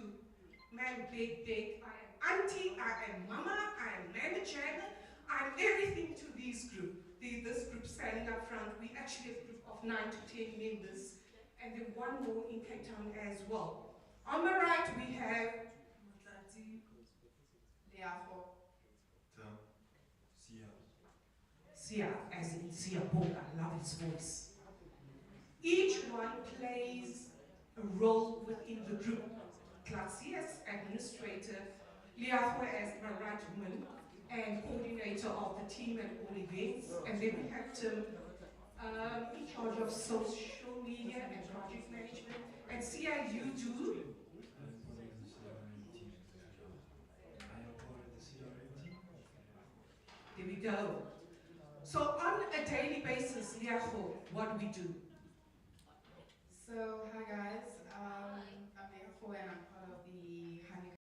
I: man, big, I am auntie, I am mama, I am manager, I'm everything to this group. This group standing up front, we actually have a group of 9 to 10 members, and then one more in Cape Town as well. On my right, we have Leafo. Sia, as in Sia Boga, I love his voice. Each one plays a role within the group. Klasi as administrator, Leafo as my right woman, and coordinator of the team at all events. And then we have Tim in charge of social media and project management. And Sia, you do? There we go. So on a daily basis, Liafo, what do we do?
J: So, hi guys, I'm Liafo and I'm part of the Honey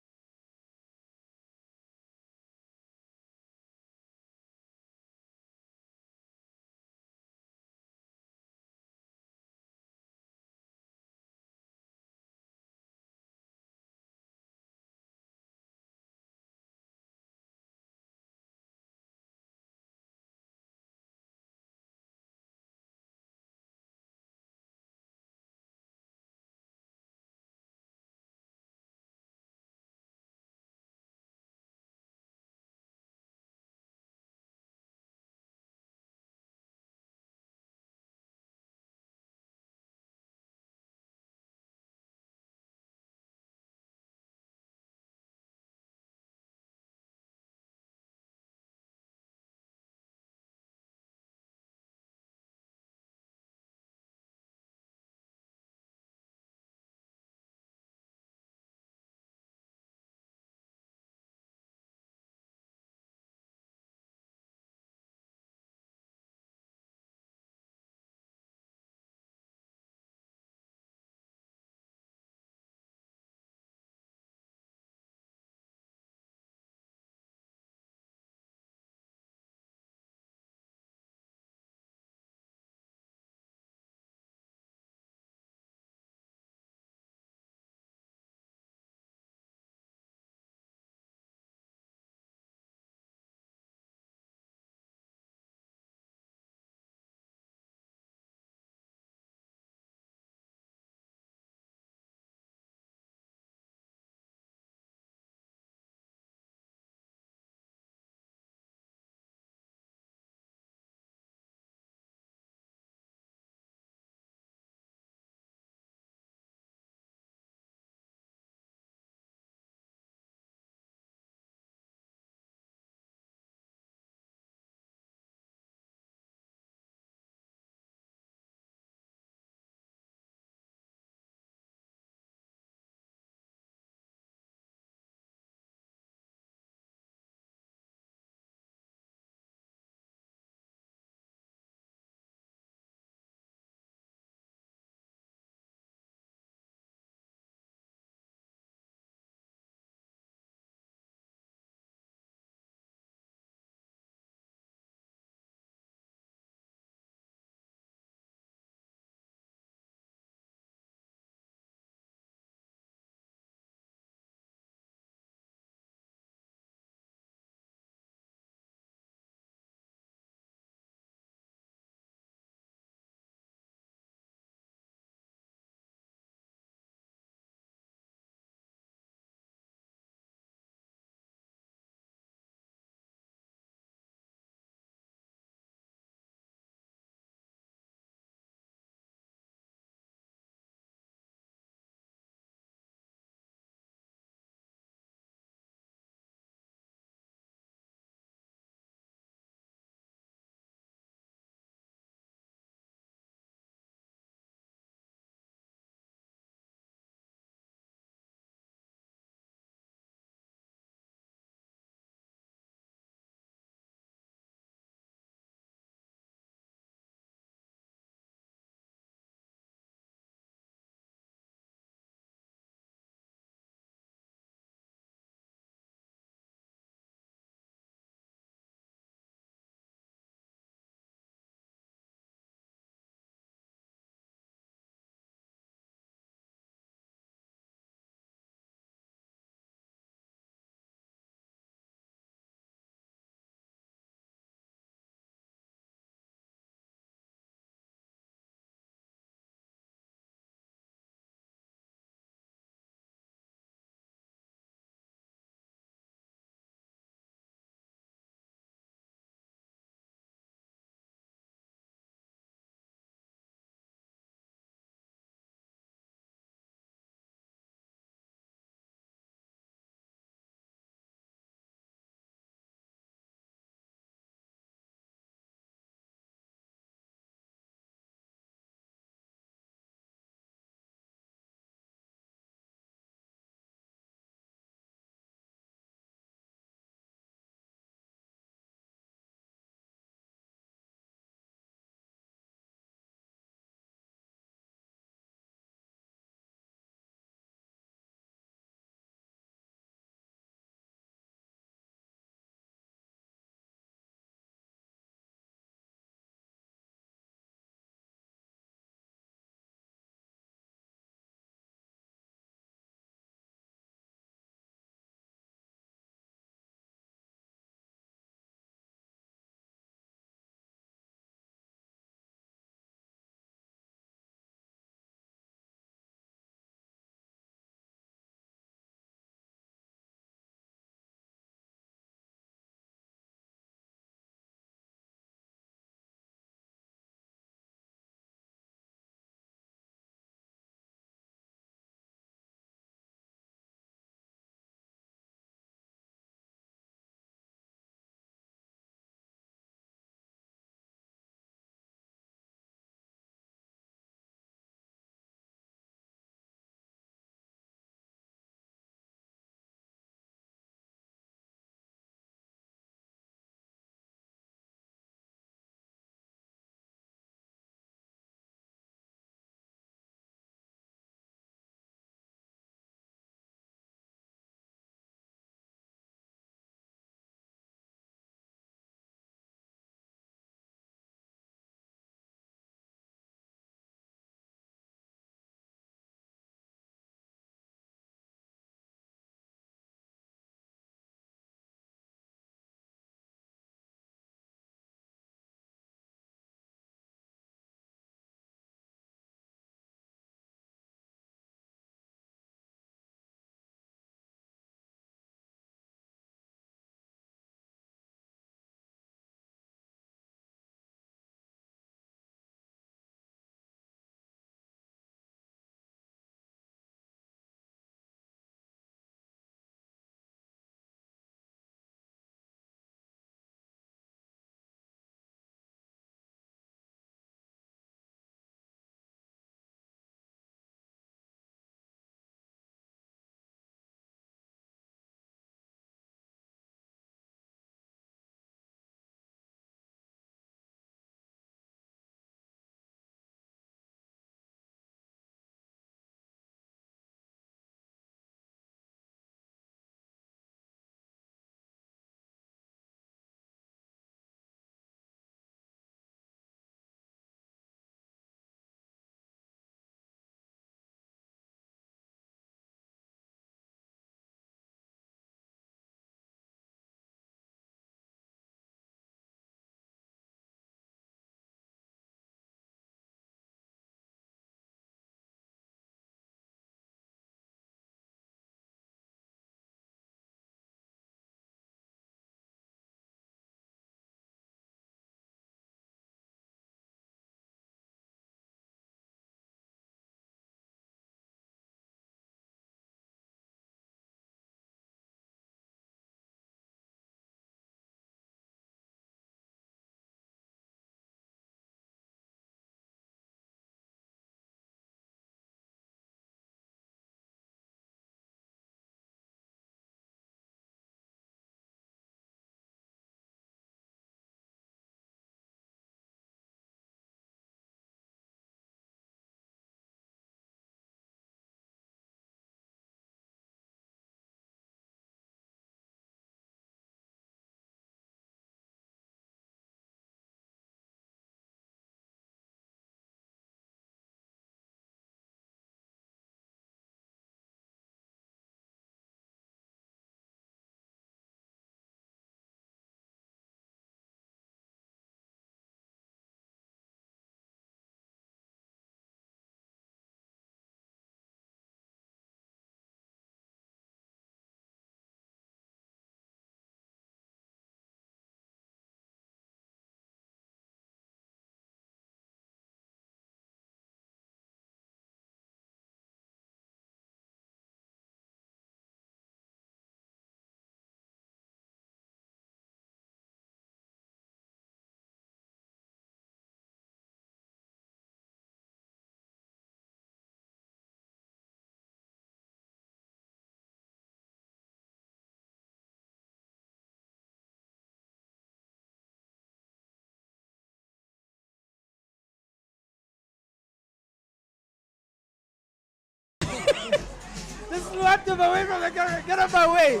F: Just swept him away from the camera. Get out of my way.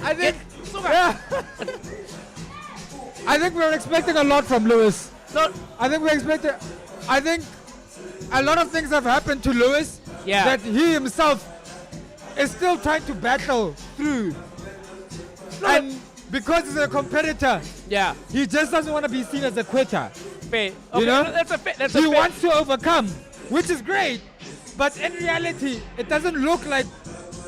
F: I think. Yeah. I think we're expecting a lot from Lewis.
H: No,
F: I think I think a lot of things have happened to Lewis that he himself is still trying to battle through. And because he's a competitor,
H: yeah,
F: he just doesn't want to be seen as a quitter.
H: fair. Okay,
F: You know?
H: that's a fair.
F: He wants to overcome, which is great. But in reality, it doesn't look like.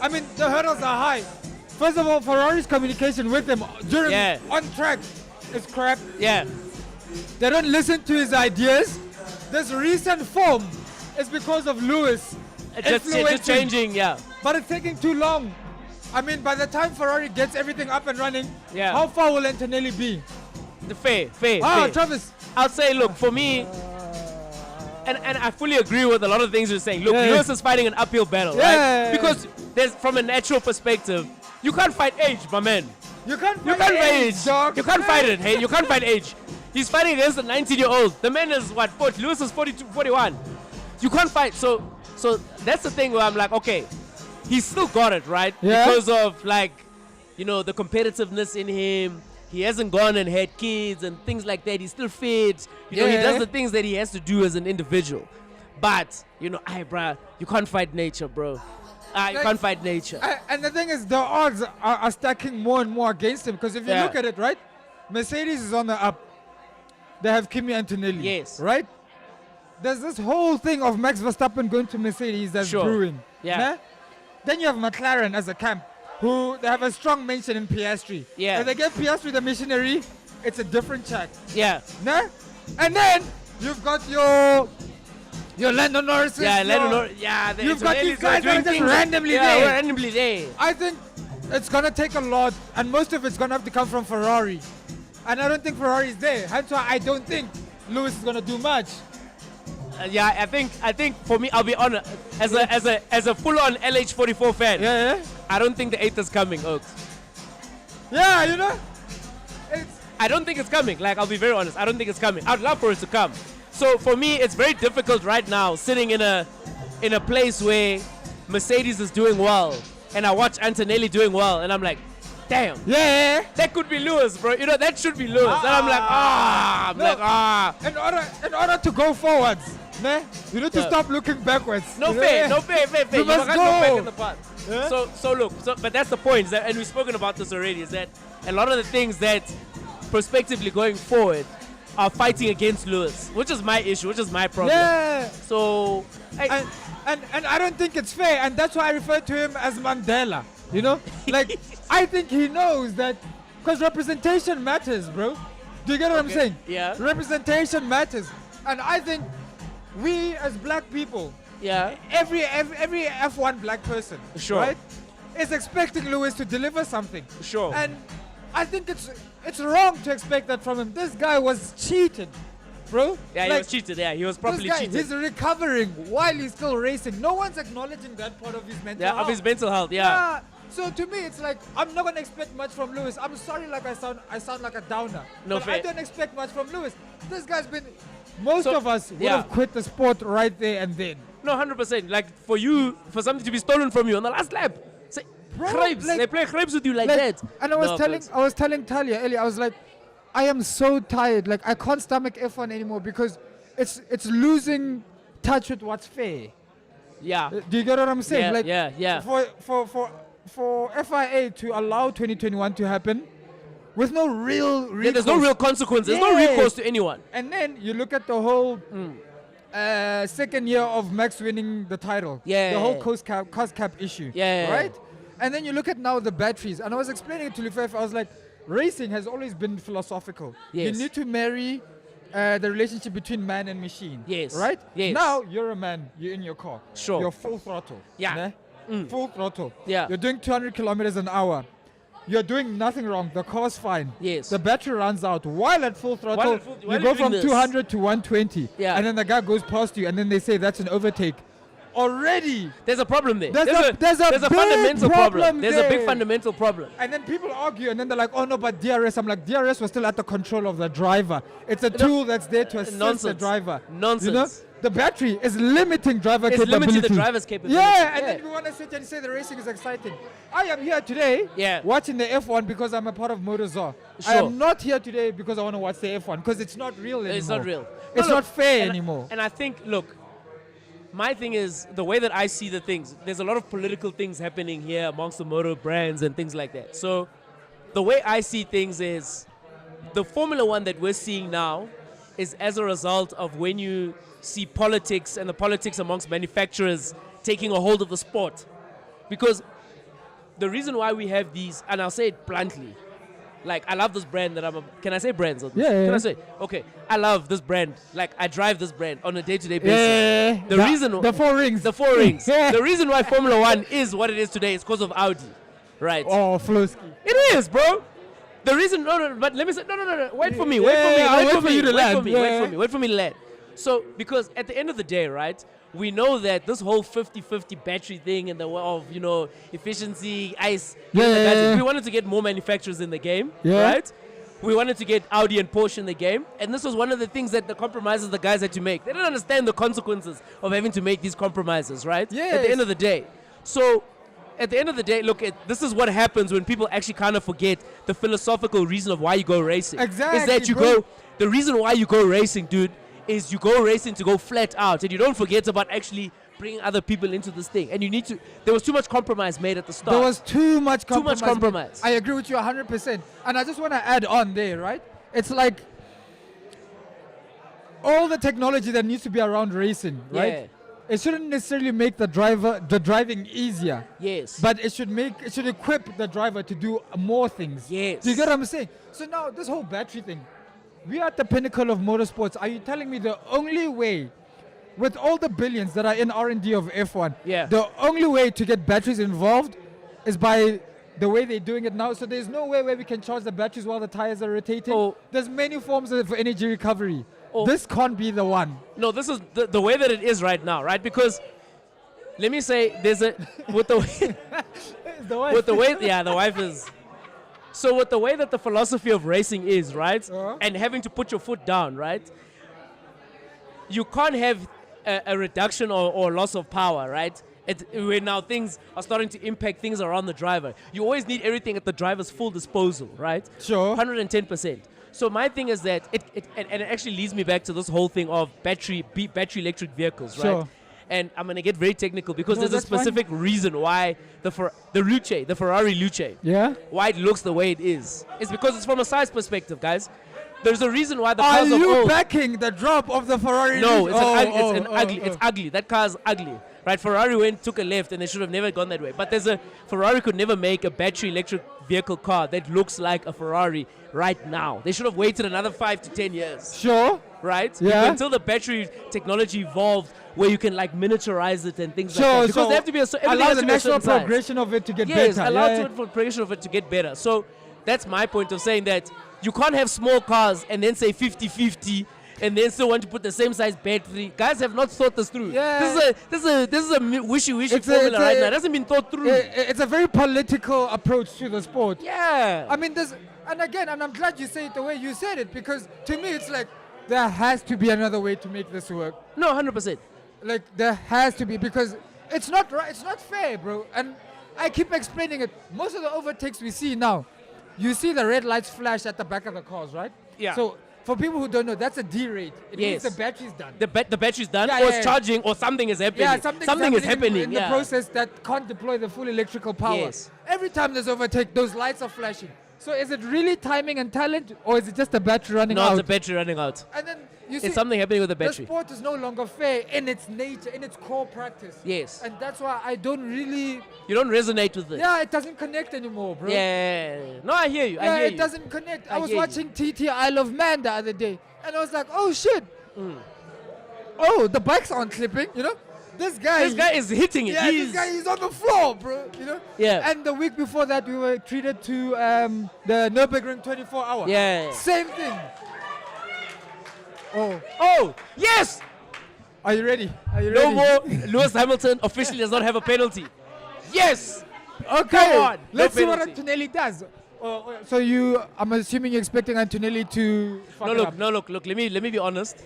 F: I mean, the hurdles are high. First of all, Ferrari's communication with him during on track is crap.
H: Yeah.
F: They don't listen to his ideas. This recent form is because of Lewis.
H: Just changing, yeah.
F: But it's taking too long. I mean, by the time Ferrari gets everything up and running,
H: Yeah.
F: how far will Antonelli be?
H: Fair.
F: Ah, Travis.
H: I'd say, look, for me, and I fully agree with a lot of things you're saying. Look,
F: Yeah.
H: Lewis is fighting an uphill battle,
F: Yeah.
H: right? Because there's, from a natural perspective, you can't fight age, my man.
F: You can't
H: You
F: fight
H: can't fight
F: age,
H: age.
F: dog.
H: You can't fight it, hey? You can't fight age. He's fighting against a 19-year-old. The man is, what, 40? Lewis is 42, 41. You can't fight. So that's the thing where I'm like, okay, he's still got it, right?
F: Yeah.
H: Because of, like, you know, the competitiveness in him. He hasn't gone and had kids and things like that. He's still fit. You know, he does the things that he has to do as an individual. But, you know, bruh, you can't fight nature, bro. You can't fight nature.
F: And the thing is, the odds are stacking more and more against him. Because if you look at it, right? Mercedes is on the up. They have Kimi Antonelli.
H: Yes.
F: Right? There's this whole thing of Max Verstappen going to Mercedes that's brewing.
H: Yeah.
F: Nah? Then you have McLaren as a camp, who they have a strong mention in Piastri.
H: Yeah.
F: If they get Piastri the missionary, it's a different track.
H: Yeah.
F: Nah? And then you've got your Lando Norris.
H: Yeah, Lando Norris. Yeah,
F: You've got these guys that are just randomly there.
H: randomly there.
F: I think it's going to take a lot, and most of it's going to have to come from Ferrari. And I don't think Ferrari is there. Hence why I don't think Lewis is going to do much.
H: Yeah, I think for me, I'll be honest, as a full-on LH44 fan,
F: Yeah.
H: I don't think the 8th is coming, Oaks.
F: Yeah, you know?
H: I don't think it's coming. Like, I'll be very honest. I don't think it's coming. I'd love for it to come. So for me, it's very difficult right now, sitting in a place where Mercedes is doing well, and I watch Antonelli doing well, and I'm like, damn.
F: Yeah.
H: That could be Lewis, bro. You know, that should be Lewis. And I'm like,
F: In order to go forwards, nah, you need to stop looking backwards.
H: No
F: You know?
H: fair. You
F: must
H: can't
F: go.
H: look back in the past.
F: Yeah?
H: So look, but that's the point, is that, and we've spoken about this already, is that a lot of the things that prospectively going forward are fighting against Lewis, which is my issue, which is my problem.
F: Yeah.
H: So,
F: And I don't think it's fair, and that's why I refer to him as Mandela. You know, like I think he knows that, because representation matters, bro. Do you get what I'm saying?
H: Yeah.
F: Representation matters, and I think we as black people,
H: yeah,
F: every F1 black person,
H: Sure.
F: right, is expecting Lewis to deliver something.
H: Sure.
F: And I think it's wrong to expect that from him. This guy was cheated, bro.
H: Yeah, he
F: Like,
H: was cheated. Yeah, he was properly
F: this guy,
H: cheated.
F: he's recovering while he's still racing. No one's acknowledging that part of his mental health.
H: Of his mental health. Yeah.
F: So to me, it's like I'm not gonna expect much from Lewis. I'm sorry, like I sound like a downer.
H: No,
F: but
H: fair.
F: I don't expect much from Lewis. This guy's been. Most of us would
H: yeah.
F: have quit the sport right there and then.
H: No, 100%. Like for something to be stolen from you on the last lap. Say,
F: Bro,
H: crepes.
F: like-
H: They play crepes with you like that.
F: And I was telling Talia earlier, I was like, I am so tired. Like I can't stomach F1 anymore because it's losing touch with what's fair.
H: Yeah.
F: Do you get what I'm saying?
H: Yeah, yeah.
F: For FIA to allow 2021 to happen with no real recourse.
H: Yeah, there's no real consequence. There's no recourse to anyone.
F: And then you look at the whole second year of Max winning the title.
H: Yeah.
F: The whole cost cap issue.
H: Yeah.
F: Right? And then you look at now the batteries. And I was explaining it to Lefebvre. I was like, racing has always been philosophical.
H: Yes.
F: You need to marry the relationship between man and machine.
H: Yes.
F: Right?
H: Yes.
F: Now you're a man. You're in your car.
H: Sure.
F: You're full throttle.
H: Yeah.
F: Nah? Full throttle.
H: Yeah.
F: You're doing 200 kilometers an hour. You're doing nothing wrong. The car's fine.
H: Yes.
F: The battery runs out. While at full throttle,
H: while
F: you
H: you're
F: go
H: doing
F: from
H: this.
F: 200 to 120.
H: Yeah.
F: And then the guy goes past you, and then they say that's an overtake. Already.
H: There's a problem there.
F: There's a
H: big fundamental problem. There's a big
F: there.
H: fundamental problem.
F: And then people argue, and then they're like, oh no, but DRS. I'm like, DRS was still at the control of the driver. It's a tool that's there to assist the driver.
H: Nonsense.
F: You know? the battery is limiting driver
H: It's
F: capability.
H: limiting the driver's capability.
F: Yeah, and then we want to sit and say the racing is exciting. I am here today watching the F1 because I'm a part of Motorzar. I
H: Sure.
F: am not here today because I want to watch the F1 because it's not real anymore.
H: It's not real.
F: It's
H: No,
F: not
H: look,
F: fair
H: and
F: anymore.
H: And I think, look, my thing is the way that I see the things. There's a lot of political things happening here amongst the motor brands and things like that. So the way I see things is the Formula One that we're seeing now is as a result of when you see politics and the politics amongst manufacturers taking a hold of the sport. Because the reason why we have these, and I'll say it bluntly, like I love this brand that can I say brands? On this?
F: Yeah, yeah,
H: Can
F: yeah.
H: I say? Okay, I love this brand. Like I drive this brand on a day-to-day basis.
F: Yeah,
H: The reason
F: the four rings.
H: the four rings.
F: Yeah.
H: The reason why Formula One is what it is today is because of Audi, right?
F: Oh, Flowski.
H: It is, bro. The reason, but let me say, no. Wait for me.
F: Yeah,
H: Wait for me.
F: I'll
H: Wait
F: wait
H: for
F: for
H: me.
F: you to
H: Wait
F: land.
H: for me.
F: Yeah.
H: Wait for me. Wait for me to land. So, because at the end of the day, right, we know that this whole 50-50 battery thing and the of efficiency, ice.
F: Yeah.
H: We wanted to get more manufacturers in the game,
F: Yeah.
H: right? We wanted to get Audi and Porsche in the game, and this was one of the things that the compromises the guys had to make. They didn't understand the consequences of having to make these compromises, right? At the
F: Yes.
H: end of the day. So, at the end of the day, look, this is what happens when people actually kind of forget the philosophical reason of why you go racing.
F: Exactly,
H: Is that you
F: bro.
H: the reason why you go racing, dude, is you go racing to go flat out, and you don't forget about actually bringing other people into this thing. And you need to, there was too much compromise made at the start.
F: There was too much
H: Too
F: compromise.
H: much compromise.
F: I agree with you 100%. And I just want to add on there, right? It's like all the technology that needs to be around racing, right?
H: Yeah.
F: It shouldn't necessarily make the driving easier.
H: Yes.
F: But it should equip the driver to do more things.
H: Yes.
F: Do you get what I'm saying? So now this whole battery thing, we are at the pinnacle of motorsports. Are you telling me the only way, with all the billions that are in R&D of F1,
H: Yeah.
F: the only way to get batteries involved is by the way they're doing it now? So there's no way where we can charge the batteries while the tires are rotating.
H: Oh.
F: There's many forms of energy recovery.
H: Oh.
F: This can't be the one.
H: No, this is the way that it is right now, right? Because let me say, there's a with the way,
F: The wife.
H: with the way, yeah, the wife is. So with the way that the philosophy of racing is, right,
F: Uh-huh.
H: and having to put your foot down, right, you can't have a reduction or loss of power, right? Where now things are starting to impact things around the driver. You always need everything at the driver's full disposal, right?
F: Sure.
H: 110%. So my thing is that and it actually leads me back to this whole thing of battery electric vehicles, right?
F: Sure.
H: And I'm gonna get very technical because
F: No,
H: there's a
F: that's fine.
H: specific reason why the Ferrari Luce,
F: Yeah?
H: why it looks the way it is. It's because it's from a size perspective, guys. There's a reason why the
F: Are
H: cars of
F: you
H: old.
F: backing the drop of the Ferrari?
H: No,
F: Luce?
H: it's ugly. It's ugly. That car's ugly, right? Ferrari took a left, and they should have never gone that way. But Ferrari could never make a battery electric vehicle car that looks like a Ferrari right now. They should have waited another 5 to 10 years,
F: Sure.
H: right?
F: Yeah.
H: Until the battery technology evolved, where you can like miniaturize it and things like
F: Sure.
H: that. Because
F: So
H: they have to be everything
F: allow
H: has
F: the
H: to be a
F: natural
H: certain size.
F: progression of it to get
H: Yes,
F: better.
H: allow
F: yeah.
H: for progression of it to get better. So that's my point of saying that you can't have small cars and then say 50-50 and then still want to put the same size battery. Guys have not thought this through.
F: Yeah.
H: This is a wishy-washy
F: It's a-
H: formula
F: it's a-
H: right now. It hasn't been thought through.
F: It's a very political approach to the sport.
H: Yeah.
F: I mean, and I'm glad you say it the way you said it, because to me it's like there has to be another way to make this work.
H: No, 100%.
F: Like there has to be, because it's not right. It's not fair, bro. And I keep explaining it. Most of the overtakes we see now, you see the red lights flash at the back of the cars, right?
H: Yeah.
F: So for people who don't know, that's a D rate. It means
H: Yes.
F: the battery's done.
H: The battery's done,
F: Yeah,
H: or
F: yeah,
H: it's
F: yeah.
H: charging, or something is happening.
F: Yeah,
H: something is happening
F: in
H: yeah.
F: the process that can't deploy the full electrical power.
H: Yes.
F: Every time there's overtake, those lights are flashing. So is it really timing and talent, or is it just the battery running
H: No,
F: out?
H: it's the battery running out.
F: And then you see,
H: It's something happening with the
F: the
H: battery.
F: sport is no longer fair in its nature, in its core practice.
H: Yes.
F: And that's why I don't really.
H: You don't resonate with it.
F: Yeah, it doesn't connect anymore, bro.
H: Yeah. No, I hear you.
F: Yeah,
H: I hear
F: it
H: you.
F: doesn't connect. I
H: I
F: was
H: hear you.
F: watching TT Isle of Man the other day, and I was like, oh shit.
H: Mm.
F: Oh, the bikes aren't clipping, you know? This guy
H: is hitting it.
F: Yeah, this guy is on the floor, bro. You know.
H: Yeah.
F: And the week before that, we were treated to the Nürburgring 24-hour.
H: Yeah.
F: Same thing.
H: Oh, yes!
F: Are you ready? Are you
H: No
F: ready?
H: more. Lewis Hamilton officially does not have a penalty. Yes!
F: Okay.
H: Come on.
F: Let's
H: No
F: see what
H: penalty.
F: Antonelli does. So I'm assuming you're expecting Antonelli to fuck
H: No,
F: it
H: look,
F: up.
H: no, look. Let me be honest.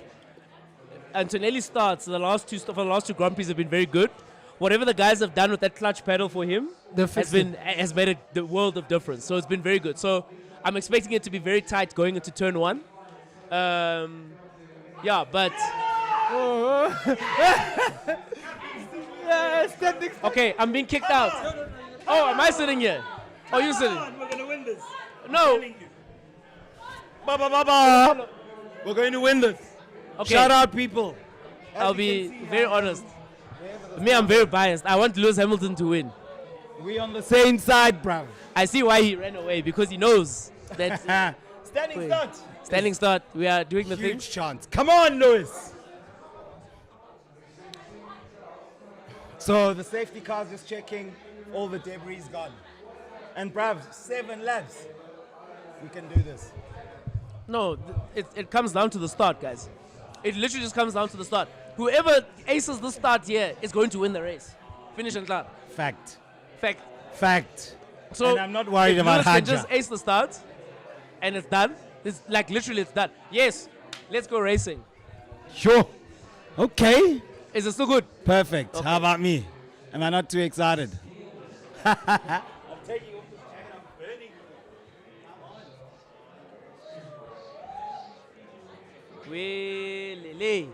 H: Antonelli's starts, the last two Grand Prix have been very good. Whatever the guys have done with that clutch pedal for him has made the world of difference. So it's been very good. So I'm expecting it to be very tight going into turn 1. Yeah, but okay, I'm being kicked out. Oh, am I sitting here? Oh, you sitting?
A: We're going to win this.
H: No.
A: Baba. We're going to win this.
H: Okay.
A: Shout out, people.
H: I'll be very honest. Me, I'm very biased. I want Lewis Hamilton to win.
A: We on the same side, bruv.
H: I see why he ran away, because he knows that
A: Standing start.
H: standing start, we are doing the thing.
A: Huge chance. Come on, Lewis. So the safety car's just checking. All the debris is gone. And bruv, 7 laps. We can do this.
H: No, it comes down to the start, guys. It literally just comes down to the start. Whoever aces the start here is going to win the race. Finish and start.
A: Fact.
H: Fact. So
A: And I'm not worried
H: if
A: about
H: Lewis can
A: Hadja.
H: just ace the start, and it's done. It's like literally it's done. Yes, let's go racing.
A: Sure. Okay.
H: Is it still good?
A: Perfect.
H: Okay.
A: How about me? Am I not too excited?
H: Lele.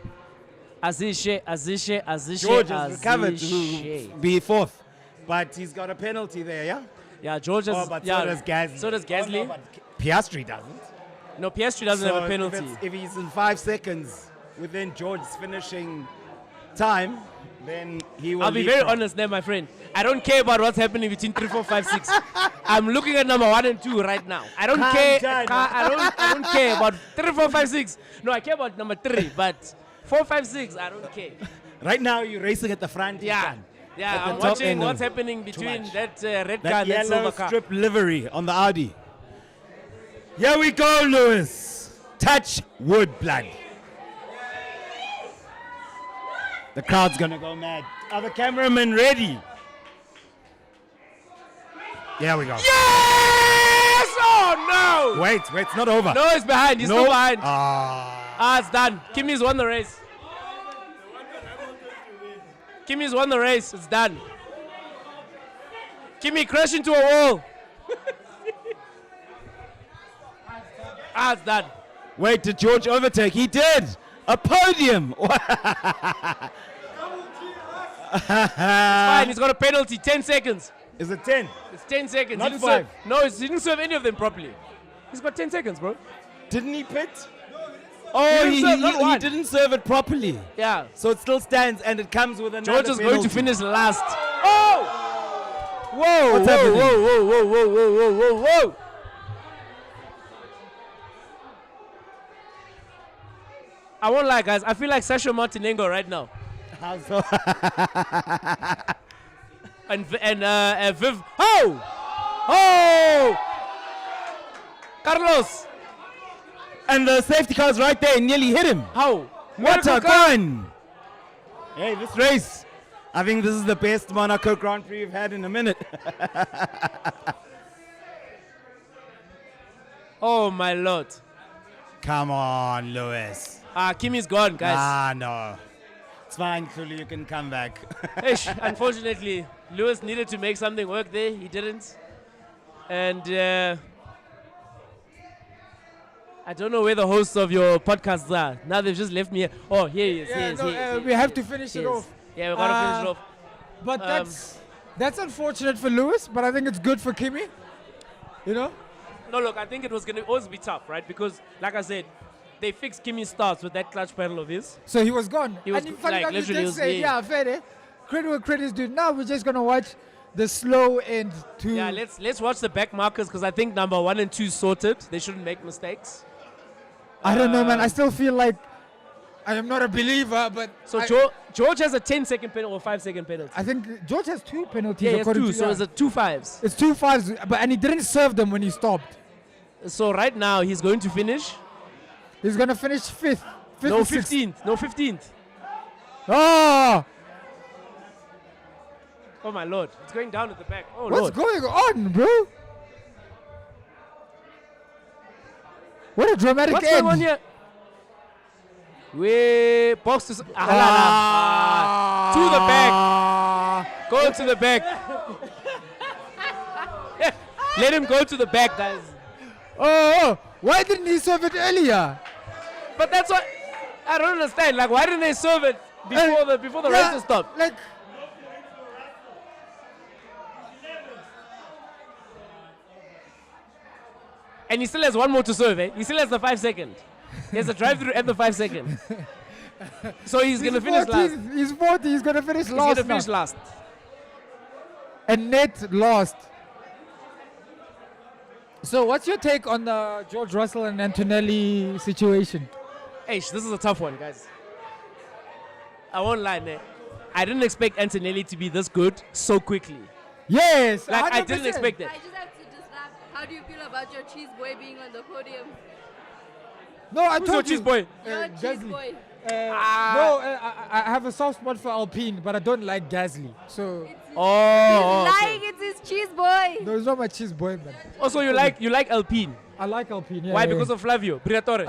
H: Azishe.
A: George has recovered to be 4th. But he's got a penalty there, yeah?
H: Yeah, George has.
A: Oh, but
H: yeah,
A: so does Gasly.
H: So does Gasly.
A: Oh, no, but Piastri doesn't.
H: No, Piastri doesn't
A: So
H: have a penalty.
A: If he's in 5 seconds within George's finishing time, then he will
H: I'll be
A: lead
H: very
A: from-
H: honest there, my friend. I don't care about what's happening between 3, 4, 5, 6. I'm looking at number 1 and 2 right now. I don't
A: Calm
H: care.
A: down.
H: I don't care about 3, 4, 5, 6. No, I care about number 3, but 4, 5, 6, I don't care.
A: Right now, you're racing at the front.
H: Yeah.
A: At
H: Yeah,
A: the
H: I'm
A: top
H: watching
A: end
H: what's
A: of-
H: happening between
A: much.
H: that red car
A: That
H: and that
A: yellow
H: silver car.
A: strip livery on the Audi. Here we go, Lewis. Touch wood, blood. The crowd's gonna go mad. Are the cameramen ready? Here we go.
H: Yes! Oh, no!
A: Wait, it's not over.
H: No, it's behind. He's still behind.
A: Ah.
H: It's done. Kimmy's won the race. Kimmy's won the race. It's done. Kimmy crashed into a wall. It's done.
A: Wait, did George overtake? He did. A podium.
H: Fine, he's got a penalty. 10 seconds.
A: Is it 10?
H: It's 10 seconds.
A: Not
H: He didn't
A: 5.
H: serve- No, he didn't serve any of them properly. He's got 10 seconds, bro.
A: Didn't he pit? Oh,
H: didn't serve not
A: he
H: one.
A: didn't serve it properly.
H: Yeah.
A: So it still stands and it comes with another
H: George is going to
A: penalty.
H: finish last. Oh! Whoa!
A: What's
H: whoa,
A: happening?
H: whoa! Whoa! Whoa! Whoa! Whoa! Whoa! Whoa! Whoa! I won't lie, guys. I feel like Sasha Martinengo right now.
A: How so?
H: And Viv. Oh! Oh! Carlos.
A: And the safety car's right there, nearly hit him.
H: How?
A: What
H: Monaco
A: a
H: car.
A: gun! Hey, this race. I think this is the best Monaco Grand Prix we've had in a minute.
H: Oh my lord.
A: Come on, Lewis.
H: Kimmy's gone, guys.
A: No. It's fine, Kulu, you can come back.
H: Ish, unfortunately, Lewis needed to make something work there. He didn't. And I don't know where the hosts of your podcasts are. Now they've just left me here. Oh, here he is.
F: Yeah,
H: here he is,
F: no,
H: here he is, here
F: we
H: he is.
F: have to finish it
H: Here he is.
F: off.
H: Yeah, we gotta finish it off.
F: But that's unfortunate for Lewis, but I think it's good for Kimmy. You know?
H: No, look, I think it was gonna always be tough, right? Because, like I said, they fixed Kimmy's starts with that clutch pedal of his.
F: So he was gone.
H: He was
F: and in fact,
H: like,
F: like you
H: literally
F: just
H: was
F: said,
H: being-
F: yeah, fair. Eh? Credit where credit's due. Now we're just gonna watch the slow end to.
H: Yeah, let's watch the back markers because I think number 1 and 2 sorted. They shouldn't make mistakes.
F: I don't know, man. I still feel like I am not a believer, but
H: So
F: I,
H: George has a 10-second penalty or 5-second penalty.
F: I think George has 2 penalties.
H: Yeah, he has
F: according
H: 2,
F: to
H: so it's a 2 5s.
F: it's 2 5s, and he didn't serve them when he stopped.
H: So right now he's going to finish.
F: He's gonna finish 5th.
H: No,
F: or 6th.
H: 15th. No, 15th.
F: Oh,
H: Oh my lord, it's going down at the back. Oh
F: what's
H: lord.
F: going on, bro? What a dramatic
H: What's
F: end.
H: going on here? Way box to to the back. Go to the back. Let him go to the back, guys.
F: Oh, why didn't he serve it earlier?
H: But that's what I don't understand. Like, why didn't they serve it before the race stopped?
F: Like,
H: And he still has one more to serve, eh? He still has the 5 second. He has a drive-through at the 5 second. So he's gonna finish last.
F: He's 40. He's gonna finish
H: He's
F: last.
H: gonna finish
F: now.
H: last.
F: And net lost. So, what's your take on the George Russell and Antonelli situation?
H: Hey, this is a tough one, guys. I won't lie, man. I didn't expect Antonelli to be this good so quickly.
F: Yes,
H: Like, I
F: 100%.
H: didn't expect that.
C: I just have to disrupt. How do you feel about your cheese boy being on the podium?
F: No, I
H: Who's your
F: told you.
H: cheese boy?
C: Your cheese
F: Gasly.
C: boy.
F: I have a soft spot for Alpine, but I don't like Gasly. So,
H: Oh,
C: He's
H: okay.
C: lying. It's his cheese boy.
F: no, it's not my cheese boy, man.
H: Also, you like Alpine.
F: I like Alpine. Yeah,
H: Why?
F: yeah.
H: Because of Flavio Briatore.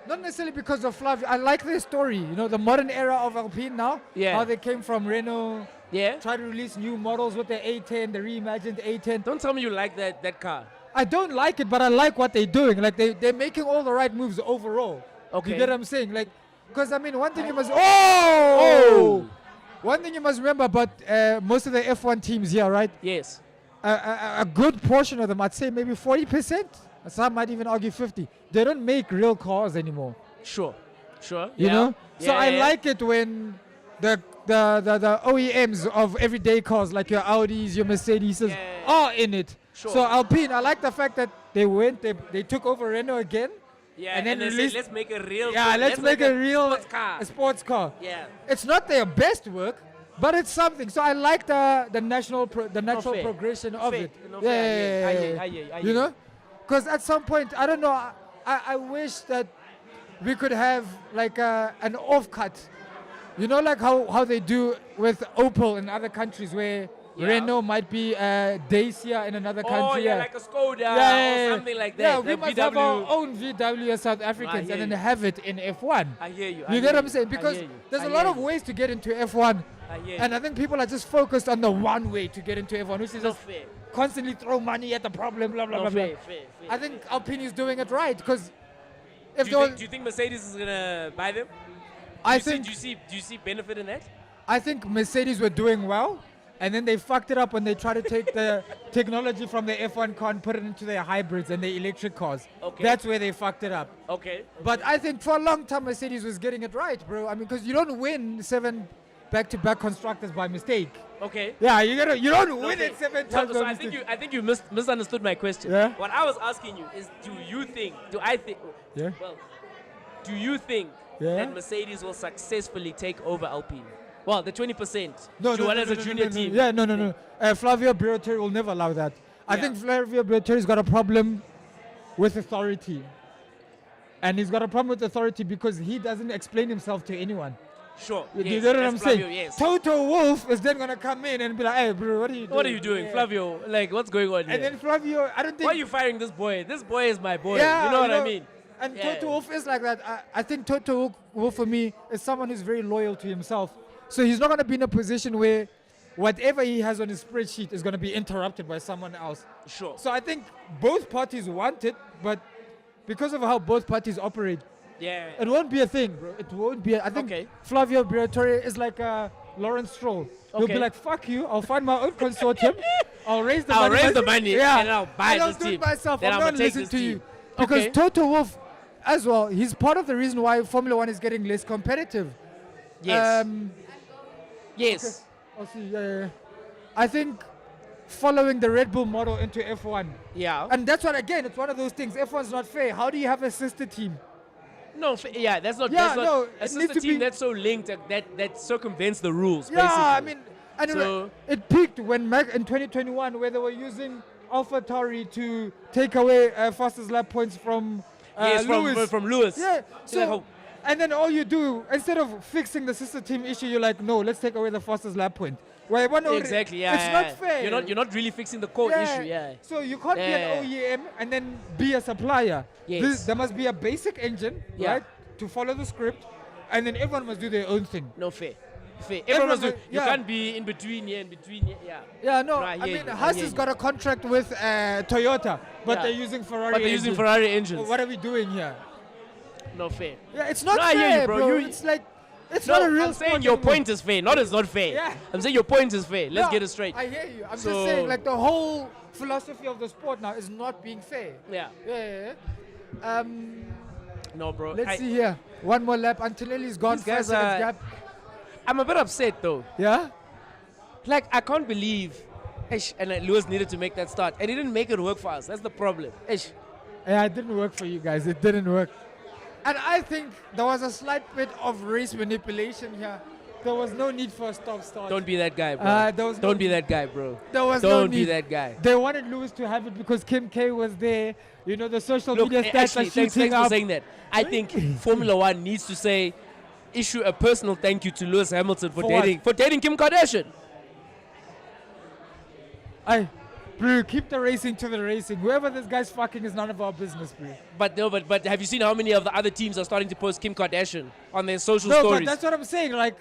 F: Not necessarily because of Flavio. I like their story. You know, the modern era of Alpine now.
H: Yeah.
F: How they came from Renault.
H: Yeah.
F: Try to release new models with the A10, the reimagined A10.
H: Don't tell me you like that car.
F: I don't like it, but I like what they're doing. Like they're making all the right moves overall.
H: Okay.
F: You get what I'm saying? Like, because I mean, one thing you must. Oh! One thing you must remember about most of the F1 teams here, right?
H: Yes.
F: A good portion of them, I'd say maybe 40%. Some might even argue 50. They don't make real cars anymore.
H: Sure.
F: You know? So
H: Yeah,
F: I
H: yeah.
F: like it when the OEMs of everyday cars like your Audis, your Mercedes are in it.
H: Sure.
F: So Alpine, I like the fact that they took over Renault again.
H: Yeah,
F: and then
H: they
F: released-
H: said, let's make a real.
F: Let's make a real
H: sports car.
F: a sports car.
H: Yeah.
F: It's not their best work, but it's something. So I like the natural
H: fair.
F: progression of
H: Fair.
F: it.
H: No fair. I hear you.
F: You know, because at some point, I don't know. I wish that we could have like an off-cut. You know, like how they do with Opel in other countries, where Renault might be Dacia in another country.
H: Oh, yeah, like a Skoda or something like that.
F: Yeah, we
H: The
F: must
H: VW.
F: have our own VW as South Africans
H: hear
F: and then
H: you.
F: have it in F1.
H: I hear you.
F: You get what I'm saying? Because there's a lot of
H: ways.
F: ways to get into F1.
H: I hear
F: And I think people are just focused on the one way to get into F1, which is
H: No
F: just
H: fair.
F: constantly throw money at the problem, blah, blah,
H: No
F: blah, blah.
H: fair.
F: I think Alpine is doing it right because if
H: Do you think Mercedes is gonna buy them?
F: I
H: Do
F: think
H: you see benefit in that?
F: I think Mercedes were doing well, and then they fucked it up when they tried to take the technology from the F1 car and put it into their hybrids and their electric cars.
H: Okay.
F: That's where they fucked it up.
H: Okay.
F: But I think for a long time Mercedes was getting it right, bro. I mean, because you don't win 7 back-to-back constructors by mistake.
H: Okay.
F: Yeah, you don't win
H: Okay.
F: it 7
H: Well,
F: times
H: so
F: by
H: I
F: mistake.
H: think you misunderstood my question.
F: Yeah?
H: What I was asking you is, do
F: Yeah.
H: you think
F: Yeah?
H: that Mercedes will successfully take over Alpine? Well, the 20%.
F: No,
H: as a junior team.
F: Yeah, no. Flavio Briatore will never allow that. I
H: Yeah.
F: think Flavio Briatore's got a problem with authority. And he's got a problem with authority because he doesn't explain himself to anyone.
H: Sure.
F: You
H: yes,
F: get what
H: that's
F: I'm
H: Flavio,
F: saying?
H: Yes.
F: Toto Wolff is then going to come in and be like, hey, bro, what are you doing?
H: What are you doing,
F: Yeah.
H: Flavio? Like, what's going on here?
F: And then Flavio, I don't think...
H: Why are you firing this boy? This boy is my boy.
F: Yeah,
H: you know what I mean?
F: And
H: Yeah.
F: Toto Wolff is like that. I think Toto Wolff, for me, is someone who's very loyal to himself. So he's not going to be in a position where whatever he has on his spreadsheet is going to be interrupted by someone else.
H: Sure.
F: So I think both parties want it, but because of how both parties operate,
H: Yeah.
F: it won't be a thing, bro. It won't be. I think
H: Okay.
F: Flavio Briatore is like Lawrence Stroll. He'll
H: Okay.
F: be like, fuck you, I'll find my own consortium, I'll raise the
H: I'll
F: money.
H: raise the money and I'll buy
F: and I'll
H: this
F: do
H: team.
F: it myself.
H: Then
F: I'm
H: I'ma
F: not
H: take
F: listening
H: this
F: to
H: team.
F: you. Because
H: Okay.
F: Toto Wolff, as well, he's part of the reason why Formula One is getting less competitive.
H: Yes. Yes.
F: I'll see. Yeah. I think following the Red Bull model into F1.
H: Yeah.
F: And that's what, again, it's one of those things. F1's not fair. How do you have a sister team?
H: No, yeah, that's not.
F: Yeah,
H: that's not
F: no,
H: a
F: it needs
H: sister
F: to
H: team
F: be-
H: that's so linked that circumvents the rules.
F: Yeah,
H: basically.
F: I mean, and
H: So-
F: it peaked when in 2021 where they were using AlphaTauri to take away fastest lap points from
H: yes,
F: Lewis.
H: from Lewis.
F: Yeah,
H: So like,
F: so, and then all you do, instead of fixing the sister team issue, you're like, no, let's take away the fastest lap point. Well,
H: exactly. Yeah.
F: it's
H: yeah,
F: not
H: yeah.
F: fair.
H: You're not really fixing the core issue. Yeah.
F: So you can't be
H: Yeah.
F: an OEM and then be a supplier.
H: Yes.
F: There must be a basic engine,
H: Yeah.
F: right, to follow the script. and then everyone must do their own thing.
H: No fair. Fair.
F: Everyone
H: Everyone must do.
F: must-
H: You
F: yeah.
H: can't be in between here, Yeah.
F: Yeah, no,
H: No, I
F: I
H: hear
F: mean,
H: you, I
F: Haas
H: hear
F: has
H: you.
F: got a contract with Toyota, but
H: Yeah.
F: they're using Ferrari.
H: But they're using
F: engines.
H: Ferrari engines.
F: What are we doing here?
H: No fair.
F: Yeah, it's not
H: No, I hear
F: fair,
H: you, bro.
F: bro.
H: You-
F: It's like, it's
H: No,
F: not a real
H: I'm saying
F: sport
H: your
F: anymore.
H: point is fair. Not it's not fair.
F: Yeah.
H: I'm saying your point is fair. Let's
F: No,
H: get it straight.
F: I hear you. I'm
H: So-
F: just saying, like, the whole philosophy of the sport now is not being fair.
H: Yeah.
F: Yeah.
H: No, bro.
F: Let's see here. One more lap. Antonelli's gone.
H: These
F: 5
H: guys
F: seconds
H: are-
F: gap.
H: I'm a bit upset though.
F: Yeah.
H: Like I can't believe, and Lewis needed to make that start, and he didn't make it work for us. That's the problem.
F: Yeah, it didn't work for you guys. It didn't work. And I think there was a slight bit of race manipulation here. There was no need for a stop-start.
H: Don't be that guy, bro.
F: there was no
H: Don't be
F: need.
H: that guy, bro.
F: There was no
H: Don't
F: need.
H: be that guy.
F: They wanted Lewis to have it because Kim K was there. You know, the social
H: Look,
F: media stats
H: actually,
F: are
H: thanks
F: shooting
H: for
F: up.
H: saying that. I think Formula One needs to issue a personal thank you to Lewis Hamilton for
F: For what?
H: dating Kim Kardashian.
F: Aye, bro, keep the racing to the racing. Whoever this guy's fucking is none of our business, bro.
H: But have you seen how many of the other teams are starting to post Kim Kardashian on their social
F: No,
H: stories?
F: but that's what I'm saying. Like,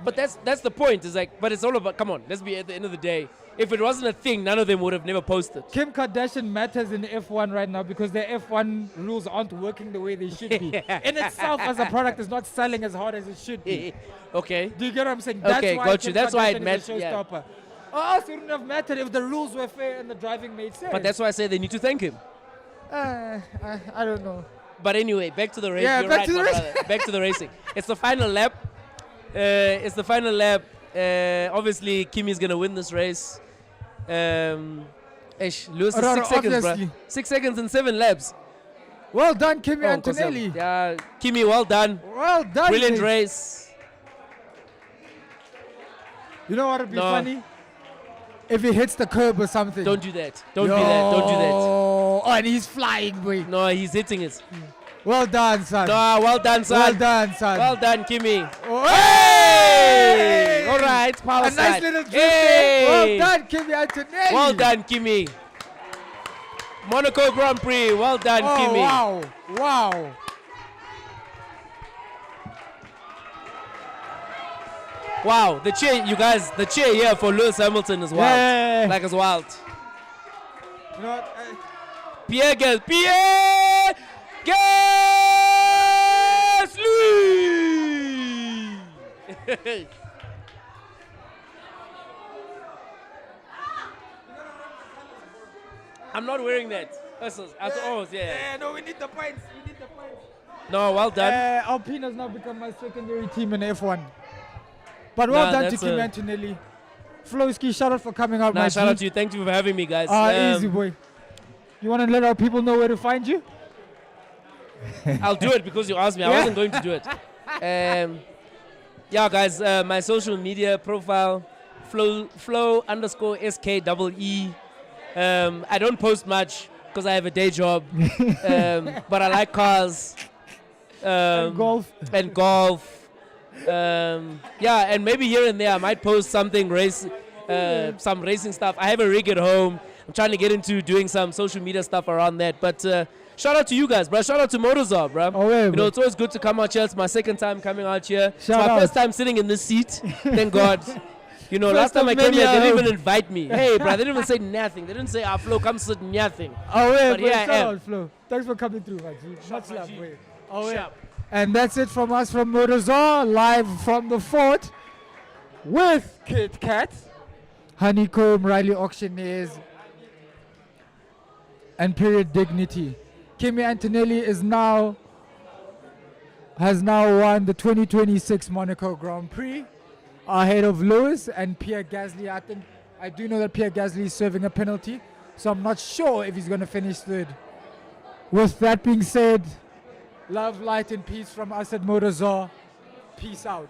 H: But that's the point. It's like, but it's all about. Come on, let's be at the end of the day. If it wasn't a thing, none of them would have never posted.
F: Kim Kardashian matters in F1 right now because the F1 rules aren't working the way they should be. In itself, as a product, is not selling as hard as it should be.
H: Okay.
F: Do you get what I'm saying? That's
H: Okay,
F: why
H: got you.
F: Kim
H: That's why it
F: Kardashian is a
H: matters, yeah.
F: showstopper. Or else it wouldn't have mattered if the rules were fair and the driving made sense.
H: But that's why I say they need to thank him.
F: I don't know.
H: But anyway, back to the race.
F: Yeah,
H: You're
F: back
H: right,
F: to the
H: my
F: race.
H: brother. Back to the racing. It's the final lap. Obviously, Kimi's gonna win this race. Lewis is
F: Rather
H: 6 seconds, bro.
F: obviously.
H: 6 seconds and 7 laps.
F: Well done, Kimi
H: Oh,
F: Antonelli.
H: yeah, Kimi, well done.
F: Well done.
H: Brilliant
F: mate.
H: race.
F: You know what would be
H: No.
F: funny? If he hits the curb or something.
H: Don't do that. Don't do that. Don't do that.
F: Oh, and he's flying, boy.
H: No, he's hitting it.
F: Well done, son.
H: No, well done, son.
F: Well done, son.
H: Well done, Kimi.
F: Oh,
H: Hey! All right, power
F: A nice
H: side.
F: little drift
H: Hey!
F: there. Well done, Kimi Antonelli.
H: Well done, Kimi. Monaco Grand Prix. Well done,
F: Oh,
H: Kimi.
F: wow. Wow.
H: Wow, the cheer, you guys, the cheer here for Lewis Hamilton is wild.
F: Yeah.
H: Like it's wild.
F: You know what?
H: Pierre Gasly! I'm not wearing that. Yeah.
F: No, we need the points. We need the points.
H: No, well done.
F: Alpine has now become my secondary team in F1. But well
H: Nah,
F: done to
H: that's
F: Kimi
H: a-
F: Antonelli. Flowski, shout out for coming out,
H: Nah,
F: my
H: shout
F: G.
H: out to you. Thank you for having me, guys.
F: Easy boy. You want to let our people know where to find you?
H: I'll do it because you asked me. I wasn't going to do it. Yeah, guys, my social media profile, flow_SKEE. I don't post much because I have a day job, but I like cars.
F: And golf.
H: And golf. Yeah, and maybe here and there I might post something some racing stuff. I have a rig at home. I'm trying to get into doing some social media stuff around that. But shout out to you guys, bro. Shout out to Motorzar, bro.
F: Oh, yeah,
H: you
F: bro.
H: know, it's always good to come out here. It's my second time coming out here. It's
F: Shout
H: my
F: out.
H: first time sitting in this seat. Thank God. You know,
F: First
H: last time
F: of
H: I came
F: many,
H: here, they didn't
F: I
H: even invite me. Hey, bro, they didn't even say nothing. They didn't say, Flo, come sit, nothing.
F: Oh, yeah,
H: But
F: bro.
H: here I
F: Shout
H: am.
F: out, Flo. Thanks for coming through, man. Much love,
H: G.
F: boy. Oh, yeah.
H: Sharp.
F: And that's it from us from Motorzar, live from the fort with Kit Kat, Honeycomb, Riley Auctioneers, and Period Dignity. Kimi Antonelli has now won the 2026 Monaco Grand Prix ahead of Lewis and Pierre Gasly. I do know that Pierre Gasly is serving a penalty, so I'm not sure if he's going to finish third. With that being said, love, light, and peace from us at Motorzar. Peace out.